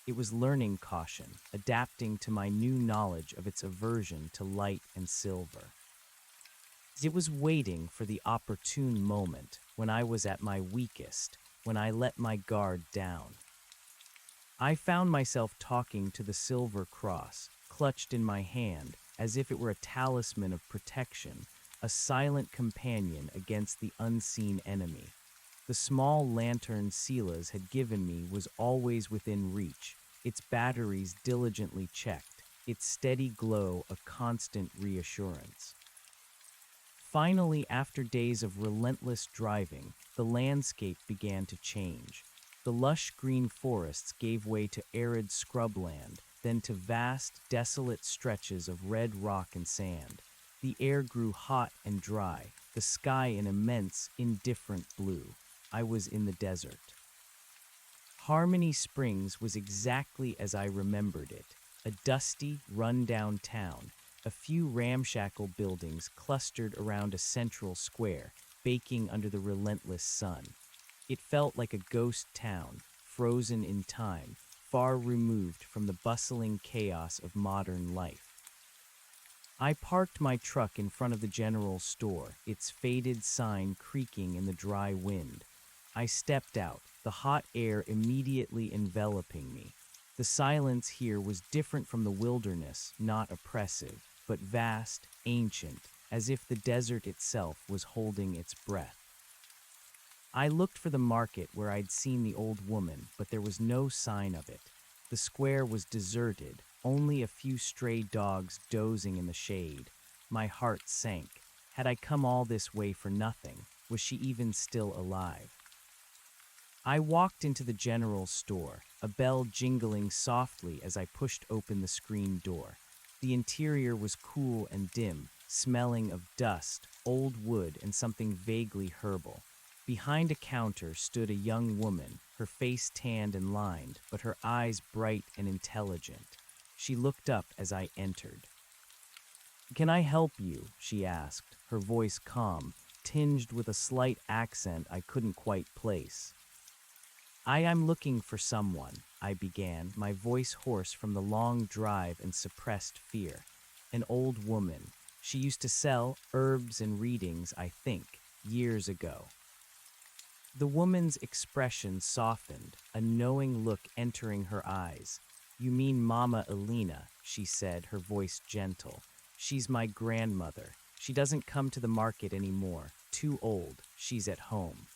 It was learning caution, adapting to my new knowledge of its aversion to light and silver. It was waiting for the opportune moment, when I was at my weakest, when I let my guard down. I found myself talking to the silver cross, clutched in my hand, as if it were a talisman of protection, a silent companion against the unseen enemy. The small lantern Silas had given me was always within reach, its batteries diligently checked, its steady glow a constant reassurance. Finally, after days of relentless driving, the landscape began to change. The lush green forests gave way to arid scrubland, then to vast, desolate stretches of red rock and sand. The air grew hot and dry, the sky an immense, indifferent blue. I was in the desert. Harmony Springs was exactly as I remembered it, a dusty, run-down town, a few ramshackle buildings clustered around a central square, baking under the relentless sun. It felt like a ghost town, frozen in time, far removed from the bustling chaos of modern life. I parked my truck in front of the general store, its faded sign creaking in the dry wind. I stepped out, the hot air immediately enveloping me. The silence here was different from the wilderness, not oppressive, but vast, ancient, as if the desert itself was holding its breath. I looked for the market where I'd seen the old woman, but there was no sign of it. The square was deserted, only a few stray dogs dozing in the shade. My heart sank. Had I come all this way for nothing? Was she even still alive? I walked into the general store, a bell jingling softly as I pushed open the screen door. The interior was cool and dim, smelling of dust, old wood, and something vaguely herbal. Behind a counter stood a young woman, her face tanned and lined, but her eyes bright and intelligent. She looked up as I entered. "Can I help you?" she asked, her voice calm, tinged with a slight accent I couldn't quite place. "I'm looking for someone," I began, my voice hoarse from the long drive and suppressed fear. "An old woman. She used to sell herbs and readings, I think, years ago." The woman's expression softened, a knowing look entering her eyes. "You mean Mama Elena," she said, her voice gentle. "She's my grandmother. She doesn't come to the market anymore. Too old. She's at home."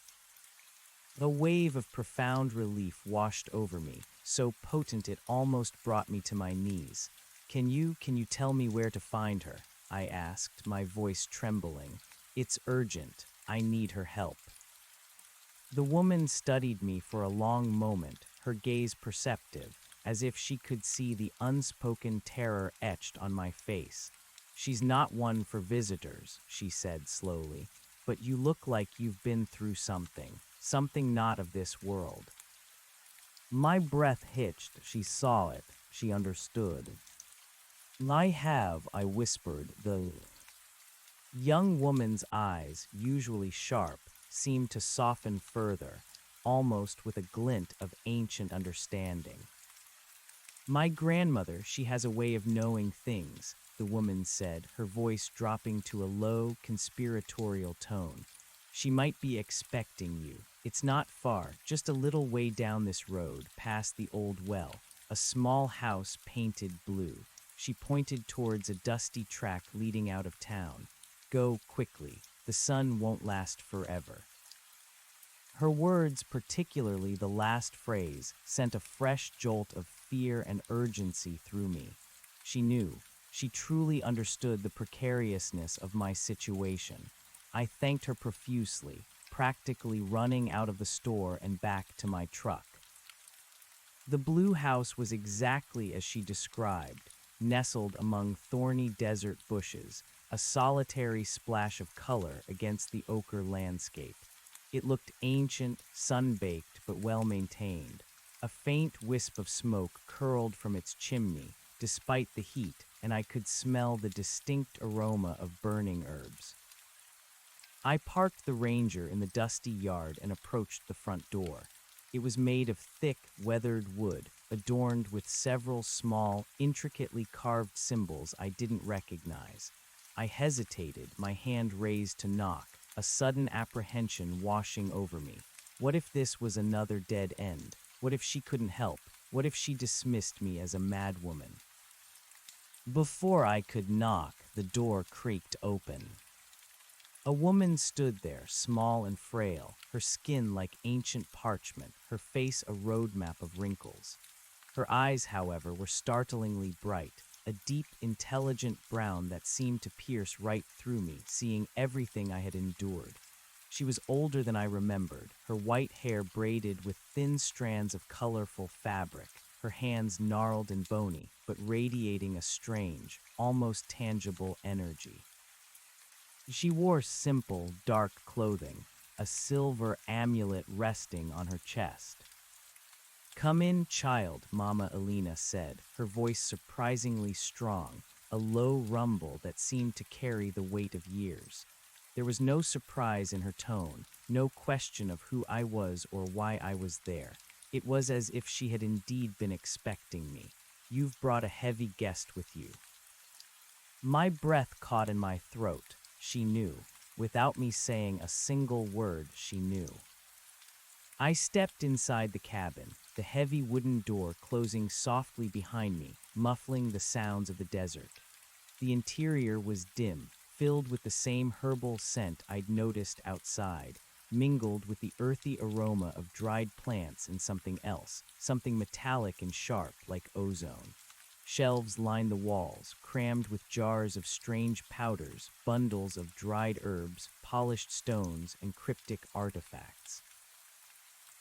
A wave of profound relief washed over me, so potent it almost brought me to my knees. Can you tell me where to find her?" I asked, my voice trembling. "It's urgent. I need her help." The woman studied me for a long moment, her gaze perceptive, as if she could see the unspoken terror etched on my face. "She's not one for visitors," she said slowly, "but you look like you've been through something not of this world." My breath hitched. She saw it. She understood. "I have," I whispered. The young woman's eyes, usually sharp, seemed to soften further, almost with a glint of ancient understanding. "My grandmother, she has a way of knowing things," the woman said, her voice dropping to a low, conspiratorial tone. "She might be expecting you. It's not far, just a little way down this road, past the old well, a small house painted blue." She pointed towards a dusty track leading out of town. "Go quickly. The sun won't last forever." Her words, particularly the last phrase, sent a fresh jolt of fear and urgency through me. She knew. She truly understood the precariousness of my situation. I thanked her profusely, practically running out of the store and back to my truck. The blue house was exactly as she described, nestled among thorny desert bushes, a solitary splash of color against the ochre landscape. It looked ancient, sun-baked, but well-maintained. A faint wisp of smoke curled from its chimney, despite the heat, and I could smell the distinct aroma of burning herbs. I parked the Ranger in the dusty yard and approached the front door. It was made of thick, weathered wood, adorned with several small, intricately carved symbols I didn't recognize. I hesitated, my hand raised to knock, a sudden apprehension washing over me. What if this was another dead end? What if she couldn't help? What if she dismissed me as a madwoman? Before I could knock, the door creaked open. A woman stood there, small and frail, her skin like ancient parchment, her face a roadmap of wrinkles. Her eyes, however, were startlingly bright, a deep, intelligent brown that seemed to pierce right through me, seeing everything I had endured. She was older than I remembered, her white hair braided with thin strands of colorful fabric, her hands gnarled and bony, but radiating a strange, almost tangible energy. She wore simple, dark clothing, a silver amulet resting on her chest. "Come in, child," Mama Elena said, her voice surprisingly strong, a low rumble that seemed to carry the weight of years. There was no surprise in her tone, no question of who I was or why I was there. It was as if she had indeed been expecting me. "You've brought a heavy guest with you." My breath caught in my throat. She knew. Without me saying a single word, she knew. I stepped inside the cabin, the heavy wooden door closing softly behind me, muffling the sounds of the desert. The interior was dim, filled with the same herbal scent I'd noticed outside, mingled with the earthy aroma of dried plants and something else, something metallic and sharp like ozone. Shelves lined the walls, crammed with jars of strange powders, bundles of dried herbs, polished stones, and cryptic artifacts.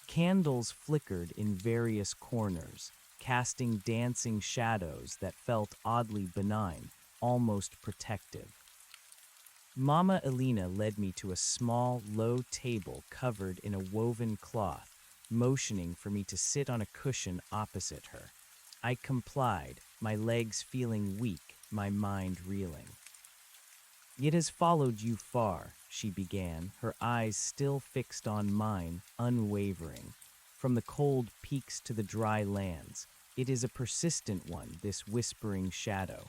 Candles flickered in various corners, casting dancing shadows that felt oddly benign, almost protective. Mama Elena led me to a small, low table covered in a woven cloth, motioning for me to sit on a cushion opposite her. I complied, my legs feeling weak, my mind reeling. "It has followed you far," she began, her eyes still fixed on mine, unwavering. "From the cold peaks to the dry lands. It is a persistent one, this whispering shadow."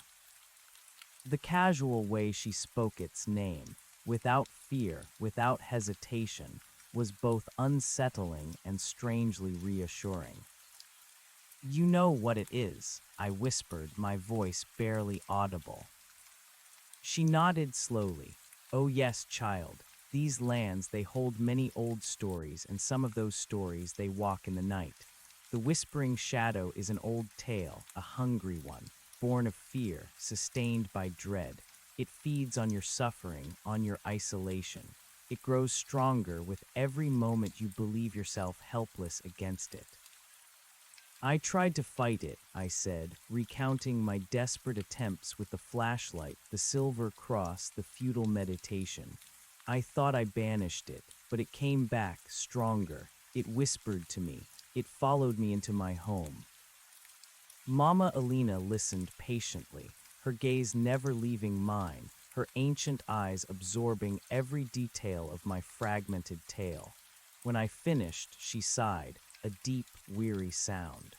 The casual way she spoke its name, without fear, without hesitation, was both unsettling and strangely reassuring. "You know what it is," I whispered, my voice barely audible. She nodded slowly. "Oh yes, child. These lands, they hold many old stories, and some of those stories they walk in the night. The whispering shadow is an old tale, a hungry one, born of fear, sustained by dread. It feeds on your suffering, on your isolation. It grows stronger with every moment you believe yourself helpless against it." I tried to fight it, I said, recounting my desperate attempts with the flashlight, the silver cross, the futile meditation. I thought I banished it, but it came back, stronger. It whispered to me. It followed me into my home. Mama Elena listened patiently, her gaze never leaving mine, her ancient eyes absorbing every detail of my fragmented tale. When I finished, she sighed, a deep, weary sound.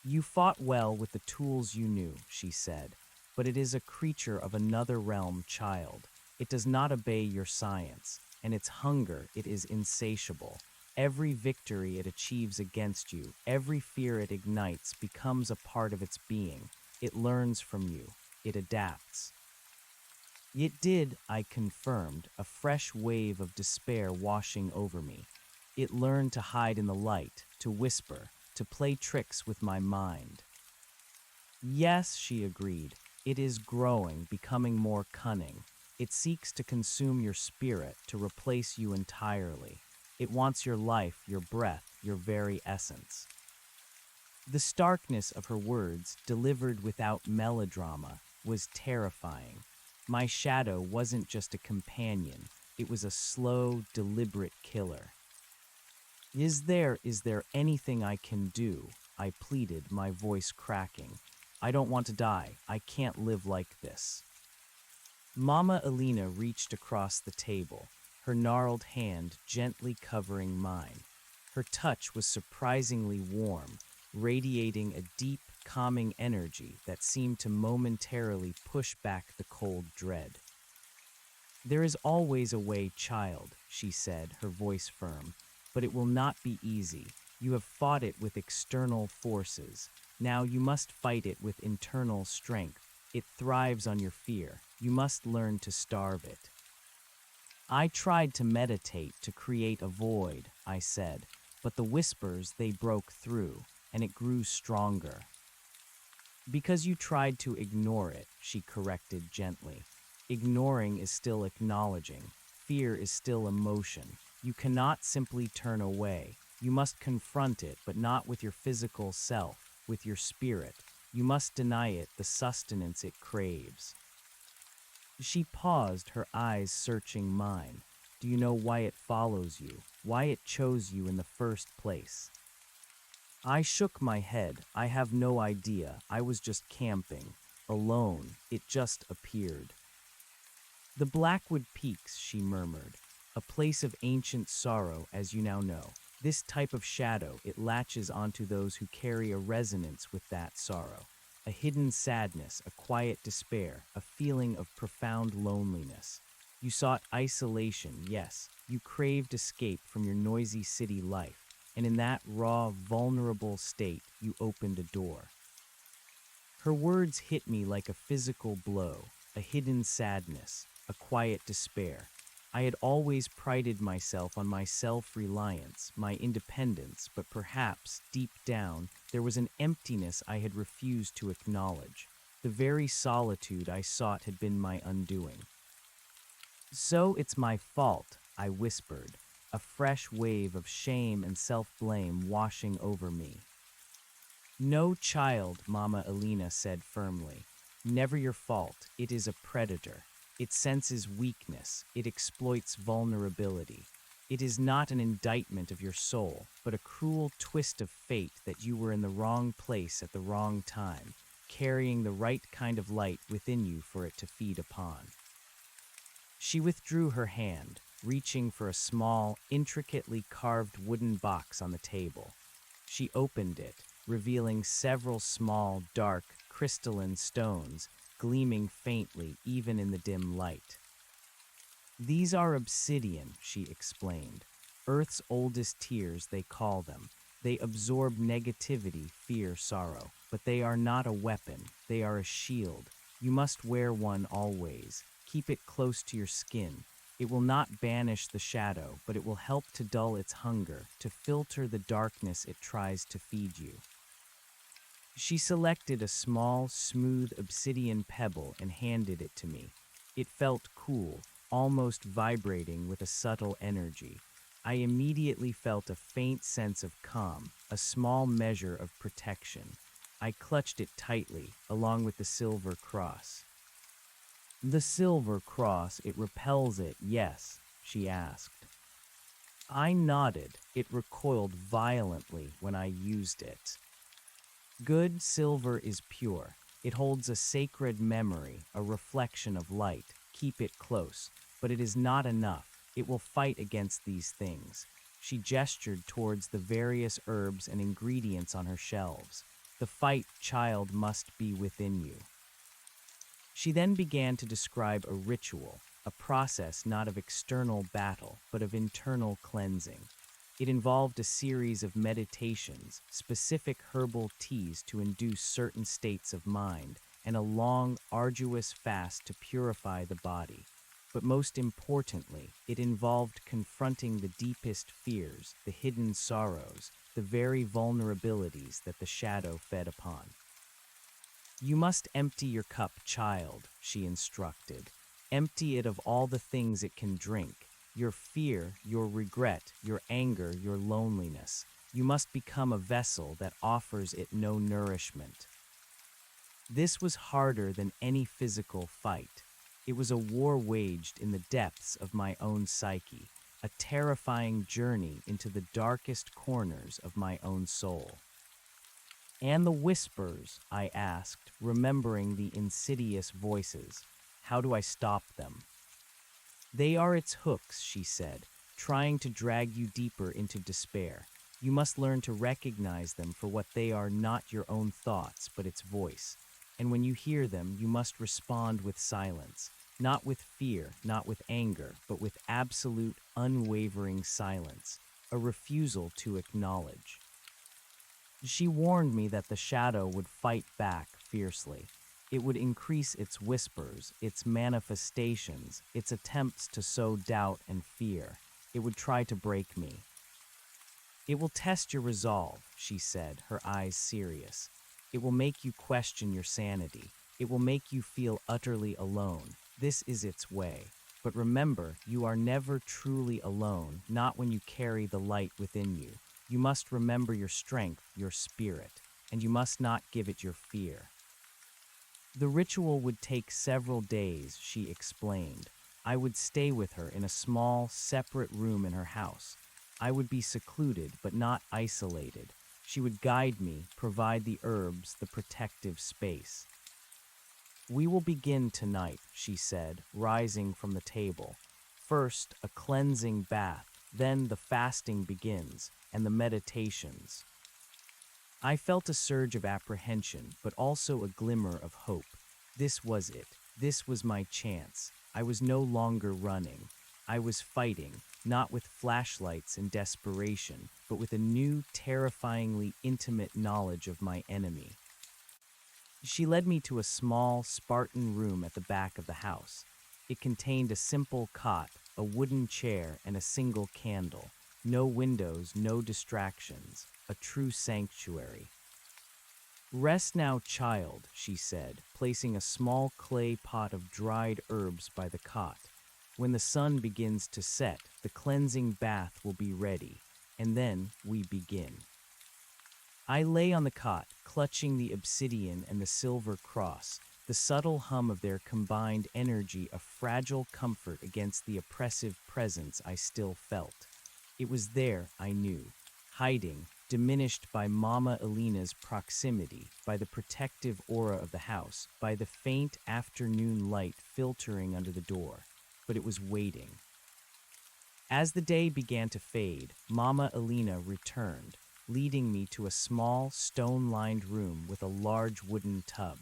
"You fought well with the tools you knew," she said, "but it is a creature of another realm, child. It does not obey your science, and its hunger, it is insatiable. Every victory it achieves against you, every fear it ignites becomes a part of its being. It learns from you. It adapts." It did, I confirmed, a fresh wave of despair washing over me. It learned to hide in the light, to whisper, to play tricks with my mind. "Yes," she agreed, "it is growing, becoming more cunning. It seeks to consume your spirit, to replace you entirely. It wants your life, your breath, your very essence." The starkness of her words, delivered without melodrama, was terrifying. My shadow wasn't just a companion, it was a slow, deliberate killer. Is there anything I can do?" I pleaded, my voice cracking. "I don't want to die. I can't live like this." Mama Elena reached across the table, her gnarled hand gently covering mine. Her touch was surprisingly warm, radiating a deep, calming energy that seemed to momentarily push back the cold dread. "There is always a way, child," she said, her voice firm. "But it will not be easy. You have fought it with external forces. Now you must fight it with internal strength. It thrives on your fear. You must learn to starve it." I tried to meditate, to create a void, I said, but the whispers, they broke through, and it grew stronger. "Because you tried to ignore it," she corrected gently. "Ignoring is still acknowledging. Fear is still emotion. You cannot simply turn away. You must confront it, but not with your physical self, with your spirit. You must deny it the sustenance it craves." She paused, her eyes searching mine. "Do you know why it follows you? Why it chose you in the first place?" I shook my head. "I have no idea. I was just camping." alone, it just appeared. The Blackwood Peaks, she murmured, a place of ancient sorrow, as you now know. This type of shadow, it latches onto those who carry a resonance with that sorrow. A hidden sadness, a quiet despair, a feeling of profound loneliness. You sought isolation, yes. You craved escape from your noisy city life. And in that raw, vulnerable state, you opened a door. Her words hit me like a physical blow, a hidden sadness, a quiet despair. I had always prided myself on my self-reliance, my independence, but perhaps, deep down, there was an emptiness I had refused to acknowledge. The very solitude I sought had been my undoing. "So it's my fault," I whispered, a fresh wave of shame and self-blame washing over me. "No, child," Mama Elena said firmly. "Never your fault. It is a predator. It senses weakness. It exploits vulnerability. It is not an indictment of your soul, but a cruel twist of fate that you were in the wrong place at the wrong time, carrying the right kind of light within you for it to feed upon." She withdrew her hand, reaching for a small, intricately carved wooden box on the table. She opened it, revealing several small, dark, crystalline stones, gleaming faintly even in the dim light. "These are obsidian," she explained. "Earth's oldest tears, they call them. They absorb negativity, fear, sorrow. But they are not a weapon. They are a shield. You must wear one always. Keep it close to your skin. It will not banish the shadow, but it will help to dull its hunger, to filter the darkness it tries to feed you." She selected a small, smooth obsidian pebble and handed it to me. It felt cool, almost vibrating with a subtle energy. I immediately felt a faint sense of calm, a small measure of protection. I clutched it tightly, along with the silver cross. "The silver cross, it repels it, yes?" she asked. I nodded. It recoiled violently when I used it. "Good silver is pure. It holds a sacred memory, a reflection of light. Keep it close. But it is not enough. It will fight against these things." She gestured towards the various herbs and ingredients on her shelves. "The fight, child, must be within you." She then began to describe a ritual, a process not of external battle, but of internal cleansing. It involved a series of meditations, specific herbal teas to induce certain states of mind, and a long, arduous fast to purify the body. But most importantly, it involved confronting the deepest fears, the hidden sorrows, the very vulnerabilities that the shadow fed upon. "You must empty your cup, child," she instructed. "Empty it of all the things it can drink. Your fear, your regret, your anger, your loneliness. You must become a vessel that offers it no nourishment." This was harder than any physical fight. It was a war waged in the depths of my own psyche, a terrifying journey into the darkest corners of my own soul. "And the whispers?" I asked, remembering the insidious voices. "How do I stop them?" "They are its hooks," she said, "trying to drag you deeper into despair. You must learn to recognize them for what they are, not your own thoughts, but its voice. And when you hear them, you must respond with silence. Not with fear, not with anger, but with absolute, unwavering silence. A refusal to acknowledge." She warned me that the shadow would fight back fiercely. It would increase its whispers, its manifestations, its attempts to sow doubt and fear. It would try to break me. "It will test your resolve," she said, her eyes serious. "It will make you question your sanity. It will make you feel utterly alone. This is its way. But remember, you are never truly alone, not when you carry the light within you. You must remember your strength, your spirit, and you must not give it your fear." The ritual would take several days, she explained. I would stay with her in a small, separate room in her house. I would be secluded, but not isolated. She would guide me, provide the herbs, the protective space. "We will begin tonight," she said, rising from the table. "First, a cleansing bath, then the fasting begins, and the meditations." I felt a surge of apprehension, but also a glimmer of hope. This was it. This was my chance. I was no longer running. I was fighting, not with flashlights and desperation, but with a new, terrifyingly intimate knowledge of my enemy. She led me to a small, Spartan room at the back of the house. It contained a simple cot, a wooden chair, and a single candle. No windows, no distractions. A true sanctuary. "Rest now, child," she said, placing a small clay pot of dried herbs by the cot. "When the sun begins to set, the cleansing bath will be ready, and then we begin." I lay on the cot, clutching the obsidian and the silver cross, the subtle hum of their combined energy a fragile comfort against the oppressive presence I still felt. It was there, I knew, hiding, diminished by Mama Alina's proximity, by the protective aura of the house, by the faint afternoon light filtering under the door. But it was waiting. As the day began to fade, Mama Alina returned, leading me to a small, stone-lined room with a large wooden tub.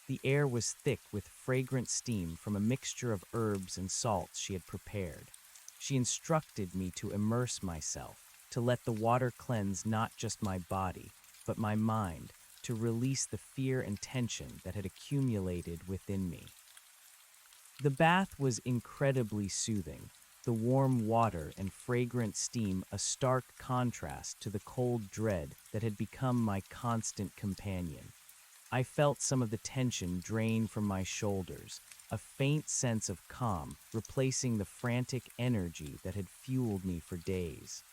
The air was thick with fragrant steam from a mixture of herbs and salts she had prepared. She instructed me to immerse myself, to let the water cleanse not just my body, but my mind, to release the fear and tension that had accumulated within me. The bath was incredibly soothing, the warm water and fragrant steam a stark contrast to the cold dread that had become my constant companion. I felt some of the tension drain from my shoulders, a faint sense of calm replacing the frantic energy that had fueled me for days.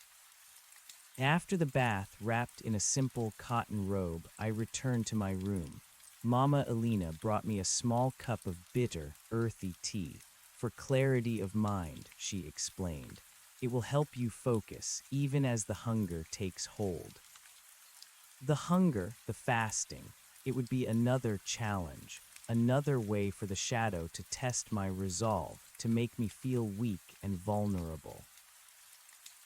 After the bath, wrapped in a simple cotton robe, I returned to my room. Mama Alina brought me a small cup of bitter, earthy tea. "For clarity of mind," she explained. "It will help you focus, even as the hunger takes hold." The hunger, the fasting, it would be another challenge, another way for the shadow to test my resolve, to make me feel weak and vulnerable.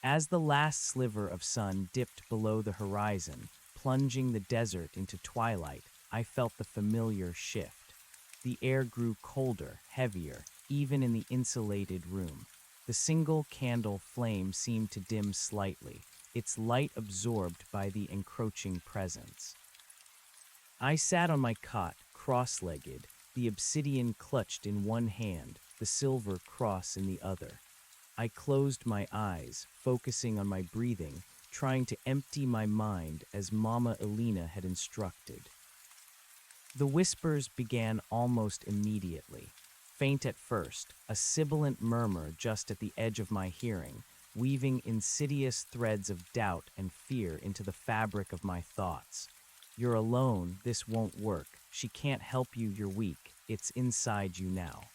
As the last sliver of sun dipped below the horizon, plunging the desert into twilight, I felt the familiar shift. The air grew colder, heavier, even in the insulated room. The single candle flame seemed to dim slightly, its light absorbed by the encroaching presence. I sat on my cot, cross-legged, the obsidian clutched in one hand, the silver cross in the other. I closed my eyes, focusing on my breathing, trying to empty my mind as Mama Alina had instructed. The whispers began almost immediately. Faint at first, a sibilant murmur just at the edge of my hearing, weaving insidious threads of doubt and fear into the fabric of my thoughts. "You're alone, this won't work. She can't help you, you're weak. It's inside you now."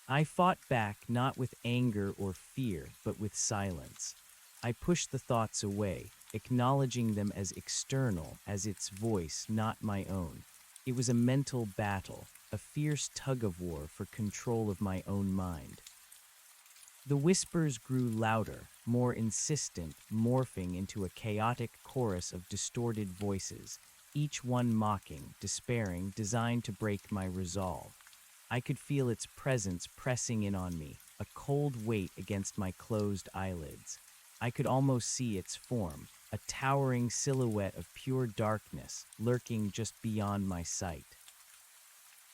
I fought back not with anger or fear, but with silence. I pushed the thoughts away, acknowledging them as external, as its voice, not my own. It was a mental battle, a fierce tug-of-war for control of my own mind. The whispers grew louder, more insistent, morphing into a chaotic chorus of distorted voices, each one mocking, despairing, designed to break my resolve. I could feel its presence pressing in on me, a cold weight against my closed eyelids. I could almost see its form, a towering silhouette of pure darkness, lurking just beyond my sight.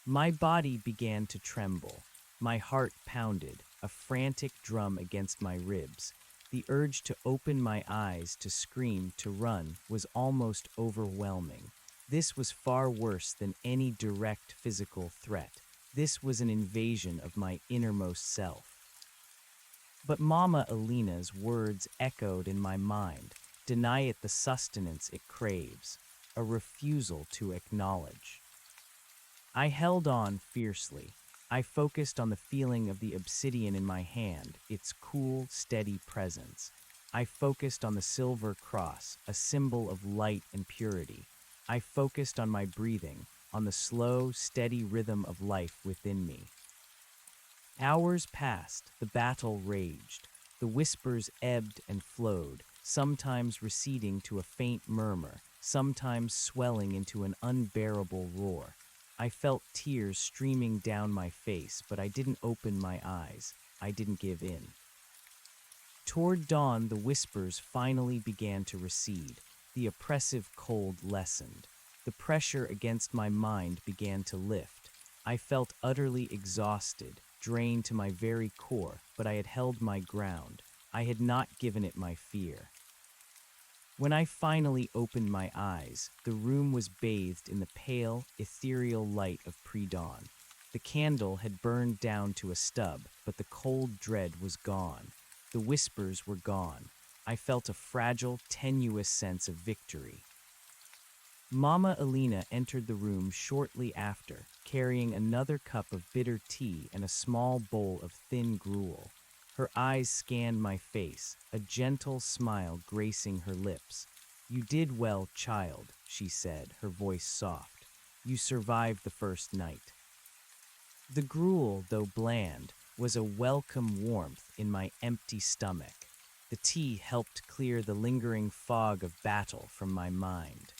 My body began to tremble. My heart pounded, a frantic drum against my ribs. The urge to open my eyes, to scream, to run, was almost overwhelming. This was far worse than any direct physical threat. This was an invasion of my innermost self. But Mama Alina's words echoed in my mind. Deny it the sustenance it craves. A refusal to acknowledge. I held on fiercely. I focused on the feeling of the obsidian in my hand, its cool, steady presence. I focused on the silver cross, a symbol of light and purity. I focused on my breathing, on the slow, steady rhythm of life within me. Hours passed, the battle raged. The whispers ebbed and flowed, sometimes receding to a faint murmur, sometimes swelling into an unbearable roar. I felt tears streaming down my face, but I didn't open my eyes. I didn't give in. Toward dawn, the whispers finally began to recede. The oppressive cold lessened. The pressure against my mind began to lift. I felt utterly exhausted, drained to my very core, but I had held my ground. I had not given it my fear. When I finally opened my eyes, the room was bathed in the pale, ethereal light of pre-dawn. The candle had burned down to a stub, but the cold dread was gone. The whispers were gone. I felt a fragile, tenuous sense of victory. Mama Alina entered the room shortly after, carrying another cup of bitter tea and a small bowl of thin gruel. Her eyes scanned my face, a gentle smile gracing her lips. "You did well, child," she said, her voice soft. "You survived the first night." The gruel, though bland, was a welcome warmth in my empty stomach. The tea helped clear the lingering fog of battle from my mind.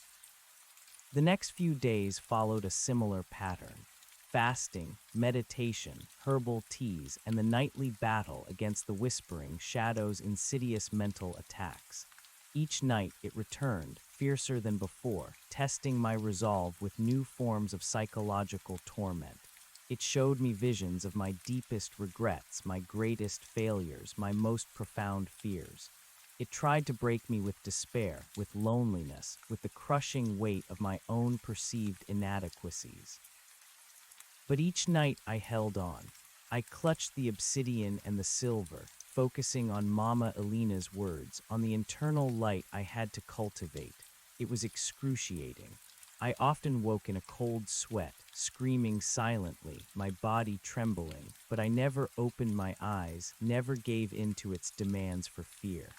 The next few days followed a similar pattern. Fasting, meditation, herbal teas, and the nightly battle against the whispering shadows' insidious mental attacks. Each night it returned, fiercer than before, testing my resolve with new forms of psychological torment. It showed me visions of my deepest regrets, my greatest failures, my most profound fears. It tried to break me with despair, with loneliness, with the crushing weight of my own perceived inadequacies. But each night I held on. I clutched the obsidian and the silver, focusing on Mama Alina's words, on the internal light I had to cultivate. It was excruciating. I often woke in a cold sweat, screaming silently, my body trembling, but I never opened my eyes, never gave in to its demands for fear.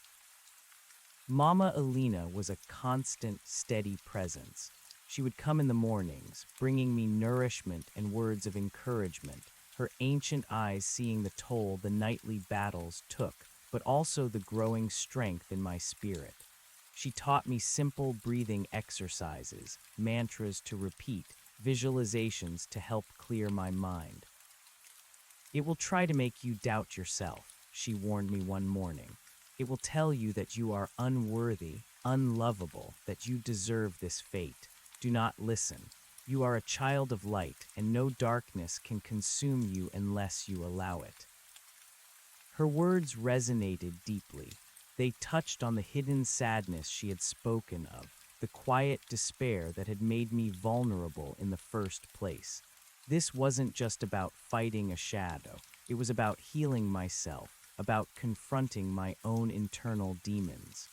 Mama Alina was a constant, steady presence. She would come in the mornings, bringing me nourishment and words of encouragement, her ancient eyes seeing the toll the nightly battles took, but also the growing strength in my spirit. She taught me simple breathing exercises, mantras to repeat, visualizations to help clear my mind. "It will try to make you doubt yourself," she warned me one morning. "It will tell you that you are unworthy, unlovable, that you deserve this fate. Do not listen. You are a child of light, and no darkness can consume you unless you allow it." Her words resonated deeply. They touched on the hidden sadness she had spoken of, the quiet despair that had made me vulnerable in the first place. This wasn't just about fighting a shadow. It was about healing myself, about confronting my own internal demons.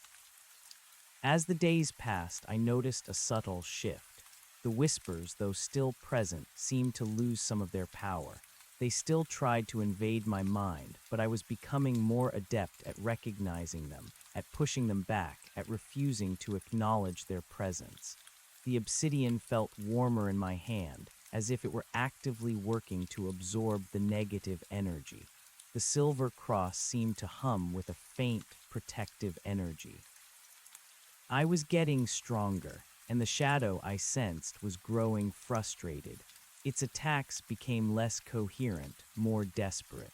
As the days passed, I noticed a subtle shift. The whispers, though still present, seemed to lose some of their power. They still tried to invade my mind, but I was becoming more adept at recognizing them, at pushing them back, at refusing to acknowledge their presence. The obsidian felt warmer in my hand, as if it were actively working to absorb the negative energy. The silver cross seemed to hum with a faint, protective energy. I was getting stronger, and the shadow I sensed was growing frustrated. Its attacks became less coherent, more desperate.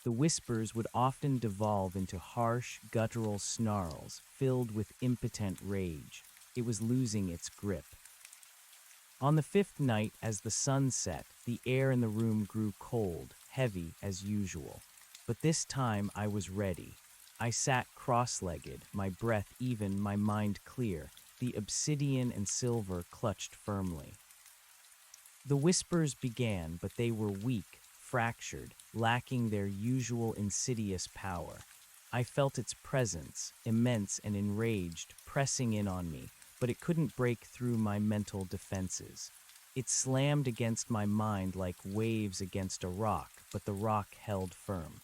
The whispers would often devolve into harsh, guttural snarls, filled with impotent rage. It was losing its grip. On the fifth night, as the sun set, the air in the room grew cold, heavy as usual. But this time I was ready. I sat cross-legged, my breath even, my mind clear, the obsidian and silver clutched firmly. The whispers began, but they were weak, fractured, lacking their usual insidious power. I felt its presence, immense and enraged, pressing in on me, but it couldn't break through my mental defenses. It slammed against my mind like waves against a rock, but the rock held firm.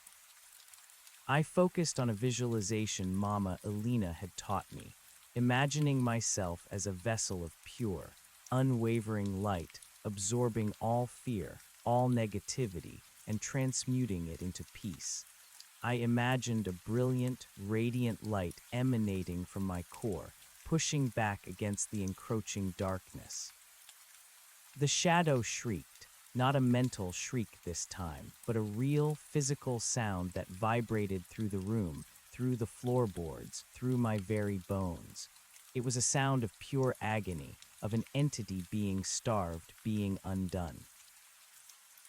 I focused on a visualization Mama Alina had taught me, imagining myself as a vessel of pure, unwavering light, absorbing all fear, all negativity, and transmuting it into peace. I imagined a brilliant, radiant light emanating from my core, pushing back against the encroaching darkness. The shadow shrieked, not a mental shriek this time, but a real, physical sound that vibrated through the room, through the floorboards, through my very bones. It was a sound of pure agony, of an entity being starved, being undone.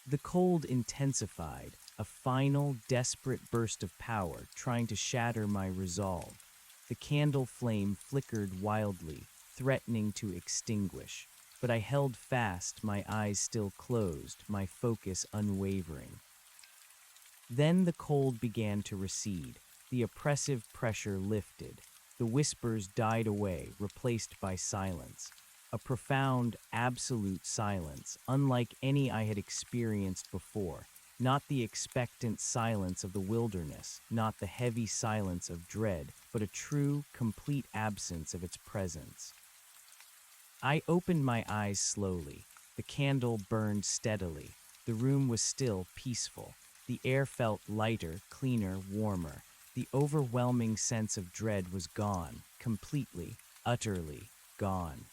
The cold intensified, a final, desperate burst of power trying to shatter my resolve. The candle flame flickered wildly, threatening to extinguish, but I held fast, my eyes still closed, my focus unwavering. Then the cold began to recede, the oppressive pressure lifted, the whispers died away, replaced by silence. A profound, absolute silence, unlike any I had experienced before. Not the expectant silence of the wilderness, not the heavy silence of dread, but a true, complete absence of its presence. I opened my eyes slowly. The candle burned steadily. The room was still peaceful. The air felt lighter, cleaner, warmer. The overwhelming sense of dread was gone, completely, utterly gone.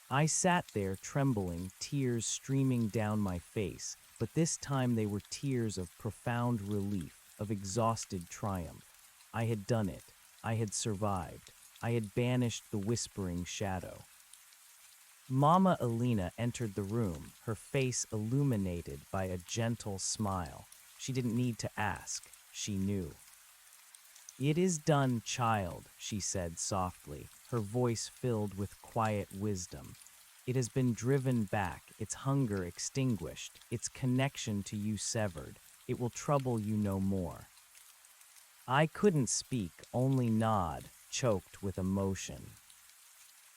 I sat there trembling, tears streaming down my face, but this time they were tears of profound relief, of exhausted triumph. I had done it. I had survived. I had banished the whispering shadow. Mama Alina entered the room, her face illuminated by a gentle smile. She didn't need to ask. She knew. "It is done, child," she said softly, her voice filled with quiet wisdom. "It has been driven back, its hunger extinguished, its connection to you severed. It will trouble you no more." I couldn't speak, only nod, choked with emotion.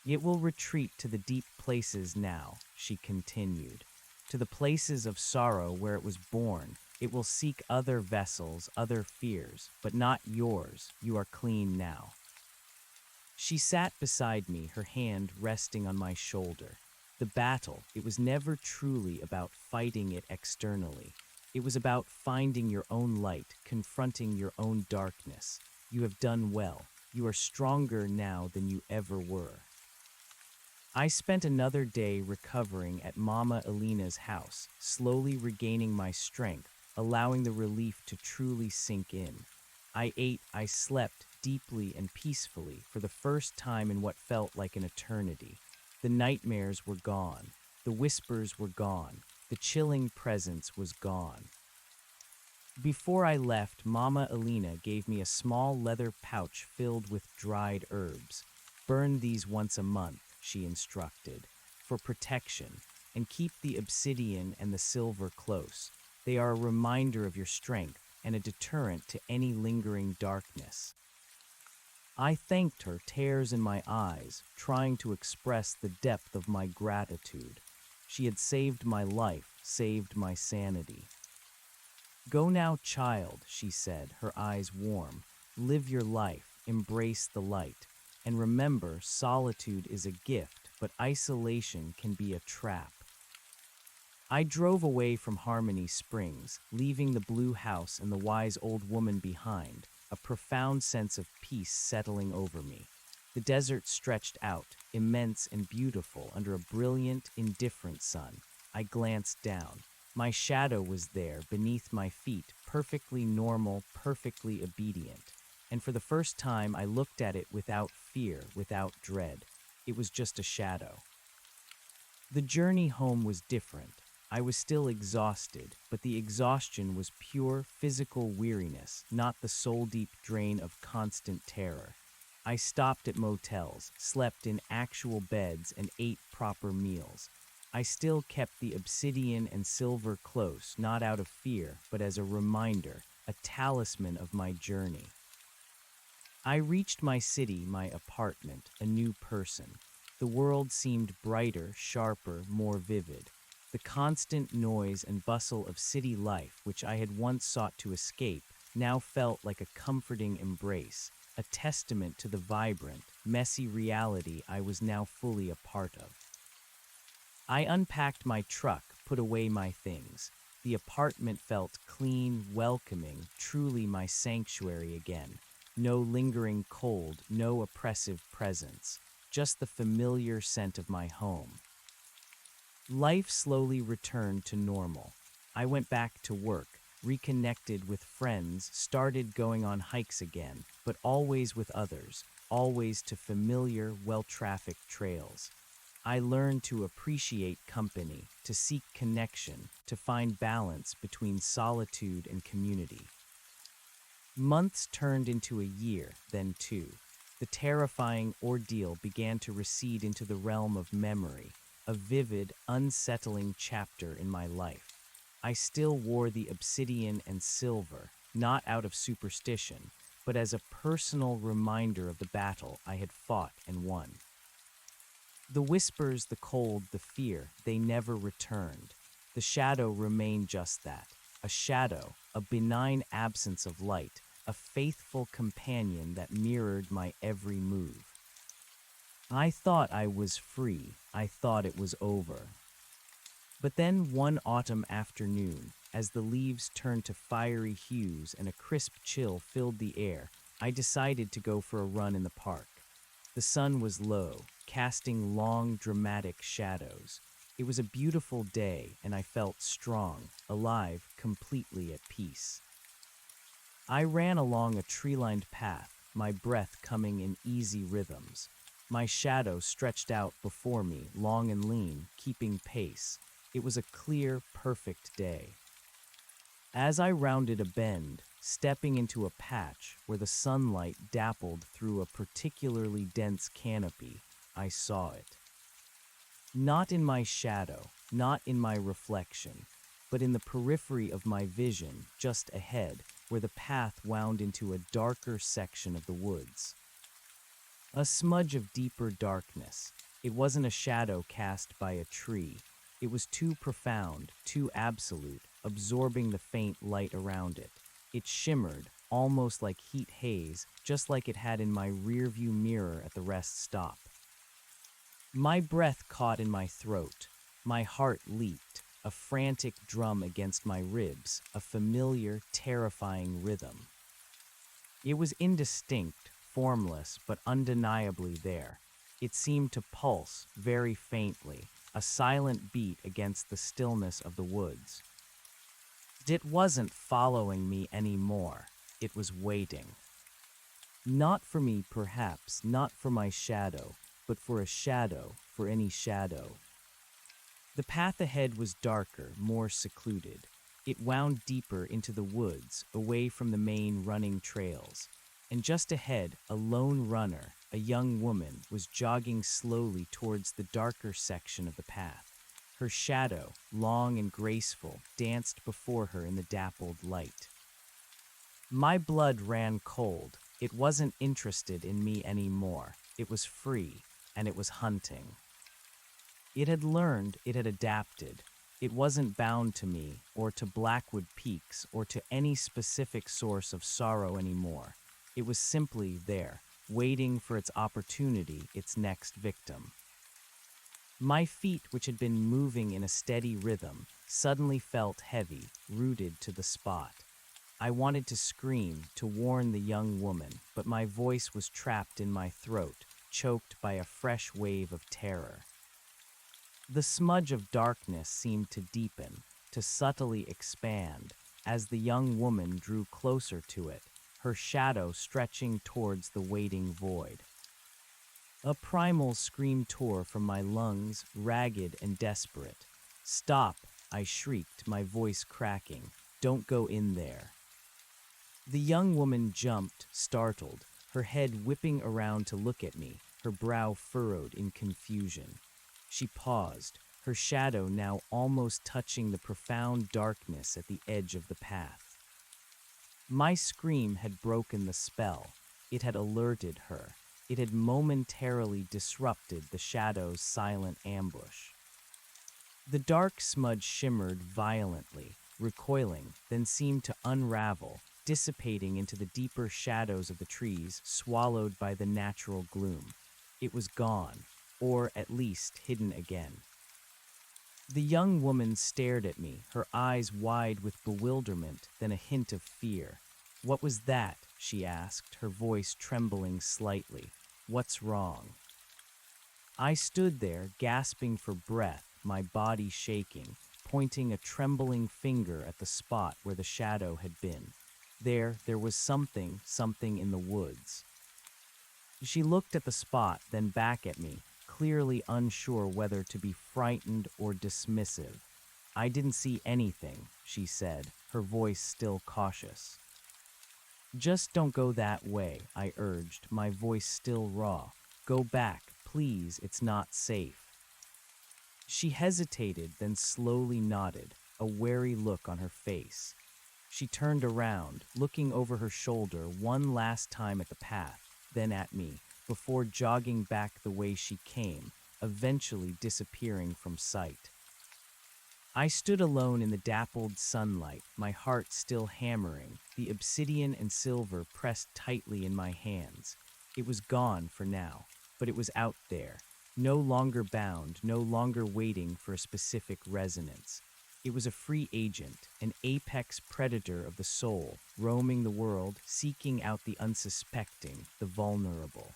"It will retreat to the deep places now," she continued, "to the places of sorrow where it was born. It will seek other vessels, other fears, but not yours. You are clean now." She sat beside me, her hand resting on my shoulder. The battle, it was never truly about fighting it externally. It was about finding your own light, confronting your own darkness. You have done well. You are stronger now than you ever were. I spent another day recovering at Mama Alina's house, slowly regaining my strength, allowing the relief to truly sink in. I ate, I slept deeply and peacefully for the first time in what felt like an eternity. The nightmares were gone. The whispers were gone. The chilling presence was gone. Before I left, Mama Alina gave me a small leather pouch filled with dried herbs. "Burn these once a month," she instructed, "for protection, and keep the obsidian and the silver close. They are a reminder of your strength and a deterrent to any lingering darkness." I thanked her, tears in my eyes, trying to express the depth of my gratitude. She had saved my life, saved my sanity. "Go now, child," she said, her eyes warm. "Live your life, embrace the light. And remember, solitude is a gift, but isolation can be a trap." I drove away from Harmony Springs, leaving the blue house and the wise old woman behind, a profound sense of peace settling over me. The desert stretched out, immense and beautiful, under a brilliant, indifferent sun. I glanced down. My shadow was there, beneath my feet, perfectly normal, perfectly obedient. And for the first time, I looked at it without fear, without dread. It was just a shadow. The journey home was different. I was still exhausted, but the exhaustion was pure physical weariness, not the soul-deep drain of constant terror. I stopped at motels, slept in actual beds, and ate proper meals. I still kept the obsidian and silver close, not out of fear, but as a reminder, a talisman of my journey. I reached my city, my apartment, a new person. The world seemed brighter, sharper, more vivid. The constant noise and bustle of city life, which I had once sought to escape, now felt like a comforting embrace, a testament to the vibrant, messy reality I was now fully a part of. I unpacked my truck, put away my things. The apartment felt clean, welcoming, truly my sanctuary again. No lingering cold, no oppressive presence, just the familiar scent of my home. Life slowly returned to normal. I went back to work, reconnected with friends, started going on hikes again, but always with others, always to familiar, well-trafficked trails. I learned to appreciate company, to seek connection, to find balance between solitude and community. Months turned into a year, then two. The terrifying ordeal began to recede into the realm of memory, a vivid, unsettling chapter in my life. I still wore the obsidian and silver, not out of superstition, but as a personal reminder of the battle I had fought and won. The whispers, the cold, the fear, they never returned. The shadow remained just that, a shadow, a benign absence of light, a faithful companion that mirrored my every move. I thought I was free, I thought it was over. But then one autumn afternoon, as the leaves turned to fiery hues and a crisp chill filled the air, I decided to go for a run in the park. The sun was low, casting long, dramatic shadows. It was a beautiful day, and I felt strong, alive, completely at peace. I ran along a tree-lined path, my breath coming in easy rhythms. My shadow stretched out before me, long and lean, keeping pace. It was a clear, perfect day. As I rounded a bend, stepping into a patch where the sunlight dappled through a particularly dense canopy, I saw it. Not in my shadow, not in my reflection, but in the periphery of my vision, just ahead, where the path wound into a darker section of the woods. A smudge of deeper darkness. It wasn't a shadow cast by a tree. It was too profound, too absolute, absorbing the faint light around it. It shimmered, almost like heat haze, just like it had in my rearview mirror at the rest stop. My breath caught in my throat. My heart leaped, a frantic drum against my ribs, a familiar, terrifying rhythm. It was indistinct, formless, but undeniably there. It seemed to pulse, very faintly, a silent beat against the stillness of the woods. It wasn't following me anymore. It was waiting. Not for me, perhaps, not for my shadow, but for a shadow, for any shadow. The path ahead was darker, more secluded. It wound deeper into the woods, away from the main running trails. And just ahead, a lone runner, a young woman, was jogging slowly towards the darker section of the path. Her shadow, long and graceful, danced before her in the dappled light. My blood ran cold. It wasn't interested in me anymore. It was free, and it was hunting. It had learned, it had adapted. It wasn't bound to me, or to Blackwood Peaks, or to any specific source of sorrow anymore. It was simply there, waiting for its opportunity, its next victim. My feet, which had been moving in a steady rhythm, suddenly felt heavy, rooted to the spot. I wanted to scream, to warn the young woman, but my voice was trapped in my throat, choked by a fresh wave of terror. The smudge of darkness seemed to deepen, to subtly expand, as the young woman drew closer to it, her shadow stretching towards the waiting void. A primal scream tore from my lungs, ragged and desperate. "Stop!" I shrieked, my voice cracking. "Don't go in there." The young woman jumped, startled, her head whipping around to look at me, her brow furrowed in confusion. She paused, her shadow now almost touching the profound darkness at the edge of the path. My scream had broken the spell. It had alerted her. It had momentarily disrupted the shadow's silent ambush. The dark smudge shimmered violently, recoiling, then seemed to unravel, dissipating into the deeper shadows of the trees, swallowed by the natural gloom. It was gone, or at least hidden again. The young woman stared at me, her eyes wide with bewilderment, then a hint of fear. "What was that?" she asked, her voice trembling slightly. "What's wrong?" I stood there, gasping for breath, my body shaking, pointing a trembling finger at the spot where the shadow had been. There was something in the woods. She looked at the spot, then back at me, clearly unsure whether to be frightened or dismissive. "I didn't see anything," she said, her voice still cautious. "Just don't go that way," I urged, my voice still raw. "Go back, please, it's not safe." She hesitated, then slowly nodded, a wary look on her face. She turned around, looking over her shoulder one last time at the path, then at me, before jogging back the way she came, eventually disappearing from sight. I stood alone in the dappled sunlight, my heart still hammering, the obsidian and silver pressed tightly in my hands. It was gone for now, but it was out there, no longer bound, no longer waiting for a specific resonance. It was a free agent, an apex predator of the soul, roaming the world, seeking out the unsuspecting, the vulnerable.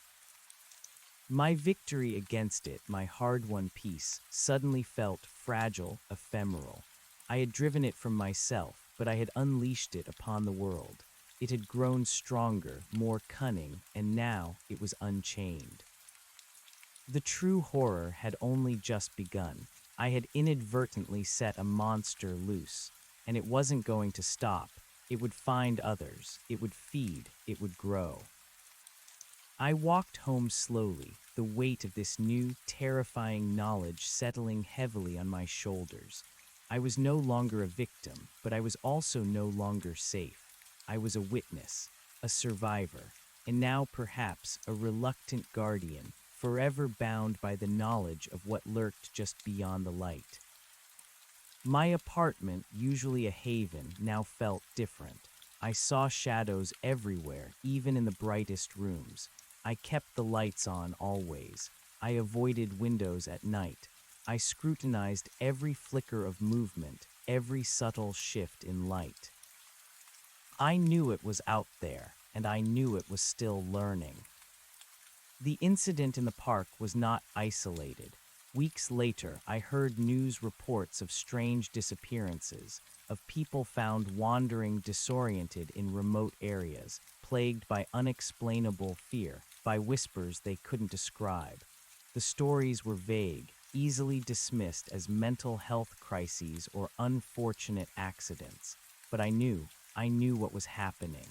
My victory against it, my hard-won peace, suddenly felt fragile, ephemeral. I had driven it from myself, but I had unleashed it upon the world. It had grown stronger, more cunning, and now it was unchained. The true horror had only just begun. I had inadvertently set a monster loose, and it wasn't going to stop. It would find others, it would feed, it would grow. I walked home slowly, the weight of this new, terrifying knowledge settling heavily on my shoulders. I was no longer a victim, but I was also no longer safe. I was a witness, a survivor, and now perhaps a reluctant guardian, forever bound by the knowledge of what lurked just beyond the light. My apartment, usually a haven, now felt different. I saw shadows everywhere, even in the brightest rooms. I kept the lights on always. I avoided windows at night. I scrutinized every flicker of movement, every subtle shift in light. I knew it was out there, and I knew it was still learning. The incident in the park was not isolated. Weeks later, I heard news reports of strange disappearances, of people found wandering disoriented in remote areas, plagued by unexplainable fear, by whispers they couldn't describe. The stories were vague, easily dismissed as mental health crises or unfortunate accidents. But I knew what was happening.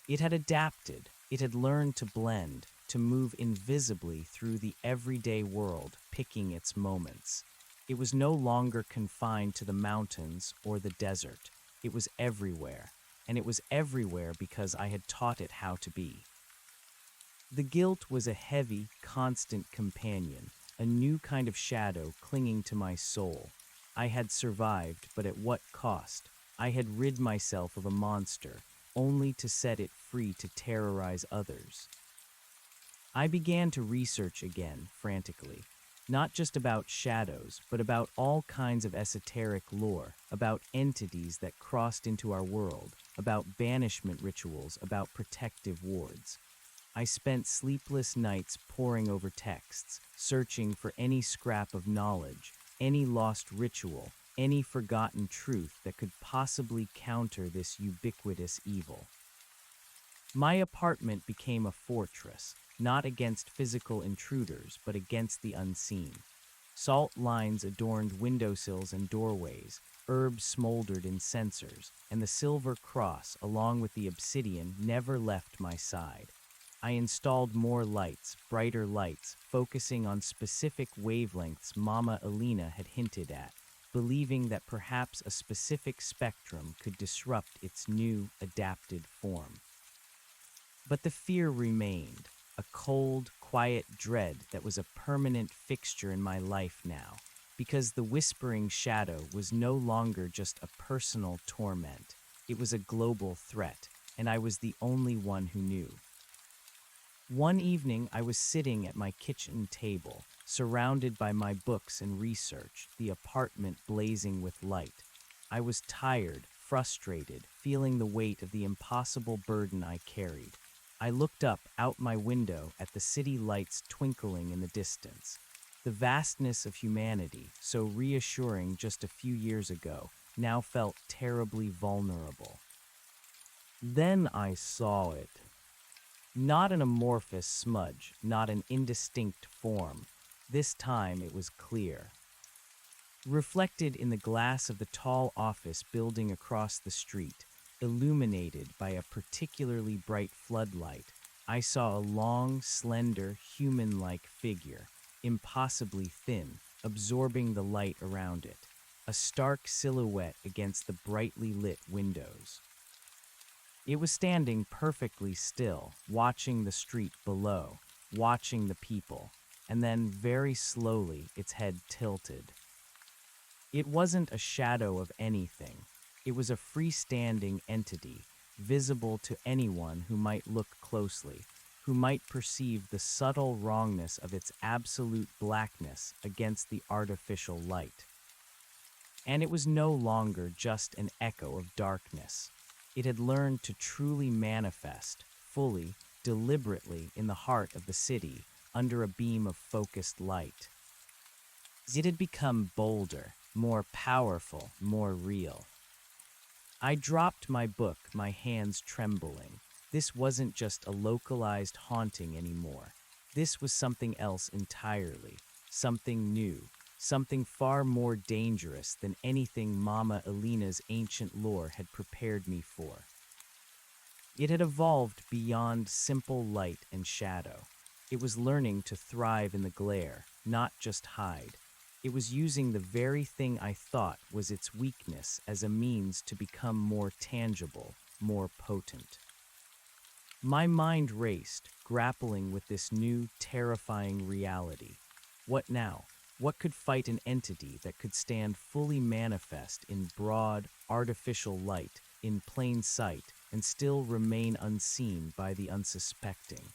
It had adapted, it had learned to blend, to move invisibly through the everyday world, picking its moments. It was no longer confined to the mountains or the desert. It was everywhere, and it was everywhere because I had taught it how to be. The guilt was a heavy, constant companion, a new kind of shadow clinging to my soul. I had survived, but at what cost? I had rid myself of a monster, only to set it free to terrorize others. I began to research again, frantically, not just about shadows, but about all kinds of esoteric lore, about entities that crossed into our world, about banishment rituals, about protective wards. I spent sleepless nights poring over texts, searching for any scrap of knowledge, any lost ritual, any forgotten truth that could possibly counter this ubiquitous evil. My apartment became a fortress, not against physical intruders, but against the unseen. Salt lines adorned windowsills and doorways, herbs smoldered in censers, and the silver cross, along with the obsidian, never left my side. I installed more lights, brighter lights, focusing on specific wavelengths Mama Alina had hinted at, believing that perhaps a specific spectrum could disrupt its new, adapted form. But the fear remained, a cold, quiet dread that was a permanent fixture in my life now, because the whispering shadow was no longer just a personal torment. It was a global threat, and I was the only one who knew. One evening, I was sitting at my kitchen table, surrounded by my books and research, the apartment blazing with light. I was tired, frustrated, feeling the weight of the impossible burden I carried. I looked up out my window at the city lights twinkling in the distance. The vastness of humanity, so reassuring just a few years ago, now felt terribly vulnerable. Then I saw it. Not an amorphous smudge, not an indistinct form. This time it was clear. Reflected in the glass of the tall office building across the street, illuminated by a particularly bright floodlight, I saw a long, slender, human-like figure, impossibly thin, absorbing the light around it, a stark silhouette against the brightly lit windows. It was standing perfectly still, watching the street below, watching the people, and then very slowly its head tilted. It wasn't a shadow of anything. It was a freestanding entity, visible to anyone who might look closely, who might perceive the subtle wrongness of its absolute blackness against the artificial light. And it was no longer just an echo of darkness. It had learned to truly manifest, fully, deliberately in the heart of the city, under a beam of focused light. It had become bolder, more powerful, more real. I dropped my book, my hands trembling. This wasn't just a localized haunting anymore. This was something else entirely, something new, something far more dangerous than anything Mama Elena's ancient lore had prepared me for. It had evolved beyond simple light and shadow. It was learning to thrive in the glare, not just hide. It was using the very thing I thought was its weakness as a means to become more tangible, more potent. My mind raced, grappling with this new, terrifying reality. What now? What could fight an entity that could stand fully manifest in broad, artificial light, in plain sight, and still remain unseen by the unsuspecting?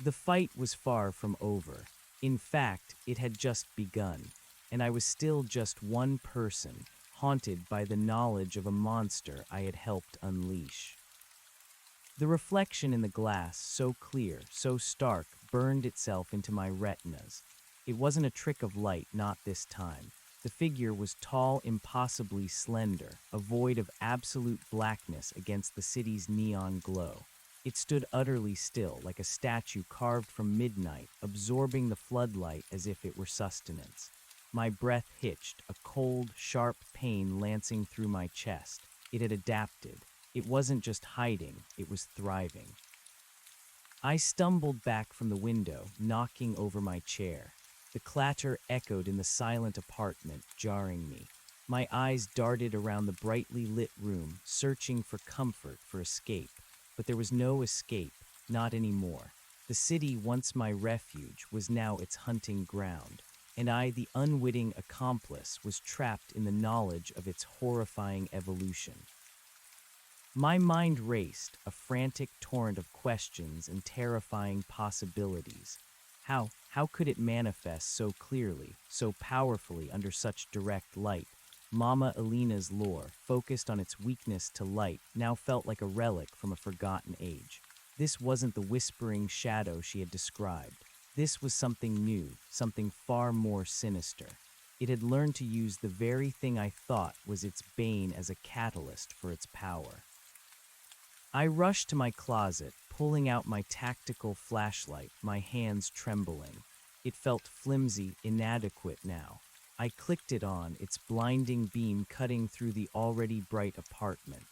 The fight was far from over. In fact, it had just begun, and I was still just one person, haunted by the knowledge of a monster I had helped unleash. The reflection in the glass, so clear, so stark, burned itself into my retinas. It wasn't a trick of light, not this time. The figure was tall, impossibly slender, a void of absolute blackness against the city's neon glow. It stood utterly still, like a statue carved from midnight, absorbing the floodlight as if it were sustenance. My breath hitched, a cold, sharp pain lancing through my chest. It had adapted. It wasn't just hiding, it was thriving. I stumbled back from the window, knocking over my chair. The clatter echoed in the silent apartment, jarring me. My eyes darted around the brightly lit room, searching for comfort, for escape. But there was no escape, not anymore. The city, once my refuge, was now its hunting ground, and I, the unwitting accomplice, was trapped in the knowledge of its horrifying evolution. My mind raced, a frantic torrent of questions and terrifying possibilities. How could it manifest so clearly, so powerfully under such direct light? Mama Elena's lore, focused on its weakness to light, now felt like a relic from a forgotten age. This wasn't the whispering shadow she had described. This was something new, something far more sinister. It had learned to use the very thing I thought was its bane as a catalyst for its power. I rushed to my closet, pulling out my tactical flashlight, my hands trembling. It felt flimsy, inadequate now. I clicked it on, its blinding beam cutting through the already bright apartment.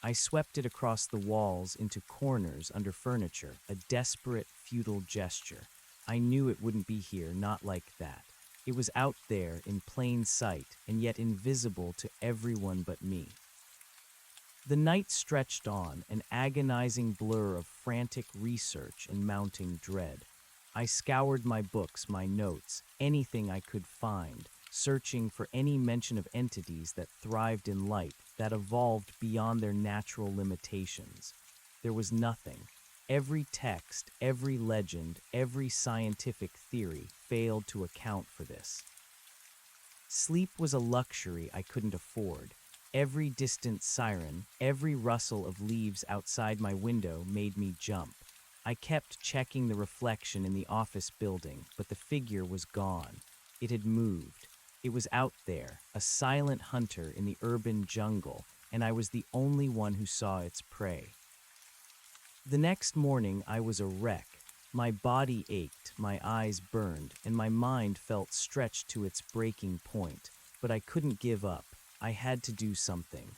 I swept it across the walls into corners under furniture, a desperate, futile gesture. I knew it wouldn't be here, not like that. It was out there, in plain sight, and yet invisible to everyone but me. The night stretched on, an agonizing blur of frantic research and mounting dread. I scoured my books, my notes, anything I could find, searching for any mention of entities that thrived in light, that evolved beyond their natural limitations. There was nothing. Every text, every legend, every scientific theory failed to account for this. Sleep was a luxury I couldn't afford. Every distant siren, every rustle of leaves outside my window made me jump. I kept checking the reflection in the office building, but the figure was gone. It had moved. It was out there, a silent hunter in the urban jungle, and I was the only one who saw its prey. The next morning I was a wreck. My body ached, my eyes burned, and my mind felt stretched to its breaking point. But I couldn't give up. I had to do something.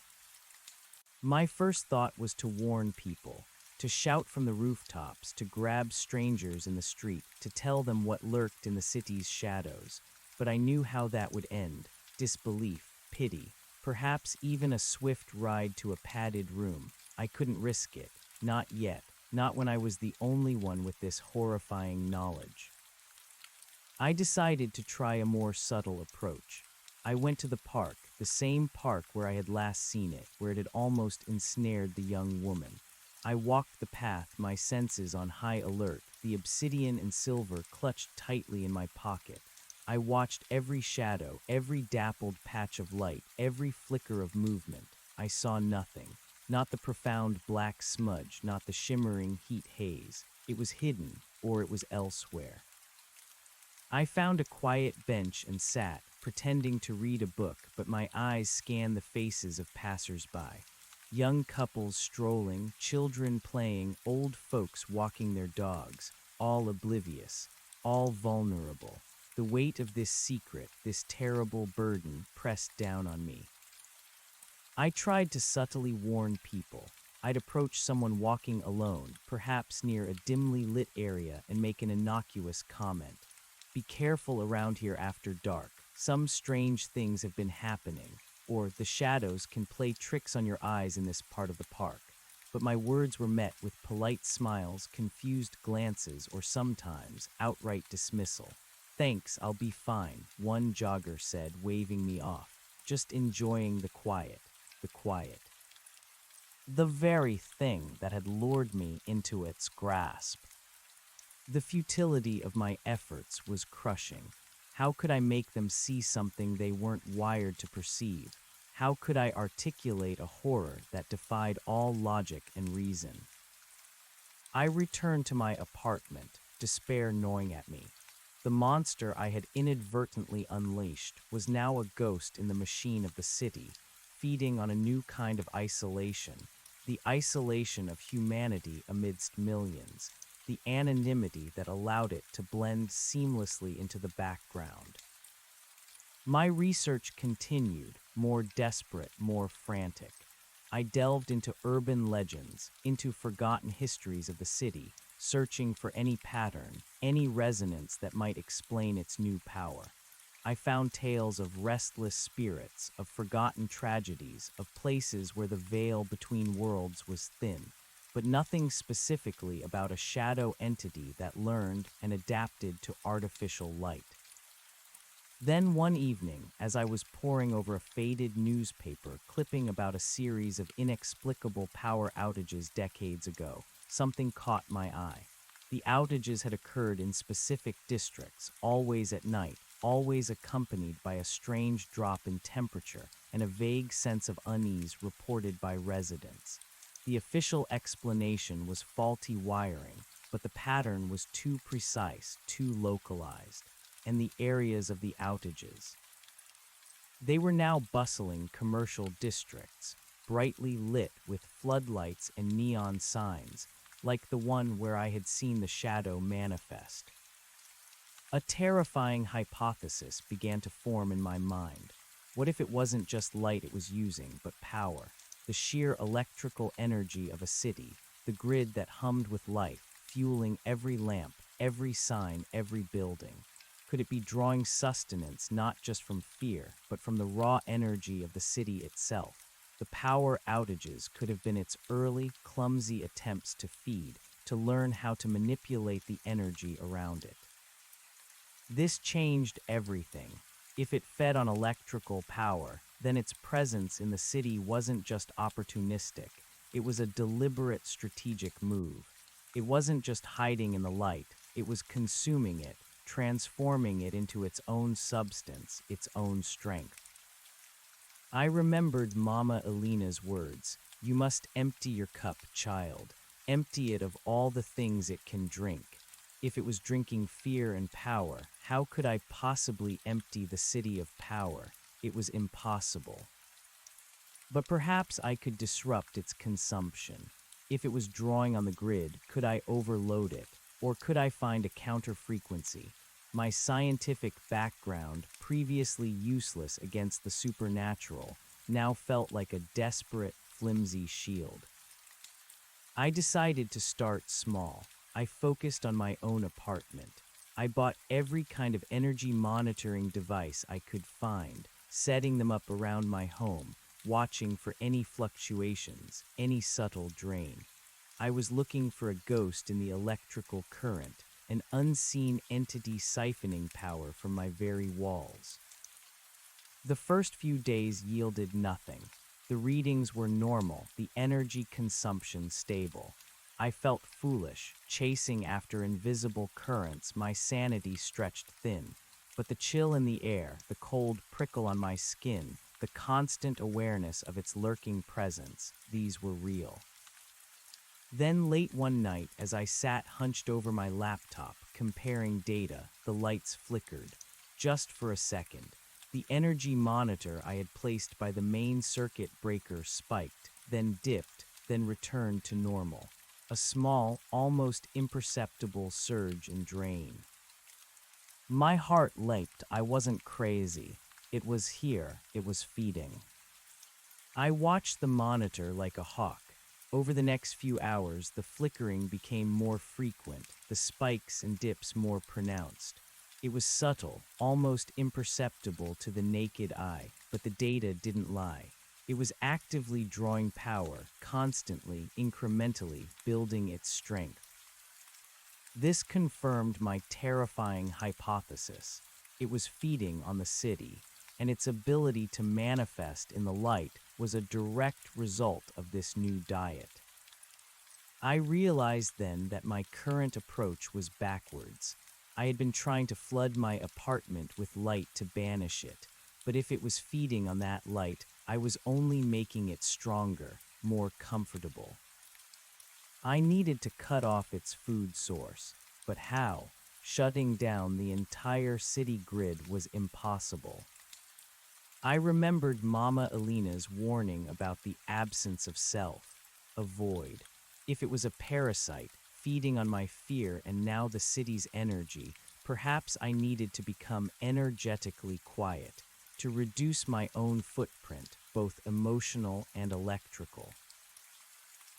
My first thought was to warn people, to shout from the rooftops, to grab strangers in the street, to tell them what lurked in the city's shadows. But I knew how that would end: disbelief, pity, perhaps even a swift ride to a padded room. I couldn't risk it. Not yet. Not when I was the only one with this horrifying knowledge. I decided to try a more subtle approach. I went to the park, the same park where I had last seen it, where it had almost ensnared the young woman. I walked the path, my senses on high alert, the obsidian and silver clutched tightly in my pocket. I watched every shadow, every dappled patch of light, every flicker of movement. I saw nothing. Not the profound black smudge, not the shimmering heat haze. It was hidden, or it was elsewhere. I found a quiet bench and sat, pretending to read a book, but my eyes scanned the faces of passers-by. Young couples strolling, children playing, old folks walking their dogs, all oblivious, all vulnerable. The weight of this secret, this terrible burden, pressed down on me. I tried to subtly warn people. I'd approach someone walking alone, perhaps near a dimly lit area, and make an innocuous comment. Be careful around here after dark. Some strange things have been happening. Or the shadows can play tricks on your eyes in this part of the park. But my words were met with polite smiles, confused glances, or sometimes outright dismissal. Thanks, I'll be fine, one jogger said, waving me off. Just enjoying the quiet. The quiet. The very thing that had lured me into its grasp. The futility of my efforts was crushing. How could I make them see something they weren't wired to perceive? How could I articulate a horror that defied all logic and reason? I returned to my apartment, despair gnawing at me. The monster I had inadvertently unleashed was now a ghost in the machine of the city, feeding on a new kind of isolation, the isolation of humanity amidst millions, the anonymity that allowed it to blend seamlessly into the background. My research continued, more desperate, more frantic. I delved into urban legends, into forgotten histories of the city, searching for any pattern, any resonance that might explain its new power. I found tales of restless spirits, of forgotten tragedies, of places where the veil between worlds was thin, but nothing specifically about a shadow entity that learned and adapted to artificial light. Then one evening, as I was poring over a faded newspaper clipping about a series of inexplicable power outages decades ago, something caught my eye. The outages had occurred in specific districts, always at night, always accompanied by a strange drop in temperature and a vague sense of unease reported by residents. The official explanation was faulty wiring, but the pattern was too precise, too localized. And the areas of the outages. They were now bustling commercial districts, brightly lit with floodlights and neon signs, like the one where I had seen the shadow manifest. A terrifying hypothesis began to form in my mind. What if it wasn't just light it was using, but power, the sheer electrical energy of a city, the grid that hummed with life, fueling every lamp, every sign, every building? Could it be drawing sustenance not just from fear, but from the raw energy of the city itself? The power outages could have been its early, clumsy attempts to feed, to learn how to manipulate the energy around it. This changed everything. If it fed on electrical power, then its presence in the city wasn't just opportunistic. It was a deliberate strategic move. It wasn't just hiding in the light, it was consuming it, transforming it into its own substance, its own strength. I remembered Mama Elena's words, "You must empty your cup, child. Empty it of all the things it can drink." If it was drinking fear and power, how could I possibly empty the city of power? It was impossible. But perhaps I could disrupt its consumption. If it was drawing on the grid, could I overload it? Or could I find a counter-frequency? My scientific background, previously useless against the supernatural, now felt like a desperate, flimsy shield. I decided to start small. I focused on my own apartment. I bought every kind of energy monitoring device I could find, setting them up around my home, watching for any fluctuations, any subtle drain. I was looking for a ghost in the electrical current, an unseen entity siphoning power from my very walls. The first few days yielded nothing. The readings were normal, the energy consumption stable. I felt foolish, chasing after invisible currents, my sanity stretched thin. But the chill in the air, the cold prickle on my skin, the constant awareness of its lurking presence, these were real. Then late one night, as I sat hunched over my laptop, comparing data, the lights flickered. Just for a second. The energy monitor I had placed by the main circuit breaker spiked, then dipped, then returned to normal. A small, almost imperceptible surge and drain. My heart leaped. I wasn't crazy. It was here. It was feeding. I watched the monitor like a hawk. Over the next few hours, the flickering became more frequent, the spikes and dips more pronounced. It was subtle, almost imperceptible to the naked eye, but the data didn't lie. It was actively drawing power, constantly, incrementally, building its strength. This confirmed my terrifying hypothesis. It was feeding on the city, and its ability to manifest in the light was a direct result of this new diet. I realized then that my current approach was backwards. I had been trying to flood my apartment with light to banish it, but if it was feeding on that light, I was only making it stronger, more comfortable. I needed to cut off its food source, but how? Shutting down the entire city grid was impossible. I remembered Mama Elena's warning about the absence of self, a void. If it was a parasite, feeding on my fear and now the city's energy, perhaps I needed to become energetically quiet, to reduce my own footprint, both emotional and electrical.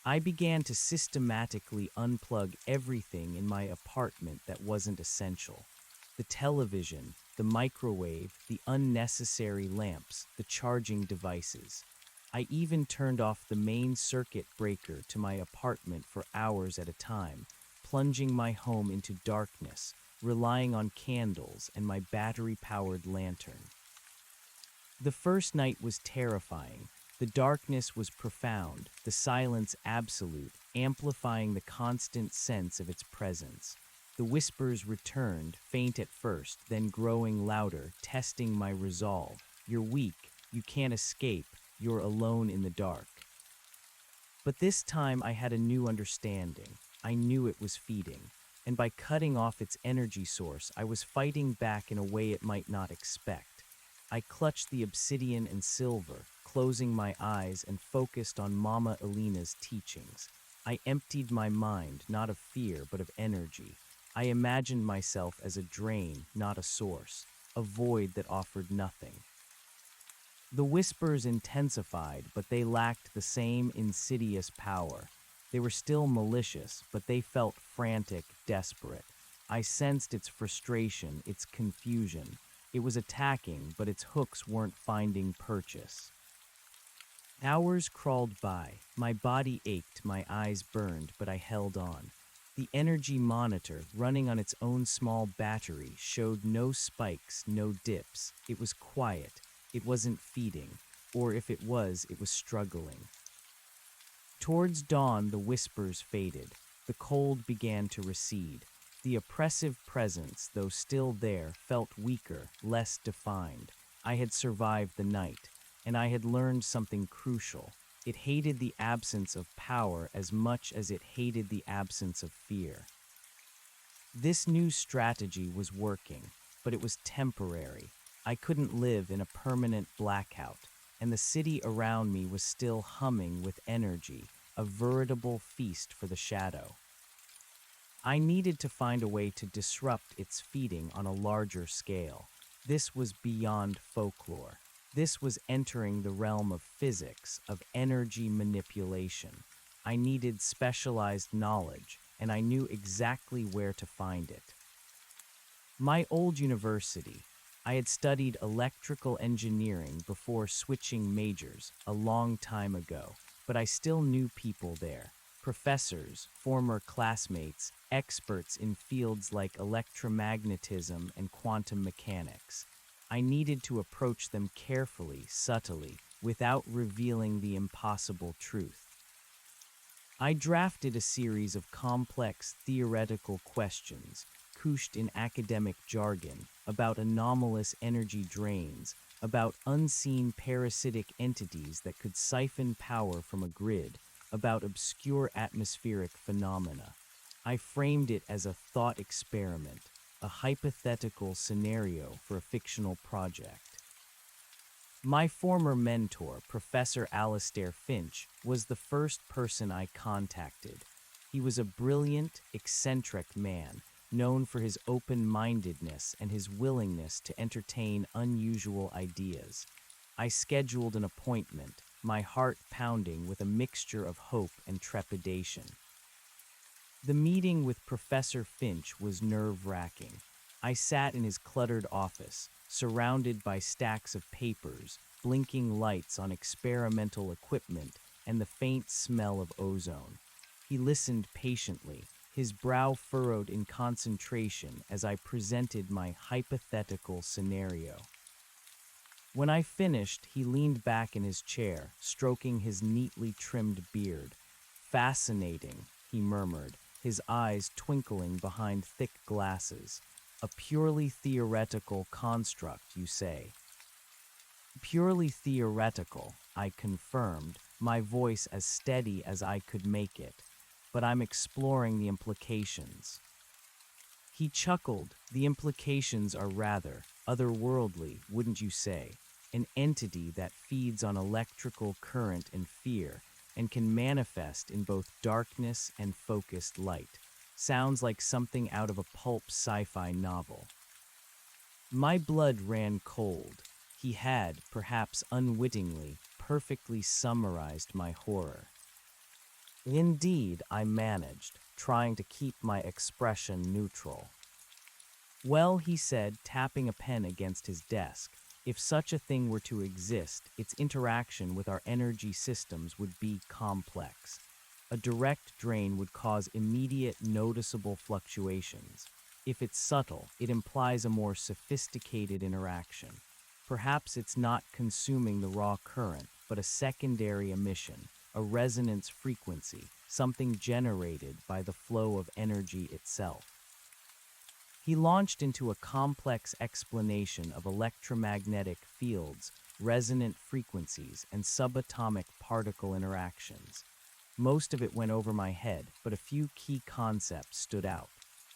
I began to systematically unplug everything in my apartment that wasn't essential. The television, the microwave, the unnecessary lamps, the charging devices. I even turned off the main circuit breaker to my apartment for hours at a time, plunging my home into darkness, relying on candles and my battery-powered lantern. The first night was terrifying. The darkness was profound, the silence absolute, amplifying the constant sense of its presence. The whispers returned, faint at first, then growing louder, testing my resolve. You're weak, you can't escape, you're alone in the dark. But this time I had a new understanding. I knew it was feeding, and by cutting off its energy source, I was fighting back in a way it might not expect. I clutched the obsidian and silver, closing my eyes and focused on Mama Elena's teachings. I emptied my mind, not of fear, but of energy. I imagined myself as a drain, not a source, a void that offered nothing. The whispers intensified, but they lacked the same insidious power. They were still malicious, but they felt frantic, desperate. I sensed its frustration, its confusion. It was attacking, but its hooks weren't finding purchase. Hours crawled by. My body ached, my eyes burned, but I held on. The energy monitor, running on its own small battery, showed no spikes, no dips. It was quiet. It wasn't feeding, or if it was struggling. Towards dawn, the whispers faded. The cold began to recede. The oppressive presence, though still there, felt weaker, less defined. I had survived the night, and I had learned something crucial. It hated the absence of power as much as it hated the absence of fear. This new strategy was working, but it was temporary. I couldn't live in a permanent blackout, and the city around me was still humming with energy, a veritable feast for the shadow. I needed to find a way to disrupt its feeding on a larger scale. This was beyond folklore. This was entering the realm of physics, of energy manipulation. I needed specialized knowledge, and I knew exactly where to find it. My old university. I had studied electrical engineering before switching majors a long time ago, but I still knew people there. Professors, former classmates, experts in fields like electromagnetism and quantum mechanics. I needed to approach them carefully, subtly, without revealing the impossible truth. I drafted a series of complex theoretical questions, couched in academic jargon, about anomalous energy drains, about unseen parasitic entities that could siphon power from a grid, about obscure atmospheric phenomena. I framed it as a thought experiment, a hypothetical scenario for a fictional project. My former mentor, Professor Alastair Finch, was the first person I contacted. He was a brilliant, eccentric man, known for his open-mindedness and his willingness to entertain unusual ideas. I scheduled an appointment, my heart pounding with a mixture of hope and trepidation. The meeting with Professor Finch was nerve-wracking. I sat in his cluttered office, surrounded by stacks of papers, blinking lights on experimental equipment, and the faint smell of ozone. He listened patiently, his brow furrowed in concentration as I presented my hypothetical scenario. When I finished, he leaned back in his chair, stroking his neatly trimmed beard. "Fascinating," he murmured, his eyes twinkling behind thick glasses. "A purely theoretical construct, you say?" "Purely theoretical," I confirmed, my voice as steady as I could make it. "But I'm exploring the implications." He chuckled. "The implications are rather otherworldly, wouldn't you say? An entity that feeds on electrical current and fear, and can manifest in both darkness and focused light. Sounds like something out of a pulp sci-fi novel." My blood ran cold. He had, perhaps unwittingly, perfectly summarized my horror. "Indeed," I managed, trying to keep my expression neutral. "Well," he said, tapping a pen against his desk, "if such a thing were to exist, its interaction with our energy systems would be complex. A direct drain would cause immediate, noticeable fluctuations. If it's subtle, it implies a more sophisticated interaction. Perhaps it's not consuming the raw current, but a secondary emission, a resonance frequency, something generated by the flow of energy itself." He launched into a complex explanation of electromagnetic fields, resonant frequencies, and subatomic particle interactions. Most of it went over my head, but a few key concepts stood out.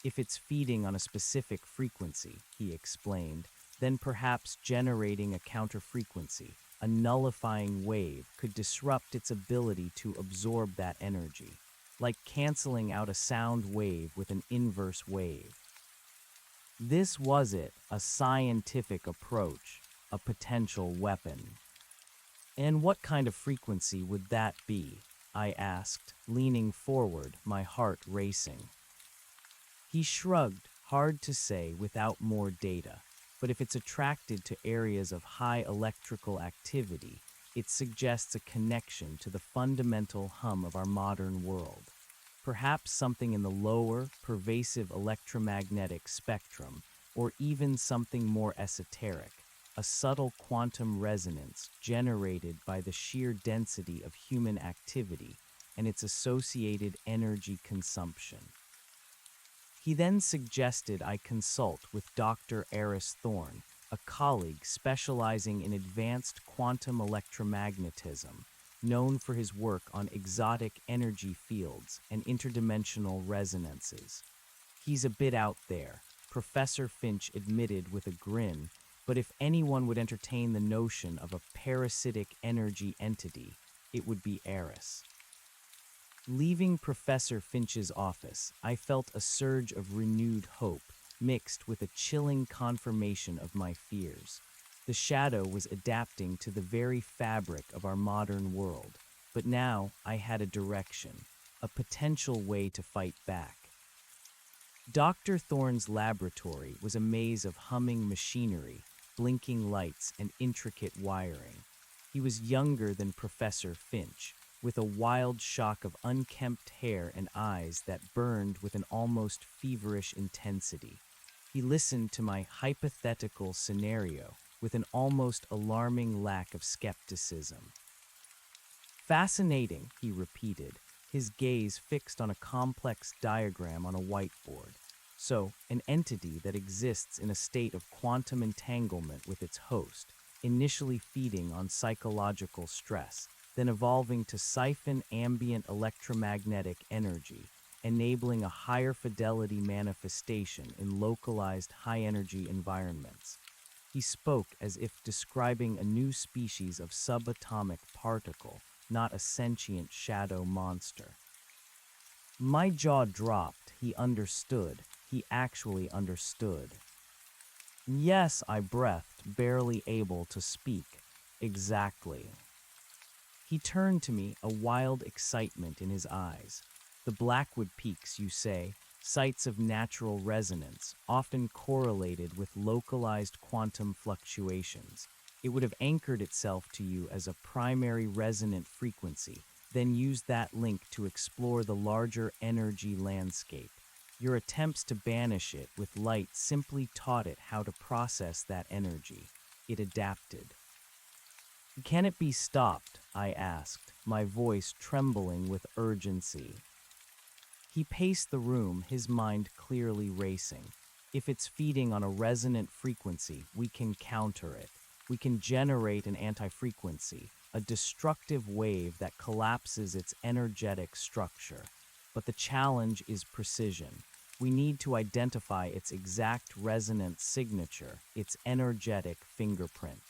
If it's feeding on a specific frequency, he explained, then perhaps generating a counterfrequency, a nullifying wave, could disrupt its ability to absorb that energy, like canceling out a sound wave with an inverse wave. This was it, a scientific approach, a potential weapon. "And what kind of frequency would that be?" I asked, leaning forward, my heart racing. He shrugged, "Hard to say without more data, but if it's attracted to areas of high electrical activity, it suggests a connection to the fundamental hum of our modern world. Perhaps something in the lower, pervasive electromagnetic spectrum, or even something more esoteric, a subtle quantum resonance generated by the sheer density of human activity, and its associated energy consumption. He then suggested I consult with Dr. Eris Thorne, a colleague specializing in advanced quantum electromagnetism, known for his work on exotic energy fields and interdimensional resonances. He's a bit out there, Professor Finch admitted with a grin, but if anyone would entertain the notion of a parasitic energy entity, it would be Eris. Leaving Professor Finch's office, I felt a surge of renewed hope, mixed with a chilling confirmation of my fears. The shadow was adapting to the very fabric of our modern world, but now I had a direction, a potential way to fight back. Dr. Thorne's laboratory was a maze of humming machinery, blinking lights, and intricate wiring. He was younger than Professor Finch, with a wild shock of unkempt hair and eyes that burned with an almost feverish intensity. He listened to my hypothetical scenario with an almost alarming lack of skepticism. "Fascinating," he repeated, his gaze fixed on a complex diagram on a whiteboard. "So, an entity that exists in a state of quantum entanglement with its host, initially feeding on psychological stress, then evolving to siphon ambient electromagnetic energy, enabling a higher fidelity manifestation in localized high-energy environments." He spoke as if describing a new species of subatomic particle, not a sentient shadow monster. My jaw dropped. He understood. He actually understood. "Yes," I breathed, barely able to speak. "Exactly." He turned to me, a wild excitement in his eyes. "The Blackwood Peaks, you say, sites of natural resonance, often correlated with localized quantum fluctuations. It would have anchored itself to you as a primary resonant frequency, then used that link to explore the larger energy landscape. Your attempts to banish it with light simply taught it how to process that energy. It adapted." "Can it be stopped?" I asked, my voice trembling with urgency. He paced the room, his mind clearly racing. "If it's feeding on a resonant frequency, we can counter it. We can generate an anti-frequency, a destructive wave that collapses its energetic structure. But the challenge is precision. We need to identify its exact resonance signature, its energetic fingerprint."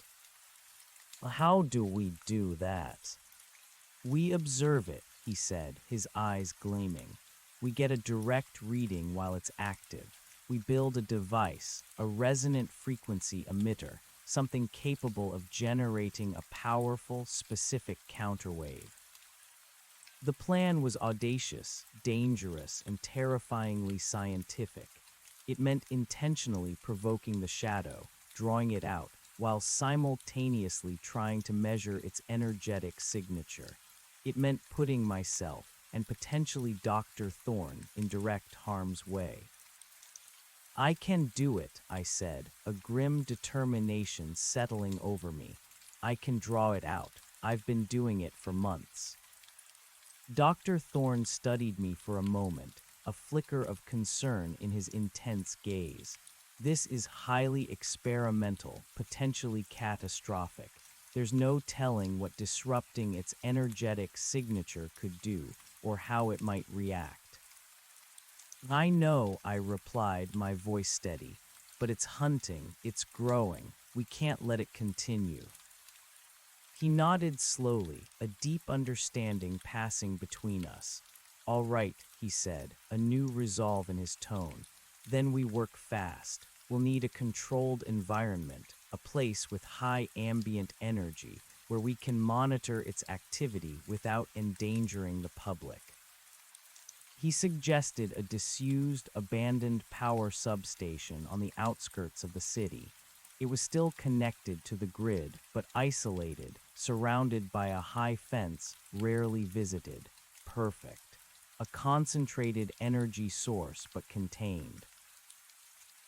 "How do we do that?" "We observe it," he said, his eyes gleaming. "We get a direct reading while it's active. We build a device, a resonant frequency emitter, something capable of generating a powerful, specific counterwave." The plan was audacious, dangerous, and terrifyingly scientific. It meant intentionally provoking the shadow, drawing it out, while simultaneously trying to measure its energetic signature. It meant putting myself, and potentially Dr. Thorne, in direct harm's way. "I can do it," I said, a grim determination settling over me. "I can draw it out. I've been doing it for months." Dr. Thorne studied me for a moment, a flicker of concern in his intense gaze. "This is highly experimental, potentially catastrophic. There's no telling what disrupting its energetic signature could do, or how it might react." "I know," I replied, my voice steady, "but it's hunting, it's growing. We can't let it continue." He nodded slowly, a deep understanding passing between us. "All right," he said, a new resolve in his tone. "Then we work fast. We'll need a controlled environment, a place with high ambient energy, where we can monitor its activity without endangering the public." He suggested a disused, abandoned power substation on the outskirts of the city. It was still connected to the grid, but isolated, surrounded by a high fence, rarely visited. Perfect. A concentrated energy source, but contained.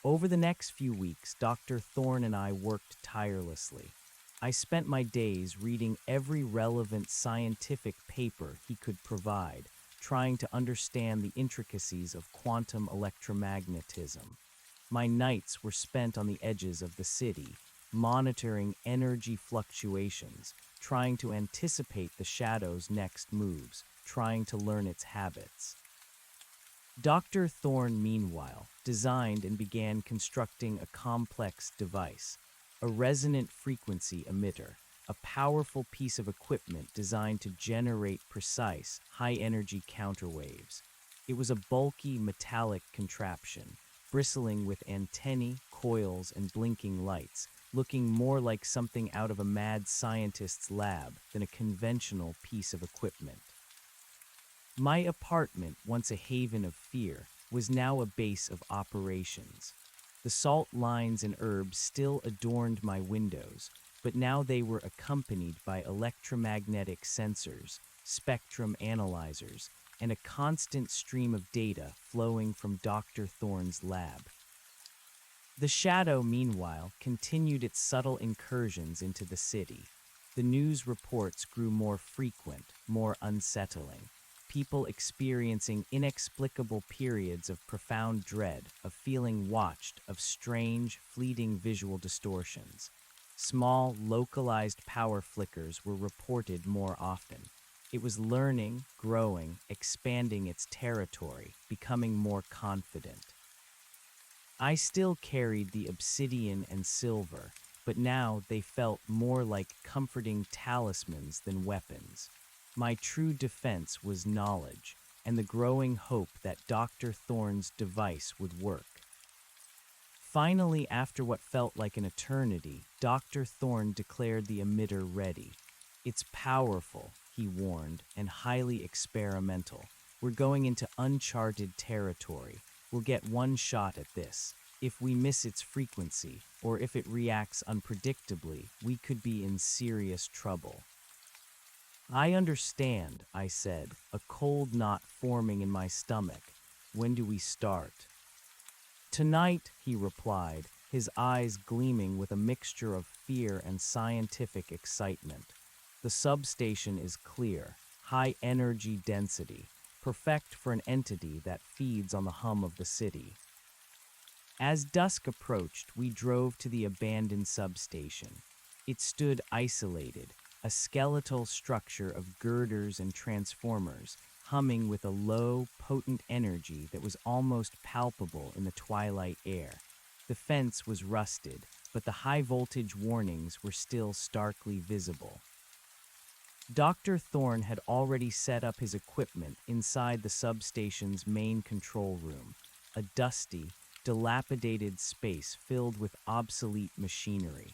Over the next few weeks, Dr. Thorne and I worked tirelessly. I spent my days reading every relevant scientific paper he could provide, trying to understand the intricacies of quantum electromagnetism. My nights were spent on the edges of the city, monitoring energy fluctuations, trying to anticipate the shadow's next moves, trying to learn its habits. Dr. Thorne, meanwhile, designed and began constructing a complex device, a resonant frequency emitter, a powerful piece of equipment designed to generate precise, high-energy counterwaves. It was a bulky, metallic contraption, bristling with antennae, coils, and blinking lights, looking more like something out of a mad scientist's lab than a conventional piece of equipment. My apartment, once a haven of fear, was now a base of operations. The salt lines and herbs still adorned my windows, but now they were accompanied by electromagnetic sensors, spectrum analyzers, and a constant stream of data flowing from Dr. Thorne's lab. The shadow, meanwhile, continued its subtle incursions into the city. The news reports grew more frequent, more unsettling. People experiencing inexplicable periods of profound dread, of feeling watched, of strange, fleeting visual distortions. Small, localized power flickers were reported more often. It was learning, growing, expanding its territory, becoming more confident. I still carried the obsidian and silver, but now they felt more like comforting talismans than weapons. My true defense was knowledge, and the growing hope that Dr. Thorne's device would work. Finally, after what felt like an eternity, Dr. Thorne declared the emitter ready. It's powerful, he warned, and highly experimental. We're going into uncharted territory. We'll get one shot at this. If we miss its frequency, or if it reacts unpredictably, we could be in serious trouble. I understand, I said, a cold knot forming in my stomach. When do we start? Tonight, he replied, his eyes gleaming with a mixture of fear and scientific excitement. The substation is clear, high energy density, perfect for an entity that feeds on the hum of the city. As dusk approached, we drove to the abandoned substation. It stood isolated, a skeletal structure of girders and transformers, humming with a low, potent energy that was almost palpable in the twilight air. The fence was rusted, but the high-voltage warnings were still starkly visible. Dr. Thorne had already set up his equipment inside the substation's main control room, a dusty, dilapidated space filled with obsolete machinery.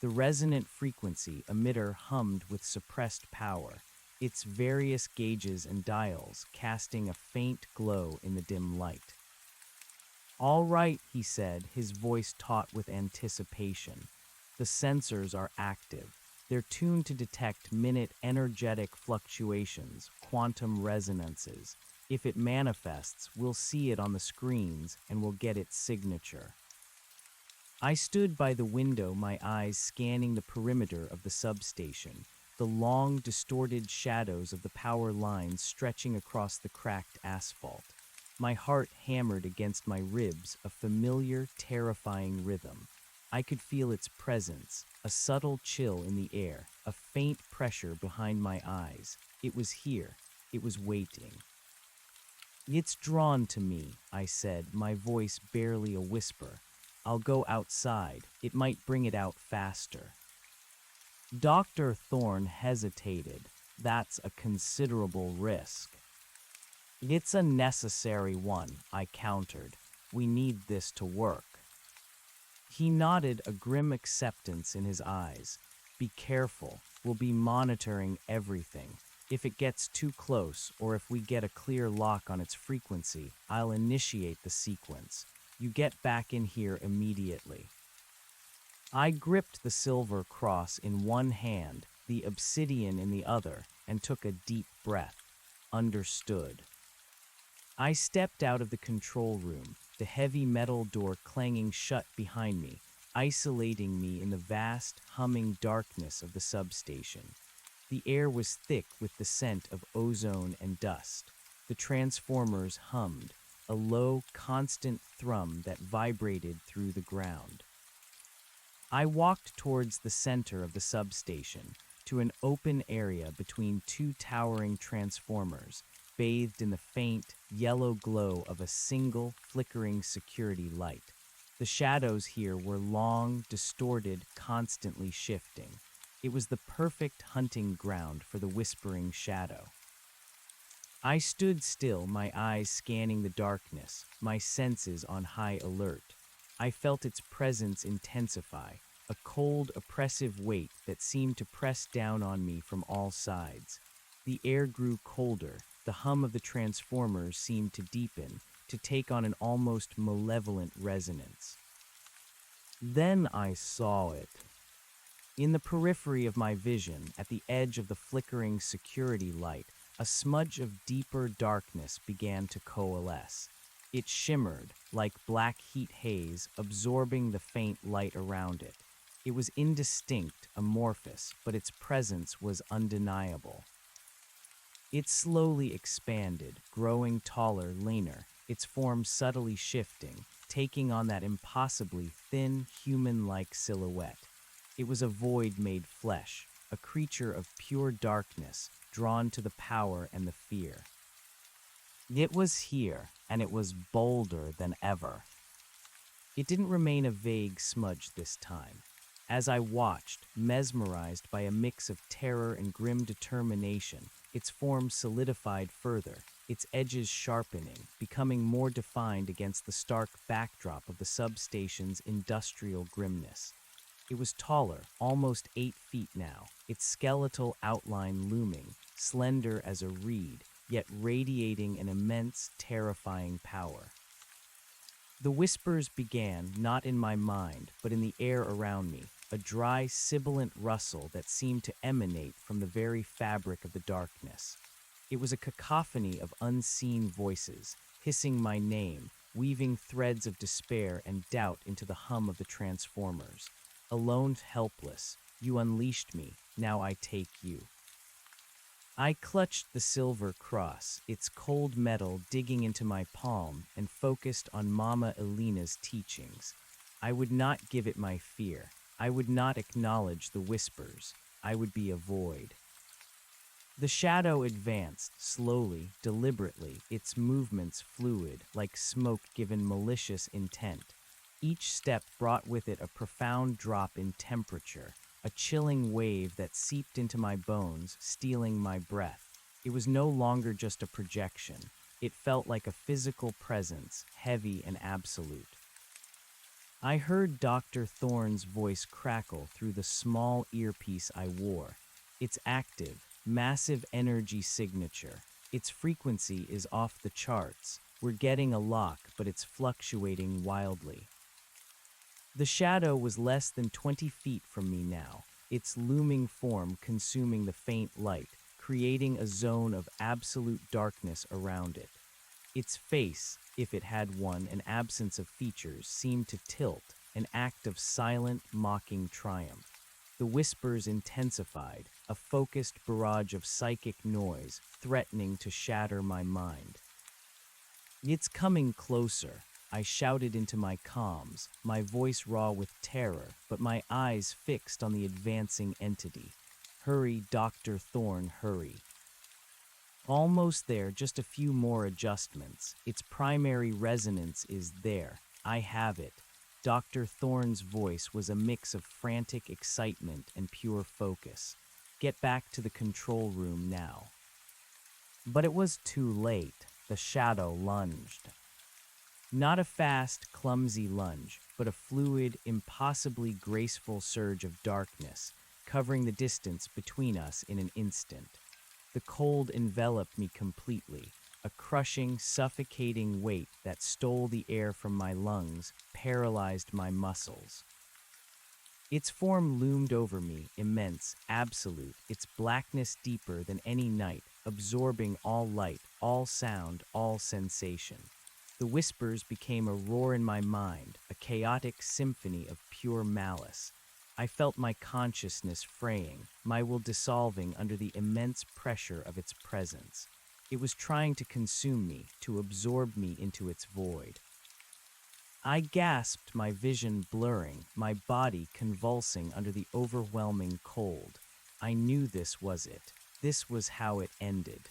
The resonant frequency emitter hummed with suppressed power, its various gauges and dials casting a faint glow in the dim light. "All right," he said, his voice taut with anticipation. "The sensors are active. They're tuned to detect minute energetic fluctuations, quantum resonances. If it manifests, we'll see it on the screens and we'll get its signature." I stood by the window, my eyes scanning the perimeter of the substation, the long, distorted shadows of the power lines stretching across the cracked asphalt. My heart hammered against my ribs, a familiar, terrifying rhythm. I could feel its presence, a subtle chill in the air, a faint pressure behind my eyes. It was here. It was waiting. "It's drawn to me," I said, my voice barely a whisper. "I'll go outside. It might bring it out faster." Dr. Thorne hesitated. "That's a considerable risk." "It's a necessary one," I countered. "We need this to work." He nodded, a grim acceptance in his eyes. "Be careful. We'll be monitoring everything. If it gets too close, or if we get a clear lock on its frequency, I'll initiate the sequence. You get back in here immediately." I gripped the silver cross in one hand, the obsidian in the other, and took a deep breath. Understood. I stepped out of the control room, the heavy metal door clanging shut behind me, isolating me in the vast, humming darkness of the substation. The air was thick with the scent of ozone and dust. The transformers hummed, a low, constant thrum that vibrated through the ground. I walked towards the center of the substation, to an open area between two towering transformers, bathed in the faint, yellow glow of a single, flickering security light. The shadows here were long, distorted, constantly shifting. It was the perfect hunting ground for the whispering shadow. I stood still, my eyes scanning the darkness, my senses on high alert. I felt its presence intensify, a cold, oppressive weight that seemed to press down on me from all sides. The air grew colder, the hum of the transformers seemed to deepen, to take on an almost malevolent resonance. Then I saw it. In the periphery of my vision, at the edge of the flickering security light, a smudge of deeper darkness began to coalesce. It shimmered, like black heat haze, absorbing the faint light around it. It was indistinct, amorphous, but its presence was undeniable. It slowly expanded, growing taller, leaner, its form subtly shifting, taking on that impossibly thin, human-like silhouette. It was a void made flesh, a creature of pure darkness, drawn to the power and the fear. It was here, and it was bolder than ever. It didn't remain a vague smudge this time. As I watched, mesmerized by a mix of terror and grim determination, its form solidified further, its edges sharpening, becoming more defined against the stark backdrop of the substation's industrial grimness. It was taller, almost 8 feet now, its skeletal outline looming, slender as a reed, yet radiating an immense, terrifying power. The whispers began, not in my mind, but in the air around me, a dry, sibilant rustle that seemed to emanate from the very fabric of the darkness. It was a cacophony of unseen voices, hissing my name, weaving threads of despair and doubt into the hum of the transformers. Alone, helpless, you unleashed me, now I take you. I clutched the silver cross, its cold metal digging into my palm, and focused on Mama Elena's teachings. I would not give it my fear. I would not acknowledge the whispers. I would be a void. The shadow advanced, slowly, deliberately, its movements fluid, like smoke given malicious intent. Each step brought with it a profound drop in temperature, a chilling wave that seeped into my bones, stealing my breath. It was no longer just a projection. It felt like a physical presence, heavy and absolute. I heard Dr. Thorne's voice crackle through the small earpiece I wore. It's active, massive energy signature. Its frequency is off the charts. We're getting a lock, but it's fluctuating wildly. The shadow was less than 20 feet from me now, its looming form consuming the faint light, creating a zone of absolute darkness around it. Its face, if it had one, an absence of features, seemed to tilt, an act of silent, mocking triumph. The whispers intensified, a focused barrage of psychic noise, threatening to shatter my mind. It's coming closer, I shouted into my comms, my voice raw with terror, but my eyes fixed on the advancing entity. Hurry, Dr. Thorne, hurry. Almost there, just a few more adjustments. Its primary resonance is there. I have it. Dr. Thorne's voice was a mix of frantic excitement and pure focus. Get back to the control room now. But it was too late. The shadow lunged. Not a fast, clumsy lunge, but a fluid, impossibly graceful surge of darkness, covering the distance between us in an instant. The cold enveloped me completely, a crushing, suffocating weight that stole the air from my lungs, paralyzed my muscles. Its form loomed over me, immense, absolute, its blackness deeper than any night, absorbing all light, all sound, all sensation. The whispers became a roar in my mind, a chaotic symphony of pure malice. I felt my consciousness fraying, my will dissolving under the immense pressure of its presence. It was trying to consume me, to absorb me into its void. I gasped, my vision blurring, my body convulsing under the overwhelming cold. I knew this was it. This was how it ended.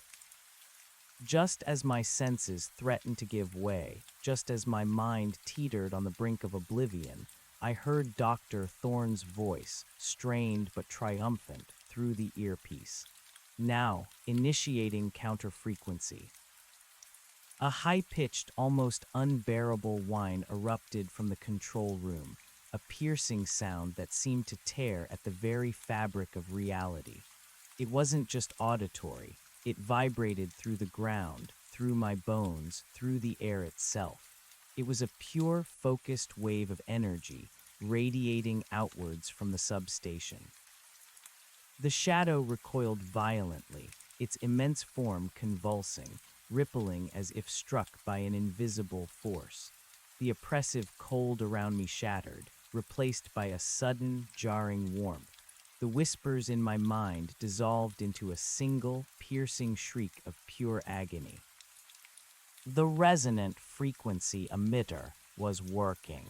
Just as my senses threatened to give way, just as my mind teetered on the brink of oblivion, I heard Dr. Thorne's voice, strained but triumphant, through the earpiece. Now, initiating counterfrequency. A high-pitched, almost unbearable whine erupted from the control room, a piercing sound that seemed to tear at the very fabric of reality. It wasn't just auditory. It vibrated through the ground, through my bones, through the air itself. It was a pure, focused wave of energy, radiating outwards from the substation. The shadow recoiled violently, its immense form convulsing, rippling as if struck by an invisible force. The oppressive cold around me shattered, replaced by a sudden, jarring warmth. The whispers in my mind dissolved into a single, piercing shriek of pure agony. The resonant frequency emitter was working.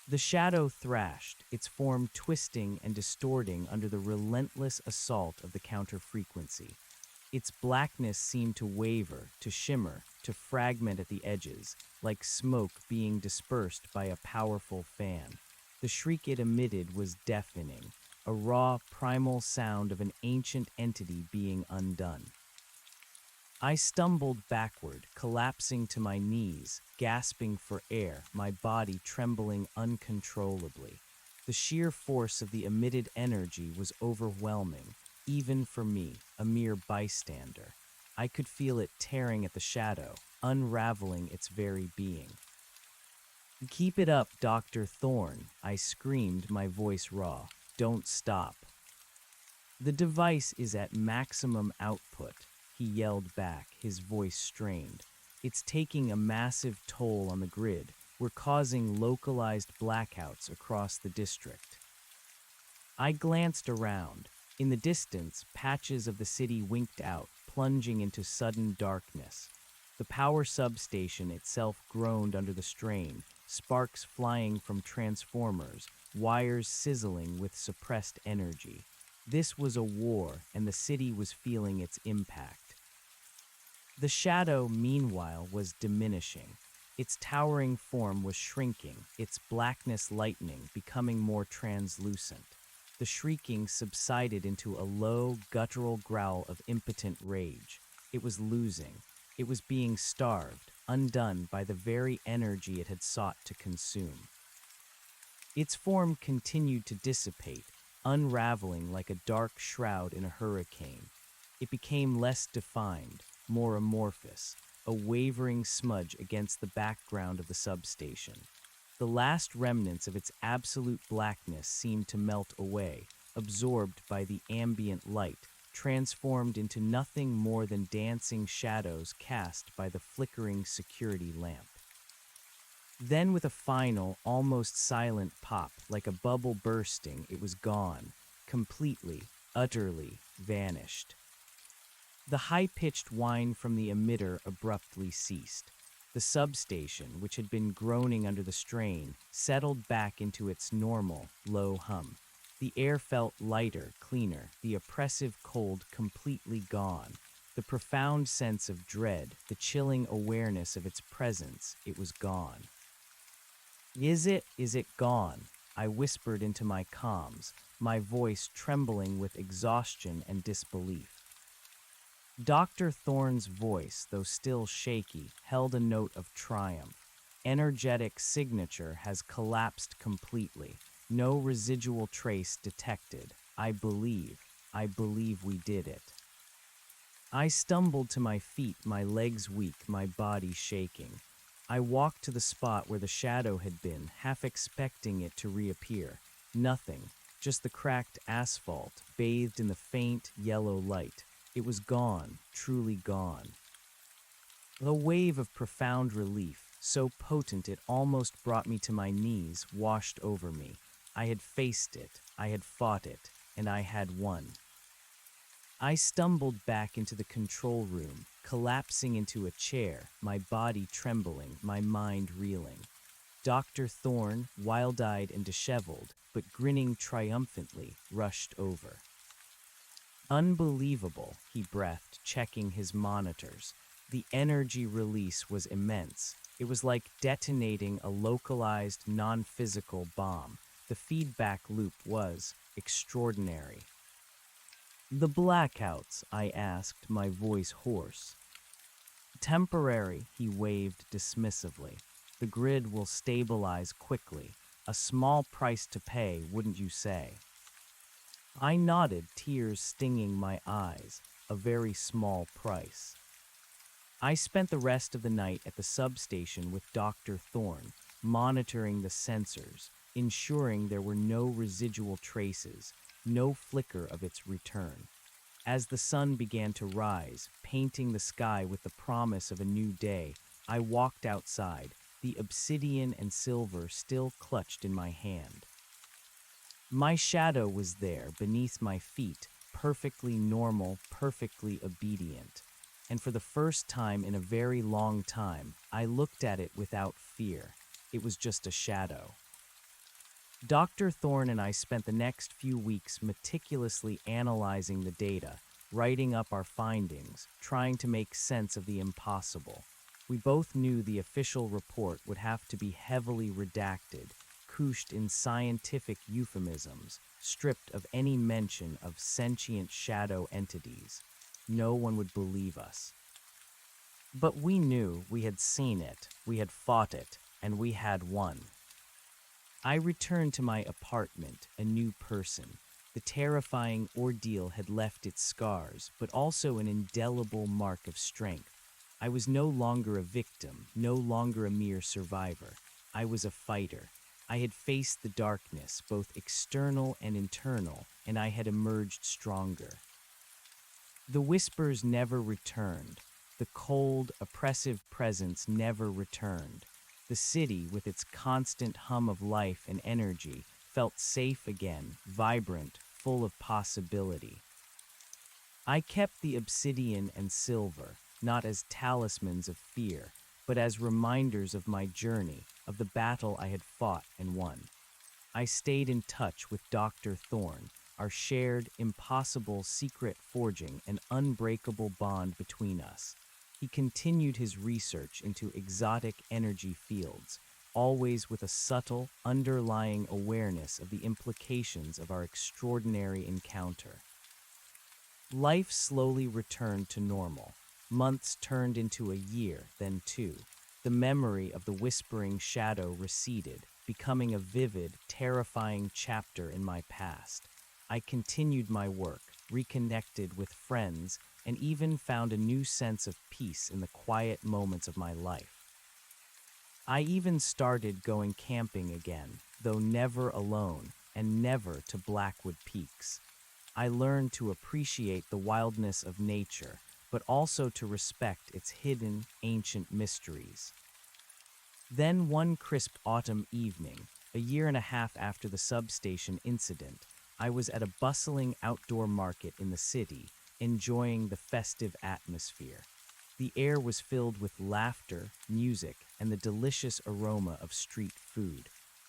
The shadow thrashed, its form twisting and distorting under the relentless assault of the counter-frequency. Its blackness seemed to waver, to shimmer, to fragment at the edges, like smoke being dispersed by a powerful fan. The shriek it emitted was deafening, a raw, primal sound of an ancient entity being undone. I stumbled backward, collapsing to my knees, gasping for air, my body trembling uncontrollably. The sheer force of the emitted energy was overwhelming, even for me, a mere bystander. I could feel it tearing at the shadow, unraveling its very being. "Keep it up, Dr. Thorne," I screamed, my voice raw. "Don't stop." "The device is at maximum output," he yelled back, his voice strained. "It's taking a massive toll on the grid. We're causing localized blackouts across the district." I glanced around. In the distance, patches of the city winked out, plunging into sudden darkness. The power substation itself groaned under the strain, sparks flying from transformers, wires sizzling with suppressed energy. This was a war, and the city was feeling its impact. The shadow, meanwhile, was diminishing. Its towering form was shrinking, its blackness lightening, becoming more translucent. The shrieking subsided into a low, guttural growl of impotent rage. It was losing. It was being starved, undone by the very energy it had sought to consume. Its form continued to dissipate, unraveling like a dark shroud in a hurricane. It became less defined, more amorphous, a wavering smudge against the background of the substation. The last remnants of its absolute blackness seemed to melt away, absorbed by the ambient light, transformed into nothing more than dancing shadows cast by the flickering security lamp. Then, with a final, almost silent pop, like a bubble bursting, it was gone, completely, utterly vanished. The high-pitched whine from the emitter abruptly ceased. The substation, which had been groaning under the strain, settled back into its normal, low hum. The air felt lighter, cleaner, the oppressive cold completely gone. The profound sense of dread, the chilling awareness of its presence, it was gone. Is it gone?" I whispered into my comms, my voice trembling with exhaustion and disbelief. Dr. Thorne's voice, though still shaky, held a note of triumph. "Energetic signature has collapsed completely. No residual trace detected. I believe we did it." I stumbled to my feet, my legs weak, my body shaking. I walked to the spot where the shadow had been, half expecting it to reappear. Nothing, just the cracked asphalt, bathed in the faint, yellow light. It was gone, truly gone. A wave of profound relief, so potent it almost brought me to my knees, washed over me. I had faced it, I had fought it, and I had won. I stumbled back into the control room, collapsing into a chair, my body trembling, my mind reeling. Dr. Thorne, wild-eyed and disheveled, but grinning triumphantly, rushed over. "Unbelievable," he breathed, checking his monitors. The energy release was immense. It was like detonating a localized, non-physical bomb. The feedback loop was extraordinary. "The blackouts?" I asked, my voice hoarse. "Temporary," he waved dismissively. "The grid will stabilize quickly. A small price to pay, wouldn't you say?" I nodded, tears stinging my eyes. A very small price. I spent the rest of the night at the substation with Dr. Thorne, monitoring the sensors, ensuring there were no residual traces, no flicker of its return. As the sun began to rise, painting the sky with the promise of a new day, I walked outside, the obsidian and silver still clutched in my hand. My shadow was there, beneath my feet, perfectly normal, perfectly obedient. And for the first time in a very long time, I looked at it without fear. It was just a shadow. Dr. Thorne and I spent the next few weeks meticulously analyzing the data, writing up our findings, trying to make sense of the impossible. We both knew the official report would have to be heavily redacted, couched in scientific euphemisms, stripped of any mention of sentient shadow entities. No one would believe us. But we knew we had seen it, we had fought it, and we had won. I returned to my apartment, a new person. The terrifying ordeal had left its scars, but also an indelible mark of strength. I was no longer a victim, no longer a mere survivor. I was a fighter. I had faced the darkness, both external and internal, and I had emerged stronger. The whispers never returned. The cold, oppressive presence never returned. The city, with its constant hum of life and energy, felt safe again, vibrant, full of possibility. I kept the obsidian and silver, not as talismans of fear, but as reminders of my journey, of the battle I had fought and won. I stayed in touch with Dr. Thorne, our shared, impossible secret forging an unbreakable bond between us. He continued his research into exotic energy fields, always with a subtle, underlying awareness of the implications of our extraordinary encounter. Life slowly returned to normal. Months turned into a year, then two. The memory of the whispering shadow receded, becoming a vivid, terrifying chapter in my past. I continued my work, reconnected with friends, and even found a new sense of peace in the quiet moments of my life. I even started going camping again, though never alone, and never to Blackwood Peaks. I learned to appreciate the wildness of nature, but also to respect its hidden, ancient mysteries. Then one crisp autumn evening, a year and a half after the substation incident, I was at a bustling outdoor market in the city, enjoying the festive atmosphere. The air was filled with laughter, music, and the delicious aroma of street food.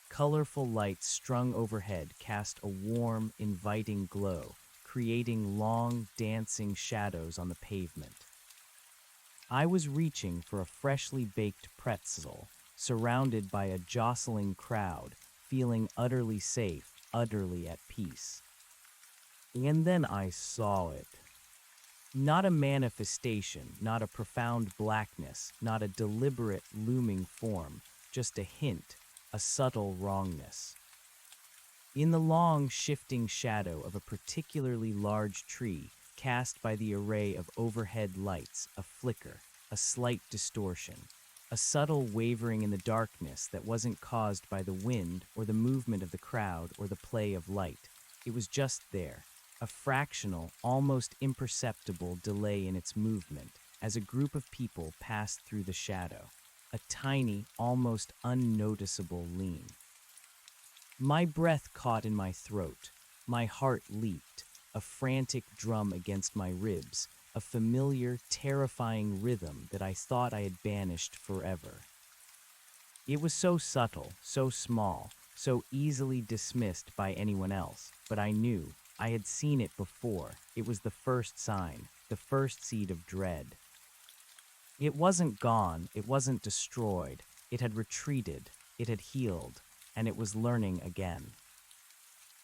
Colorful lights strung overhead cast a warm, inviting glow, creating long, dancing shadows on the pavement. I was reaching for a freshly baked pretzel, surrounded by a jostling crowd, feeling utterly safe, utterly at peace. And then I saw it. Not a manifestation, not a profound blackness, not a deliberate looming form, just a hint, a subtle wrongness. In the long, shifting shadow of a particularly large tree, cast by the array of overhead lights, a flicker, a slight distortion, a subtle wavering in the darkness that wasn't caused by the wind or the movement of the crowd or the play of light. It was just there, a fractional, almost imperceptible delay in its movement, as a group of people passed through the shadow, a tiny, almost unnoticeable lean. My breath caught in my throat, my heart leaped, a frantic drum against my ribs, a familiar, terrifying rhythm that I thought I had banished forever. It was so subtle, so small, so easily dismissed by anyone else, but I knew, I had seen it before. It was the first sign, the first seed of dread. It wasn't gone, it wasn't destroyed, it had retreated, it had healed, and it was learning again.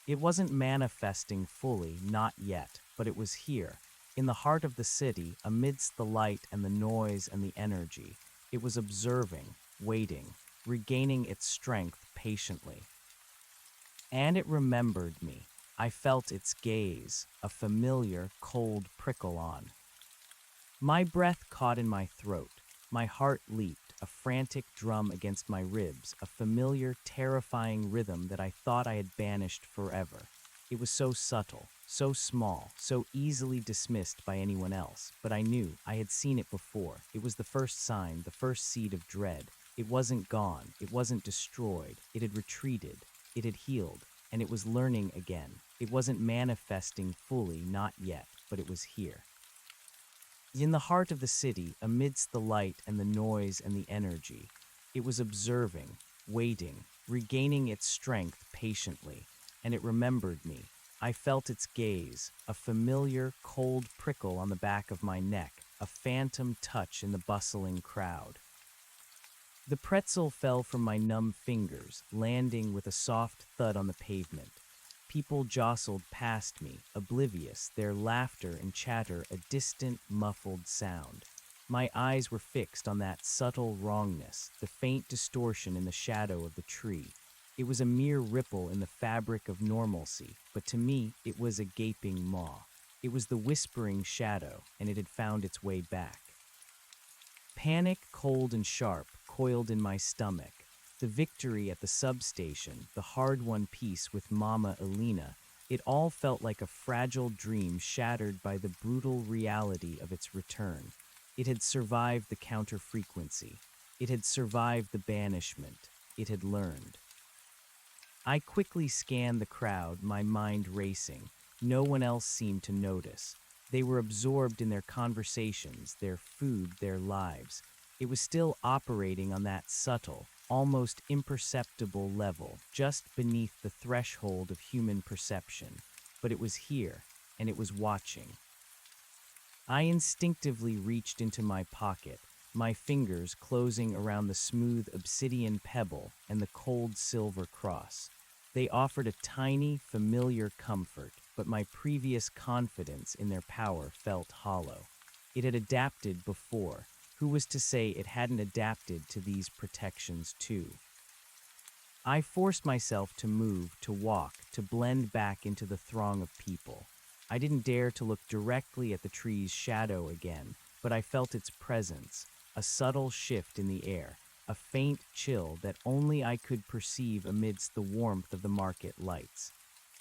It wasn't manifesting fully, not yet, but it was here, in the heart of the city, amidst the light and the noise and the energy. It was observing, waiting, regaining its strength patiently. And it remembered me. I felt its gaze, a familiar, cold prickle on. My breath caught in my throat. My heart leaped, a frantic drum against my ribs, a familiar, terrifying rhythm that I thought I had banished forever. It was so subtle, so small, so easily dismissed by anyone else, but I knew, I had seen it before. It was the first sign, the first seed of dread. It wasn't gone, it wasn't destroyed, it had retreated, it had healed, and it was learning again. It wasn't manifesting fully, not yet, but it was here. In the heart of the city, amidst the light and the noise and the energy, it was observing, waiting, regaining its strength patiently, and it remembered me. I felt its gaze, a familiar, cold prickle on the back of my neck, a phantom touch in the bustling crowd. The pretzel fell from my numb fingers, landing with a soft thud on the pavement. People jostled past me, oblivious, their laughter and chatter a distant, muffled sound. My eyes were fixed on that subtle wrongness, the faint distortion in the shadow of the tree. It was a mere ripple in the fabric of normalcy, but to me it was a gaping maw. It was the whispering shadow, and it had found its way back. Panic, cold and sharp, coiled in my stomach. The victory at the substation, the hard-won peace with Mama Elena, it all felt like a fragile dream shattered by the brutal reality of its return. It had survived the counter-frequency. It had survived the banishment. It had learned. I quickly scanned the crowd, my mind racing. No one else seemed to notice. They were absorbed in their conversations, their food, their lives. It was still operating on that subtle, almost imperceptible level, just beneath the threshold of human perception. But it was here, and it was watching. I instinctively reached into my pocket, my fingers closing around the smooth obsidian pebble and the cold silver cross. They offered a tiny, familiar comfort, but my previous confidence in their power felt hollow. It had adapted before. Who was to say it hadn't adapted to these protections too? I forced myself to move, to walk, to blend back into the throng of people. I didn't dare to look directly at the tree's shadow again, but I felt its presence, a subtle shift in the air, a faint chill that only I could perceive amidst the warmth of the market lights.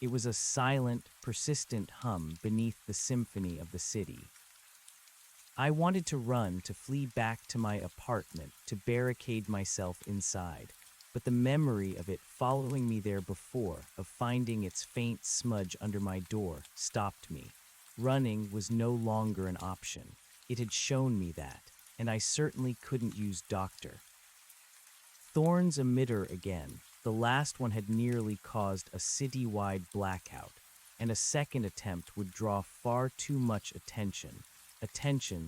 It was a silent, persistent hum beneath the symphony of the city. I wanted to run, to flee back to my apartment, to barricade myself inside, but the memory of it following me there before, of finding its faint smudge under my door, stopped me. Running was no longer an option. It had shown me that, and I certainly couldn't use Doctor. Thorn's emitter again. The last one had nearly caused a city-wide blackout, and a second attempt would draw far too much attention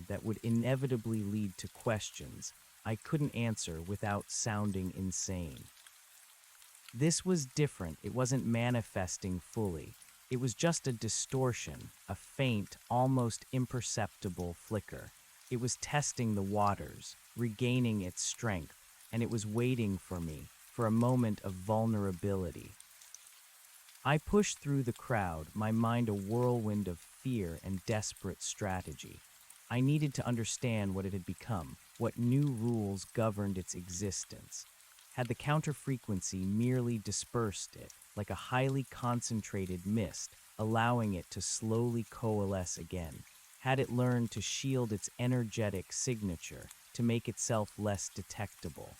that would inevitably lead to questions I couldn't answer without sounding insane. This was different. It wasn't manifesting fully. It was just a distortion, a faint, almost imperceptible flicker. It was testing the waters, regaining its strength, and it was waiting for me, for a moment of vulnerability. I pushed through the crowd, my mind a whirlwind of fear and desperate strategy. I needed to understand what it had become, what new rules governed its existence. Had the counter-frequency merely dispersed it, like a highly concentrated mist, allowing it to slowly coalesce again? had it learned to shield its energetic signature to make itself less detectable.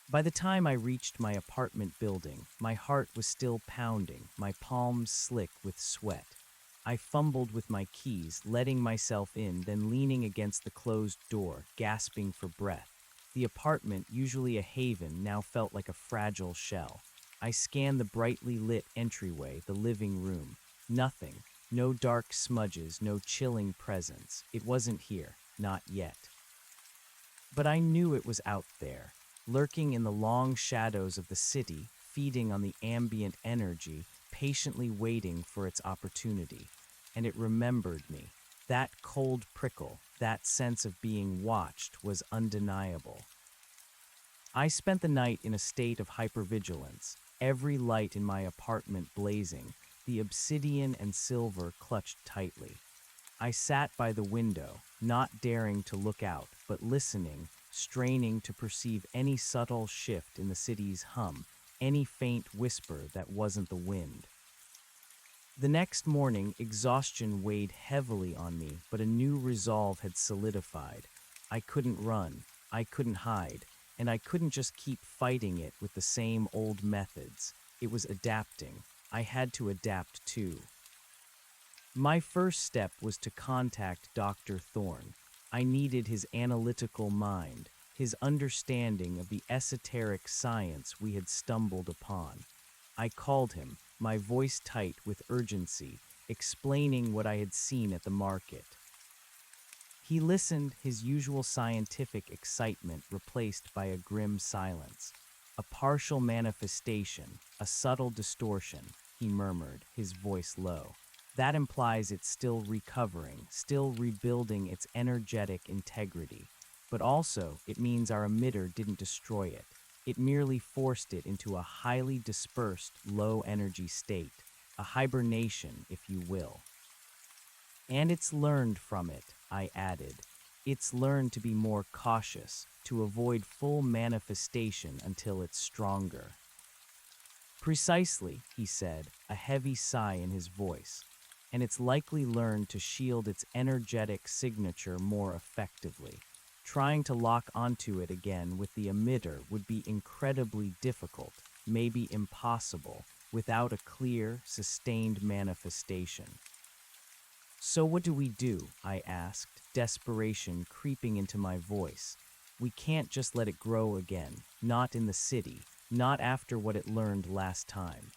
By the time I reached my apartment building, my heart was still pounding, my palms slick with sweat. I fumbled with my keys, letting myself in, then leaning against the closed door, gasping for breath. The apartment, usually a haven, now felt like a fragile shell. I scanned the brightly lit entryway, the living room. Nothing. No dark smudges, no chilling presence. It wasn't here, not yet. But I knew it was out there, lurking in the long shadows of the city, feeding on the ambient energy, patiently waiting for its opportunity. And it remembered me. That cold prickle, that sense of being watched, was undeniable. I spent the night in a state of hypervigilance, every light in my apartment blazing, the obsidian and silver clutched tightly. I sat by the window, not daring to look out, but listening, straining to perceive any subtle shift in the city's hum, any faint whisper that wasn't the wind. The next morning, exhaustion weighed heavily on me, but a new resolve had solidified. I couldn't run, I couldn't hide, and I couldn't just keep fighting it with the same old methods. It was adapting. I had to adapt too. My first step was to contact Dr. Thorne. I needed his analytical mind, his understanding of the esoteric science we had stumbled upon. I called him, my voice tight with urgency, explaining what I had seen at the market. He listened, his usual scientific excitement replaced by a grim silence. A partial manifestation, a subtle distortion, he murmured, his voice low. That implies it's still recovering, still rebuilding its energetic integrity. But also, it means our emitter didn't destroy it. It merely forced it into a highly dispersed, low-energy state, a hibernation, if you will. And it's learned from it, I added. It's learned to be more cautious, to avoid full manifestation until it's stronger. Precisely, he said, a heavy sigh in his voice. And it's likely learned to shield its energetic signature more effectively. Trying to lock onto it again with the emitter would be incredibly difficult, maybe impossible, without a clear, sustained manifestation. So what do we do? I asked, desperation creeping into my voice. We can't just let it grow again, not in the city, not after what it learned last time.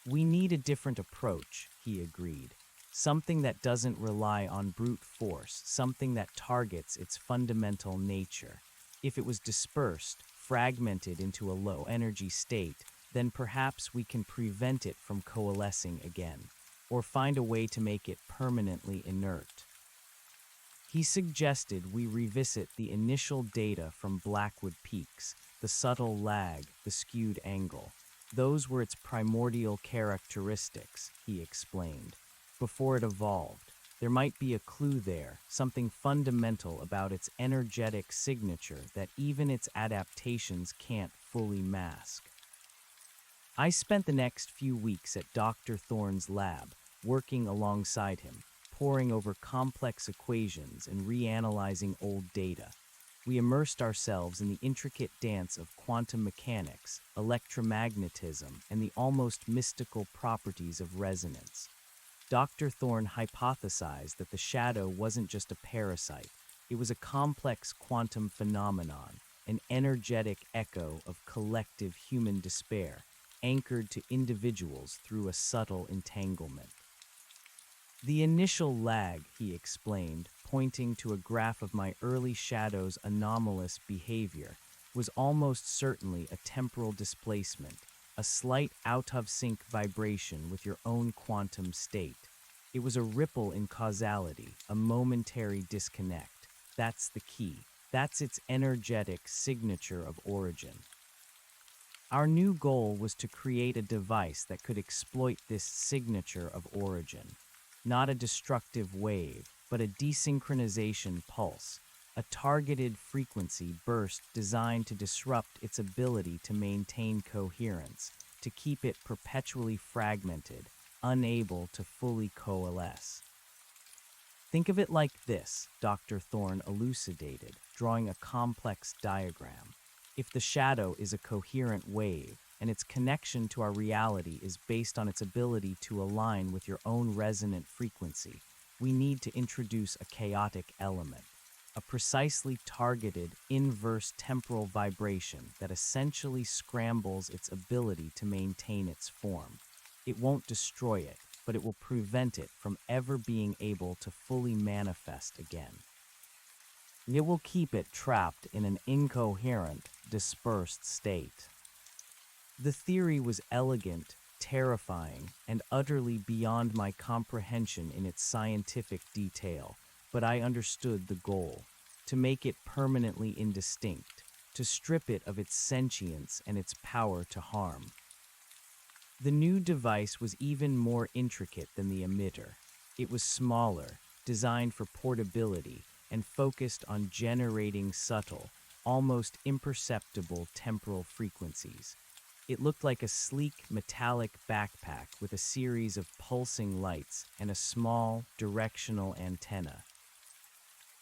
We need a different approach, he agreed. Something that doesn't rely on brute force, something that targets its fundamental nature. If it was dispersed, fragmented into a low-energy state, then perhaps we can prevent it from coalescing again, or find a way to make it permanently inert. He suggested we revisit the initial data from Blackwood Peaks, the subtle lag, the skewed angle. Those were its primordial characteristics, he explained. Before it evolved, there might be a clue there, something fundamental about its energetic signature that even its adaptations can't fully mask. I spent the next few weeks at Dr. Thorne's lab, working alongside him, poring over complex equations and reanalyzing old data. We immersed ourselves in the intricate dance of quantum mechanics, electromagnetism, and the almost mystical properties of resonance. Dr. Thorne hypothesized that the shadow wasn't just a parasite, it was a complex quantum phenomenon, an energetic echo of collective human despair, anchored to individuals through a subtle entanglement. The initial lag, he explained, pointing to a graph of my early shadow's anomalous behavior, was almost certainly a temporal displacement, a slight out-of-sync vibration with your own quantum state. It was a ripple in causality, a momentary disconnect. That's the key. That's its energetic signature of origin. Our new goal was to create a device that could exploit this signature of origin. Not a destructive wave, but a desynchronization pulse, a targeted frequency burst designed to disrupt its ability to maintain coherence, to keep it perpetually fragmented, unable to fully coalesce. Think of it like this, Dr. Thorne elucidated, drawing a complex diagram. If the shadow is a coherent wave, and its connection to our reality is based on its ability to align with your own resonant frequency, we need to introduce a chaotic element, a precisely targeted inverse temporal vibration that essentially scrambles its ability to maintain its form. It won't destroy it, but it will prevent it from ever being able to fully manifest again. It will keep it trapped in an incoherent, dispersed state. The theory was elegant, terrifying, and utterly beyond my comprehension in its scientific detail, but I understood the goal: to make it permanently indistinct, to strip it of its sentience and its power to harm. The new device was even more intricate than the emitter. It was smaller, designed for portability, and focused on generating subtle, almost imperceptible temporal frequencies. It looked like a sleek, metallic backpack with a series of pulsing lights and a small, directional antenna.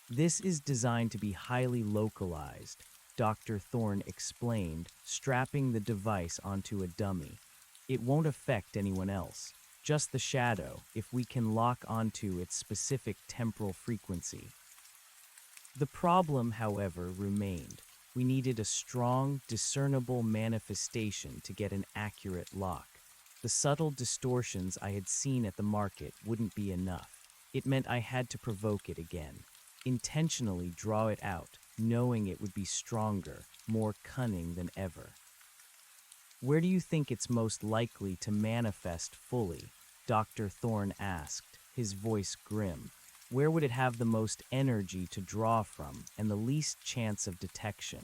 This is designed to be highly localized, Dr. Thorne explained, strapping the device onto a dummy. It won't affect anyone else, just the shadow, if we can lock onto its specific temporal frequency. The problem, however, remained. We needed a strong, discernible manifestation to get an accurate lock. The subtle distortions I had seen at the market wouldn't be enough. It meant I had to provoke it again, intentionally draw it out, knowing it would be stronger, more cunning than ever. Where do you think it's most likely to manifest fully? Dr. Thorne asked, his voice grim. Where would it have the most energy to draw from and the least chance of detection?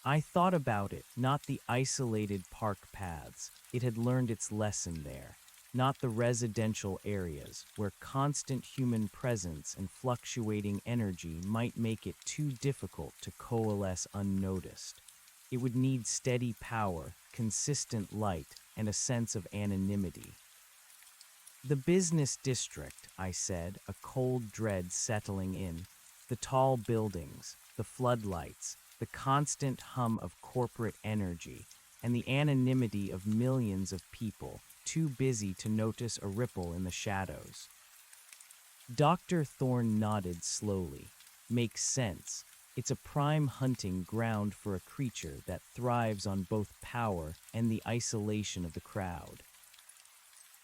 I thought about it, not the isolated park paths. It had learned its lesson there. Not the residential areas, where constant human presence and fluctuating energy might make it too difficult to coalesce unnoticed. It would need steady power, consistent light, and a sense of anonymity. The business district, I said, a cold dread settling in. The tall buildings, the floodlights, the constant hum of corporate energy, and the anonymity of millions of people, too busy to notice a ripple in the shadows. Dr. Thorne nodded slowly. Makes sense. It's a prime hunting ground for a creature that thrives on both power and the isolation of the crowd.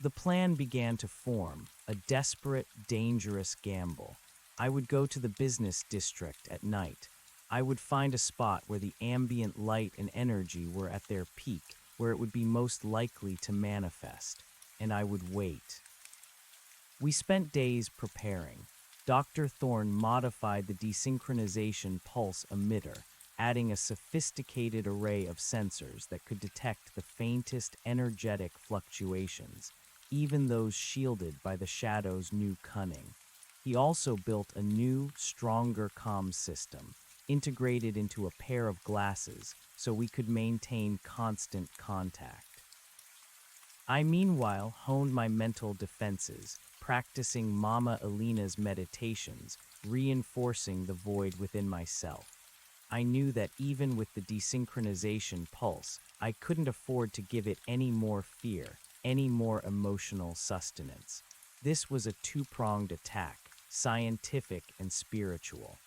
The plan began to form, a desperate, dangerous gamble. I would go to the business district at night. I would find a spot where the ambient light and energy were at their peak, where it would be most likely to manifest, and I would wait. We spent days preparing. Dr. Thorne modified the desynchronization pulse emitter, adding a sophisticated array of sensors that could detect the faintest energetic fluctuations, even those shielded by the shadow's new cunning. He also built a new, stronger comms system, integrated into a pair of glasses so we could maintain constant contact. I meanwhile honed my mental defenses, practicing Mama Alina's meditations, reinforcing the void within myself. I knew that even with the desynchronization pulse, I couldn't afford to give it any more fear, any more emotional sustenance. This was a two-pronged attack, scientific and spiritual.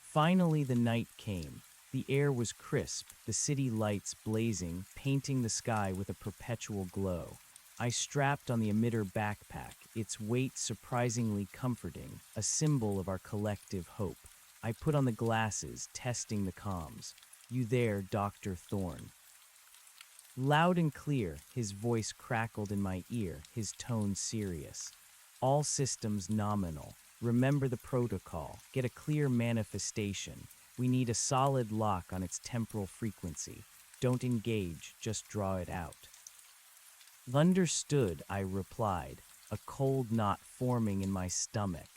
Finally, the night came. The air was crisp, the city lights blazing, painting the sky with a perpetual glow. I strapped on the emitter backpack, its weight surprisingly comforting, a symbol of our collective hope. I put on the glasses, testing the comms. "You there, Dr. Thorne?" Loud and clear, his voice crackled in my ear, his tone serious. "All systems nominal. Remember the protocol. Get a clear manifestation. We need a solid lock on its temporal frequency. Don't engage, just draw it out." "Understood," I replied, a cold knot forming in my stomach.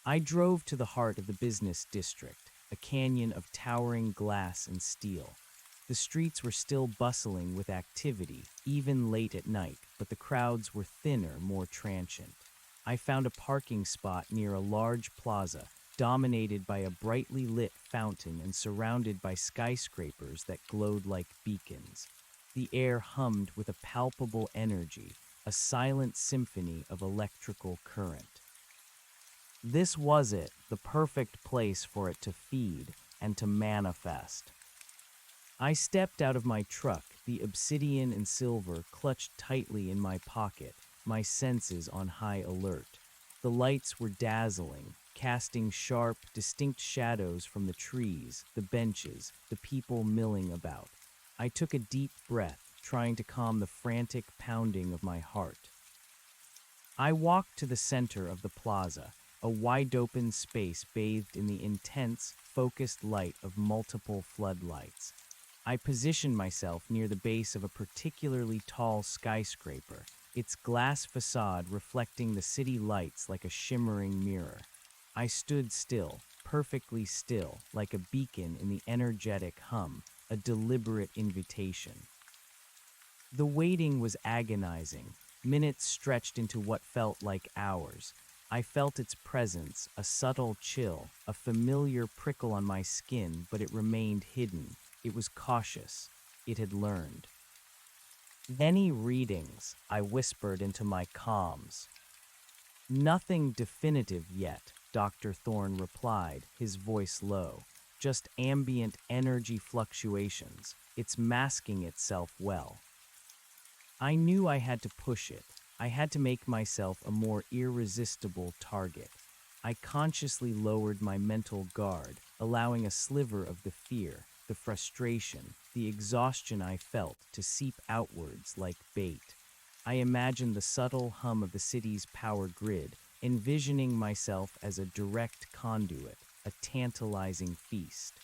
I drove to the heart of the business district, a canyon of towering glass and steel. The streets were still bustling with activity, even late at night, but the crowds were thinner, more transient. I found a parking spot near a large plaza, dominated by a brightly lit fountain and surrounded by skyscrapers that glowed like beacons. The air hummed with a palpable energy, a silent symphony of electrical current. This was it, the perfect place for it to feed and to manifest. I stepped out of my truck, the obsidian and silver clutched tightly in my pocket, my senses on high alert. The lights were dazzling, casting sharp, distinct shadows from the trees, the benches, the people milling about. I took a deep breath, trying to calm the frantic pounding of my heart. I walked to the center of the plaza, a wide-open space bathed in the intense, focused light of multiple floodlights. I positioned myself near the base of a particularly tall skyscraper, its glass facade reflecting the city lights like a shimmering mirror. I stood still, perfectly still, like a beacon in the energetic hum, a deliberate invitation. The waiting was agonizing. Minutes stretched into what felt like hours. I felt its presence, a subtle chill, a familiar prickle on my skin, but it remained hidden. It was cautious. It had learned. "Any readings?" I whispered into my comms. "Nothing definitive yet," Dr. Thorne replied, his voice low. "Just ambient energy fluctuations. It's masking itself well." I knew I had to push it. I had to make myself a more irresistible target. I consciously lowered my mental guard, allowing a sliver of the fear, the frustration, the exhaustion I felt to seep outwards like bait. I imagined the subtle hum of the city's power grid, envisioning myself as a direct conduit, a tantalizing feast.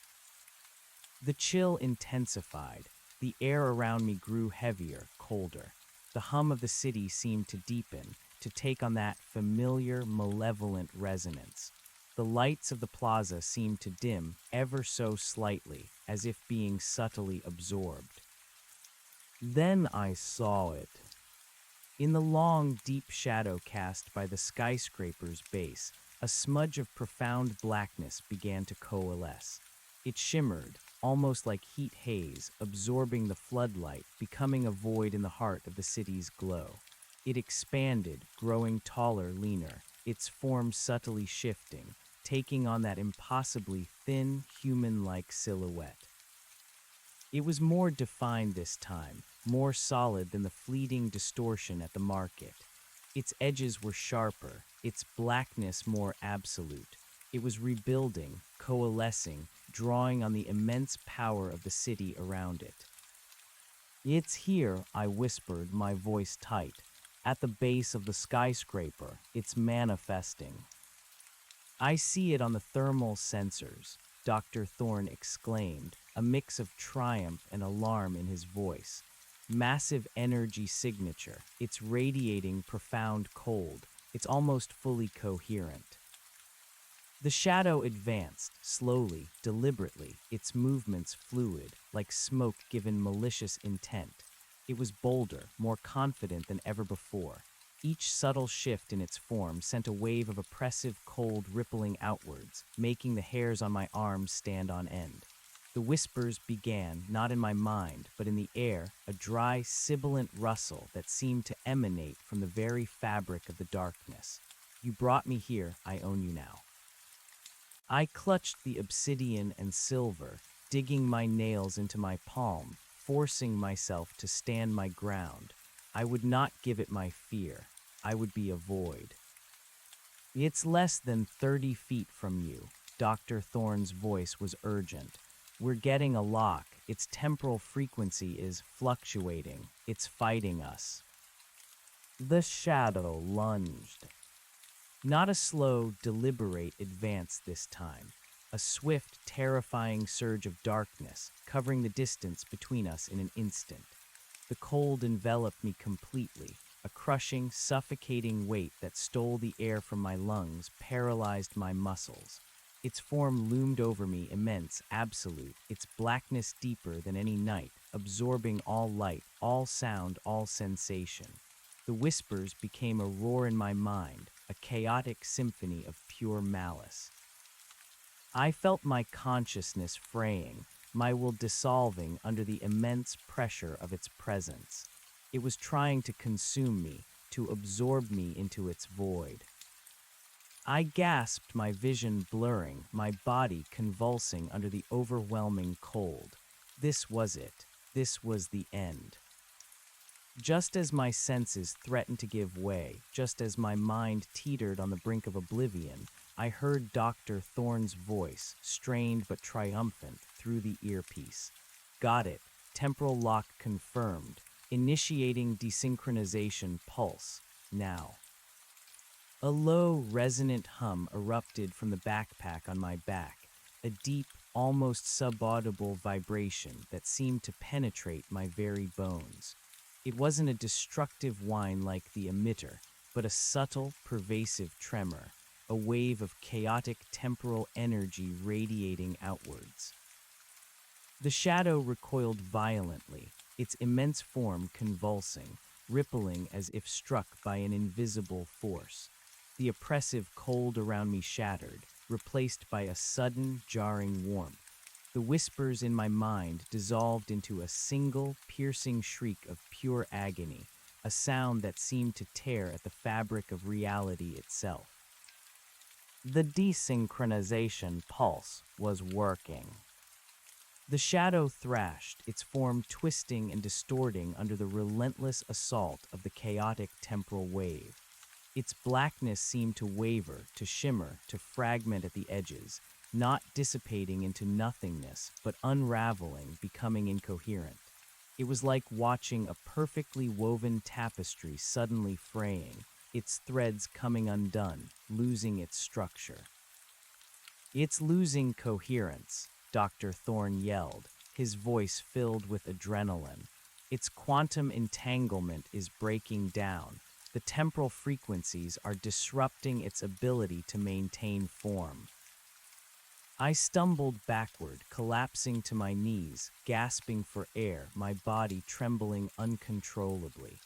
The chill intensified. The air around me grew heavier, colder. The hum of the city seemed to deepen, to take on that familiar, malevolent resonance. The lights of the plaza seemed to dim ever so slightly, as if being subtly absorbed. Then I saw it. In the long, deep shadow cast by the skyscraper's base, a smudge of profound blackness began to coalesce. It shimmered, almost like heat haze, absorbing the floodlight, becoming a void in the heart of the city's glow. It expanded, growing taller, leaner, its form subtly shifting, taking on that impossibly thin, human-like silhouette. It was more defined this time, more solid than the fleeting distortion at the market. Its edges were sharper, its blackness more absolute. It was rebuilding, coalescing, drawing on the immense power of the city around it. "It's here," I whispered, my voice tight. "At the base of the skyscraper, it's manifesting." "I see it on the thermal sensors," Dr. Thorne exclaimed, a mix of triumph and alarm in his voice. "Massive energy signature. It's radiating profound cold. It's almost fully coherent." The shadow advanced, slowly, deliberately, its movements fluid, like smoke given malicious intent. It was bolder, more confident than ever before. Each subtle shift in its form sent a wave of oppressive cold rippling outwards, making the hairs on my arms stand on end. The whispers began, not in my mind, but in the air, a dry, sibilant rustle that seemed to emanate from the very fabric of the darkness. "You brought me here, I own you now." I clutched the obsidian and silver, digging my nails into my palm, forcing myself to stand my ground. I would not give it my fear. I would be a void. "It's less than 30 feet from you." Dr. Thorne's voice was urgent. "We're getting a lock. Its temporal frequency is fluctuating. It's fighting us." The shadow lunged. Not a slow, deliberate advance this time. A swift, terrifying surge of darkness, covering the distance between us in an instant. The cold enveloped me completely. A crushing, suffocating weight that stole the air from my lungs paralyzed my muscles. Its form loomed over me, immense, absolute, its blackness deeper than any night, absorbing all light, all sound, all sensation. The whispers became a roar in my mind, a chaotic symphony of pure malice. I felt my consciousness fraying, my will dissolving under the immense pressure of its presence. It was trying to consume me, to absorb me into its void. I gasped, my vision blurring, my body convulsing under the overwhelming cold. This was it. This was the end. Just as my senses threatened to give way, just as my mind teetered on the brink of oblivion, I heard Dr. Thorne's voice, strained but triumphant, through the earpiece. Got it. Temporal lock confirmed. Initiating desynchronization pulse. Now. A low, resonant hum erupted from the backpack on my back, a deep, almost subaudible vibration that seemed to penetrate my very bones. It wasn't a destructive whine like the emitter, but a subtle, pervasive tremor, a wave of chaotic temporal energy radiating outwards. The shadow recoiled violently, its immense form convulsing, rippling as if struck by an invisible force. The oppressive cold around me shattered, replaced by a sudden, jarring warmth. The whispers in my mind dissolved into a single, piercing shriek of pure agony, a sound that seemed to tear at the fabric of reality itself. The desynchronization pulse was working. The shadow thrashed, its form twisting and distorting under the relentless assault of the chaotic temporal wave. Its blackness seemed to waver, to shimmer, to fragment at the edges, not dissipating into nothingness, but unraveling, becoming incoherent. It was like watching a perfectly woven tapestry suddenly fraying, its threads coming undone, losing its structure. "It's losing coherence," Dr. Thorne yelled, his voice filled with adrenaline. "Its quantum entanglement is breaking down. The temporal frequencies are disrupting its ability to maintain form." I stumbled backward, collapsing to my knees, gasping for air, my body trembling uncontrollably.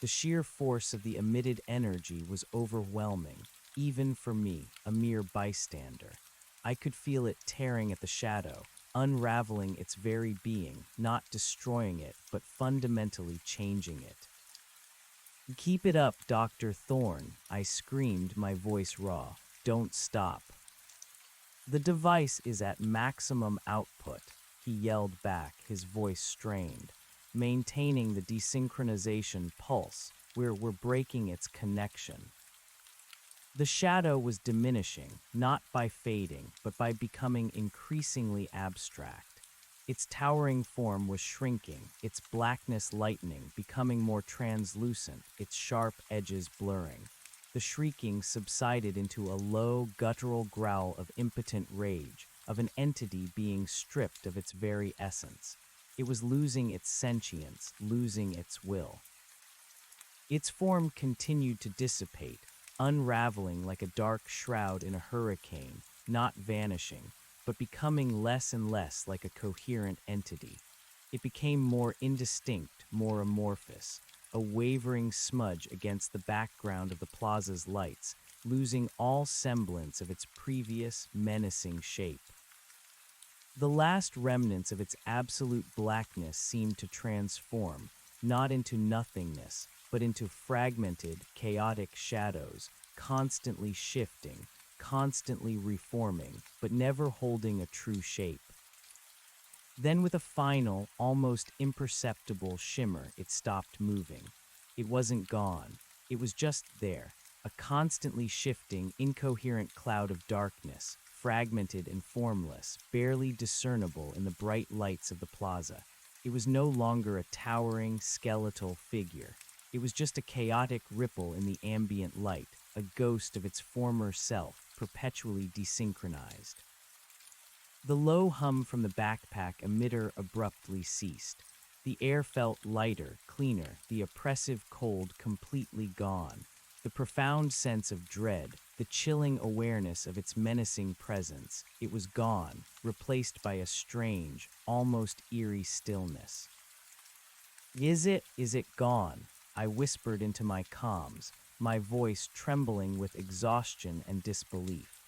The sheer force of the emitted energy was overwhelming, even for me, a mere bystander. I could feel it tearing at the shadow, unraveling its very being, not destroying it, but fundamentally changing it. "Keep it up, Dr. Thorne," I screamed, my voice raw. "Don't stop." "The device is at maximum output," he yelled back, his voice strained. "Maintaining the desynchronization pulse, we're breaking its connection." The shadow was diminishing, not by fading, but by becoming increasingly abstract. Its towering form was shrinking, its blackness lightening, becoming more translucent, its sharp edges blurring. The shrieking subsided into a low, guttural growl of impotent rage, of an entity being stripped of its very essence. It was losing its sentience, losing its will. Its form continued to dissipate, unraveling like a dark shroud in a hurricane, not vanishing, but becoming less and less like a coherent entity. It became more indistinct, more amorphous, a wavering smudge against the background of the plaza's lights, losing all semblance of its previous menacing shape. The last remnants of its absolute blackness seemed to transform, not into nothingness, but into fragmented, chaotic shadows, constantly shifting, constantly reforming, but never holding a true shape. Then with a final, almost imperceptible shimmer, it stopped moving. It wasn't gone. It was just there, a constantly shifting, incoherent cloud of darkness, fragmented and formless, barely discernible in the bright lights of the plaza. It was no longer a towering, skeletal figure. It was just a chaotic ripple in the ambient light, a ghost of its former self, perpetually desynchronized. The low hum from the backpack emitter abruptly ceased. The air felt lighter, cleaner, the oppressive cold completely gone. The profound sense of dread, the chilling awareness of its menacing presence, it was gone, replaced by a strange, almost eerie stillness. Is it gone?" I whispered into my comms, my voice trembling with exhaustion and disbelief.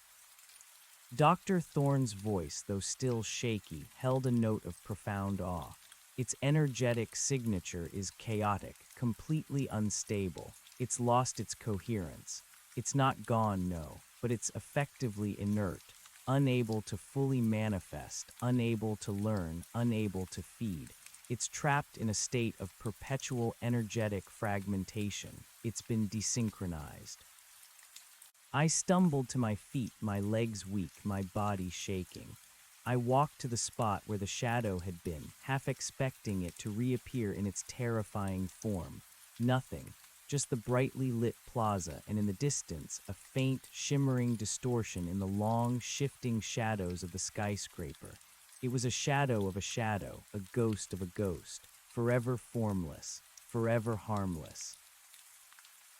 Dr. Thorne's voice, though still shaky, held a note of profound awe. Its energetic signature is chaotic, completely unstable. It's lost its coherence. It's not gone, no, but it's effectively inert, unable to fully manifest, unable to learn, unable to feed. It's trapped in a state of perpetual energetic fragmentation. It's been desynchronized. I stumbled to my feet, my legs weak, my body shaking. I walked to the spot where the shadow had been, half expecting it to reappear in its terrifying form. Nothing, just the brightly lit plaza, and in the distance, a faint, shimmering distortion in the long, shifting shadows of the skyscraper. It was a shadow of a shadow, a ghost of a ghost, forever formless, forever harmless.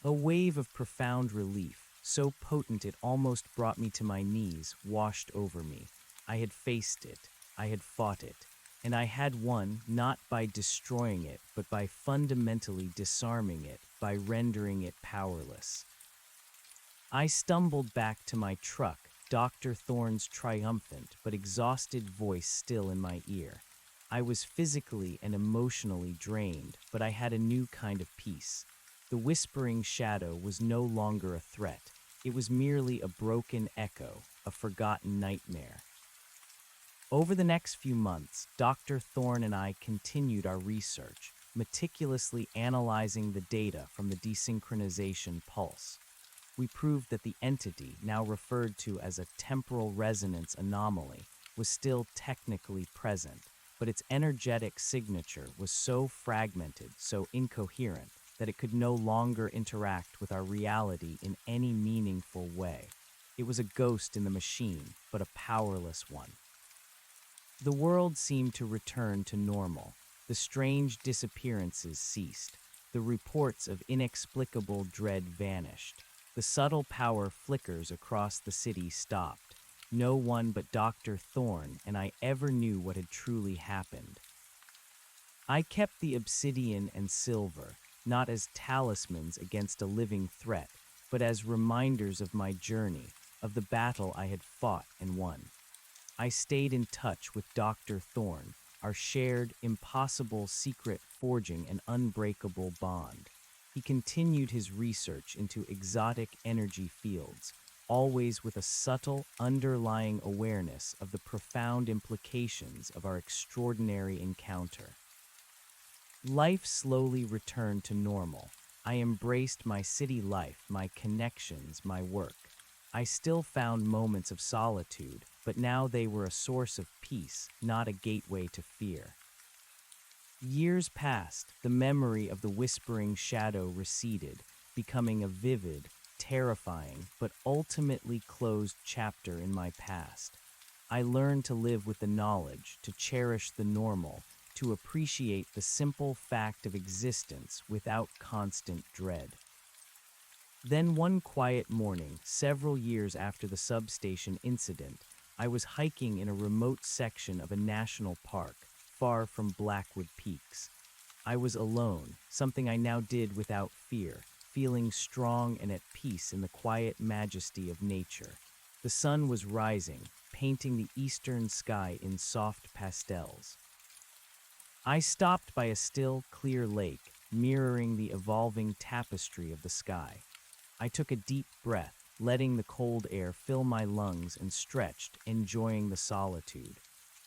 A wave of profound relief, so potent it almost brought me to my knees, washed over me. I had faced it, I had fought it, and I had won not by destroying it, but by fundamentally disarming it, by rendering it powerless. I stumbled back to my truck, Dr. Thorne's triumphant but exhausted voice still in my ear. I was physically and emotionally drained, but I had a new kind of peace. The whispering shadow was no longer a threat. It was merely a broken echo, a forgotten nightmare. Over the next few months, Dr. Thorne and I continued our research, meticulously analyzing the data from the desynchronization pulse. We proved that the entity, now referred to as a temporal resonance anomaly, was still technically present, but its energetic signature was so fragmented, so incoherent, that it could no longer interact with our reality in any meaningful way. It was a ghost in the machine, but a powerless one. The world seemed to return to normal. The strange disappearances ceased. The reports of inexplicable dread vanished. The subtle power flickers across the city stopped. No one but Dr. Thorne and I ever knew what had truly happened. I kept the obsidian and silver, not as talismans against a living threat, but as reminders of my journey, of the battle I had fought and won. I stayed in touch with Dr. Thorne, our shared, impossible secret forging an unbreakable bond. He continued his research into exotic energy fields, always with a subtle, underlying awareness of the profound implications of our extraordinary encounter. Life slowly returned to normal. I embraced my city life, my connections, my work. I still found moments of solitude, but now they were a source of peace, not a gateway to fear. Years passed, the memory of the whispering shadow receded, becoming a vivid, terrifying, but ultimately closed chapter in my past. I learned to live with the knowledge, to cherish the normal, to appreciate the simple fact of existence without constant dread. Then one quiet morning, several years after the substation incident, I was hiking in a remote section of a national park, far from Blackwood Peaks. I was alone, something I now did without fear, feeling strong and at peace in the quiet majesty of nature. The sun was rising, painting the eastern sky in soft pastels. I stopped by a still, clear lake, mirroring the evolving tapestry of the sky. I took a deep breath, letting the cold air fill my lungs and stretched, enjoying the solitude.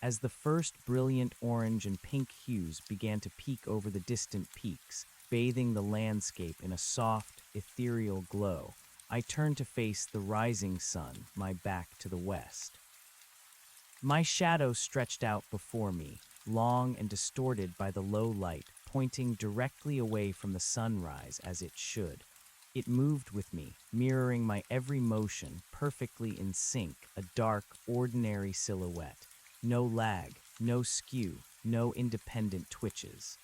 As the first brilliant orange and pink hues began to peek over the distant peaks, bathing the landscape in a soft, ethereal glow, I turned to face the rising sun, my back to the west. My shadow stretched out before me, long and distorted by the low light, pointing directly away from the sunrise as it should. It moved with me, mirroring my every motion, perfectly in sync, a dark, ordinary silhouette. No lag, no skew, no independent twitches.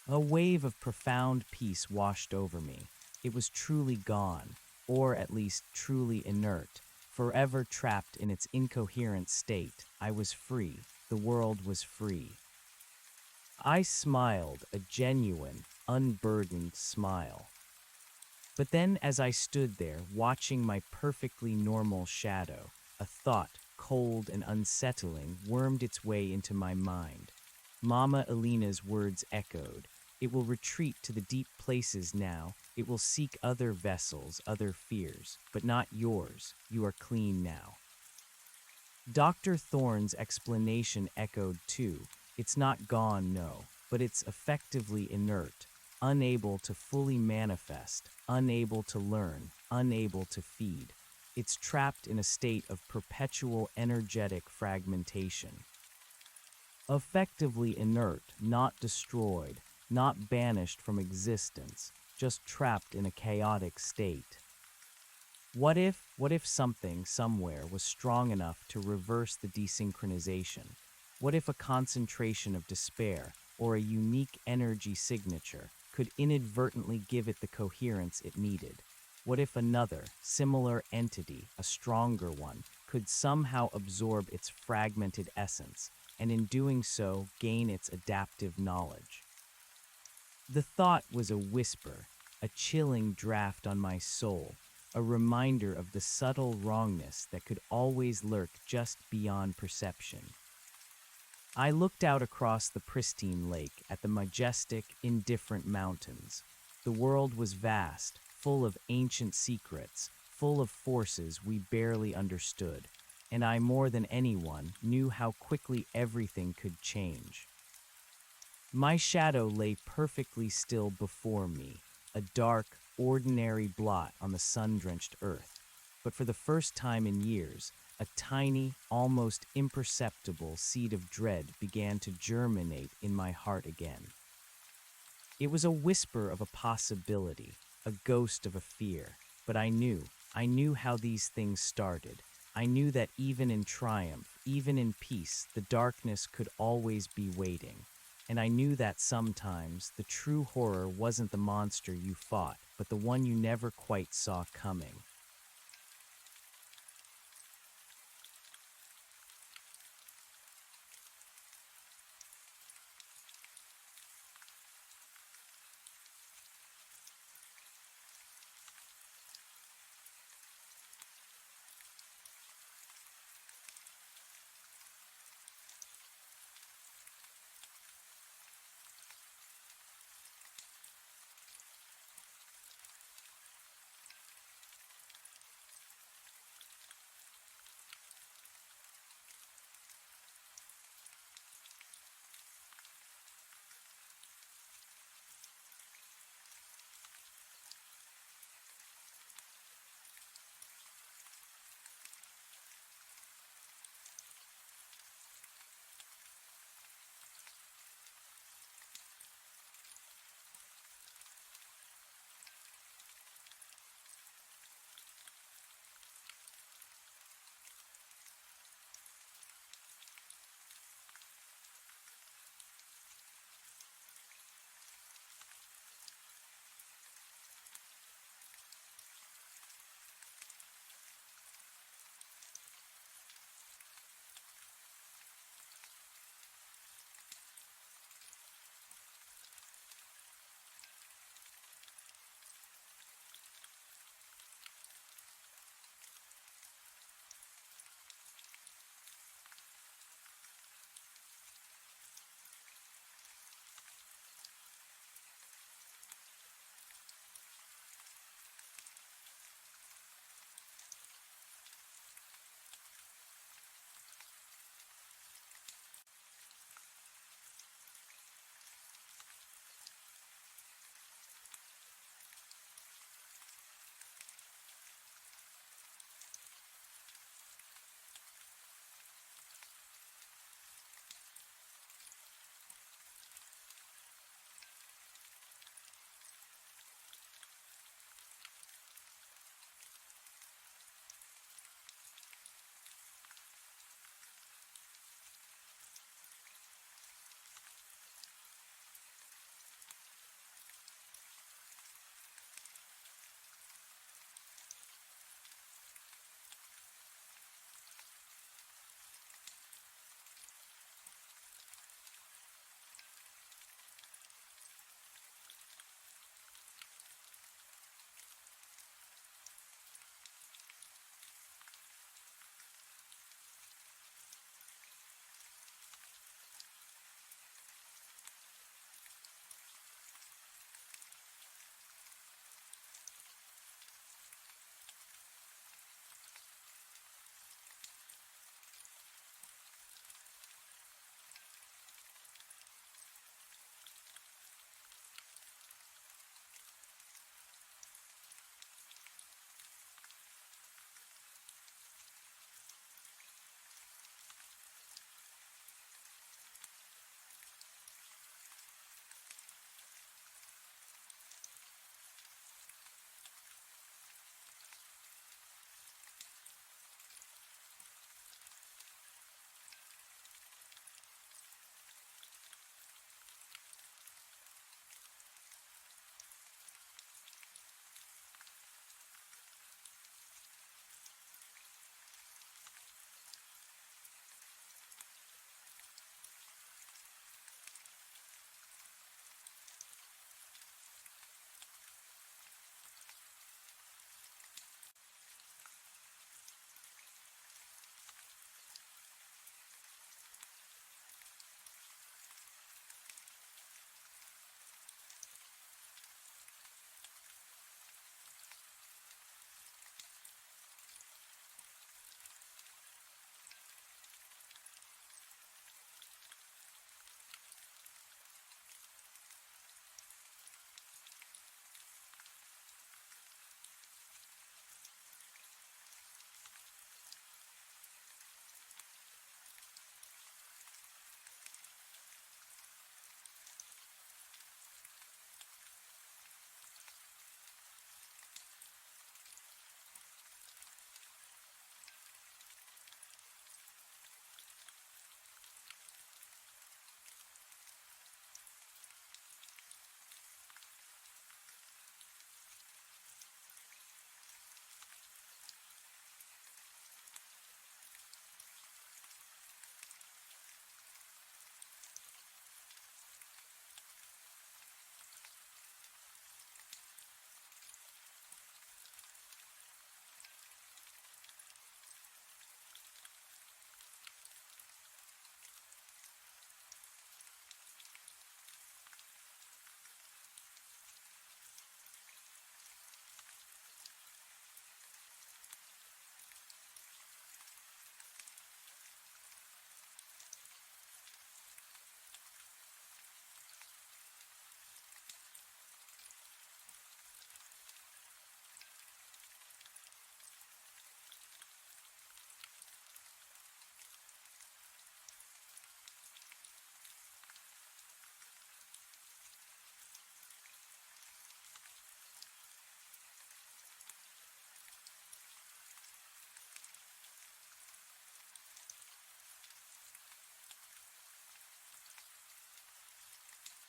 A wave of profound peace washed over me. It was truly gone, or at least truly inert, forever trapped in its incoherent state. I was free. The world was free. I smiled, a genuine, unburdened smile. But then, as I stood there, watching my perfectly normal shadow, a thought, cold and unsettling, wormed its way into my mind. Mama Alina's words echoed. It will retreat to the deep places now. It will seek other vessels, other fears, but not yours. You are clean now. Dr. Thorne's explanation echoed too. It's not gone, no, but it's effectively inert, unable to fully manifest, unable to learn, unable to feed. It's trapped in a state of perpetual energetic fragmentation. Effectively inert, not destroyed, not banished from existence, just trapped in a chaotic state. What if something somewhere was strong enough to reverse the desynchronization? What if a concentration of despair or a unique energy signature could inadvertently give it the coherence it needed? What if another, similar entity, a stronger one, could somehow absorb its fragmented essence and in doing so gain its adaptive knowledge? The thought was a whisper, a chilling draft on my soul, a reminder of the subtle wrongness that could always lurk just beyond perception. I looked out across the pristine lake at the majestic, indifferent mountains. The world was vast, full of ancient secrets, full of forces we barely understood, and I more than anyone knew how quickly everything could change. My shadow lay perfectly still before me, a dark, ordinary blot on the sun-drenched earth. But for the first time in years, a tiny, almost imperceptible seed of dread began to germinate in my heart again. It was a whisper of a possibility, a ghost of a fear, but I knew how these things started. I knew that even in triumph, even in peace, the darkness could always be waiting. And I knew that sometimes the true horror wasn't the monster you fought, but the one you never quite saw coming.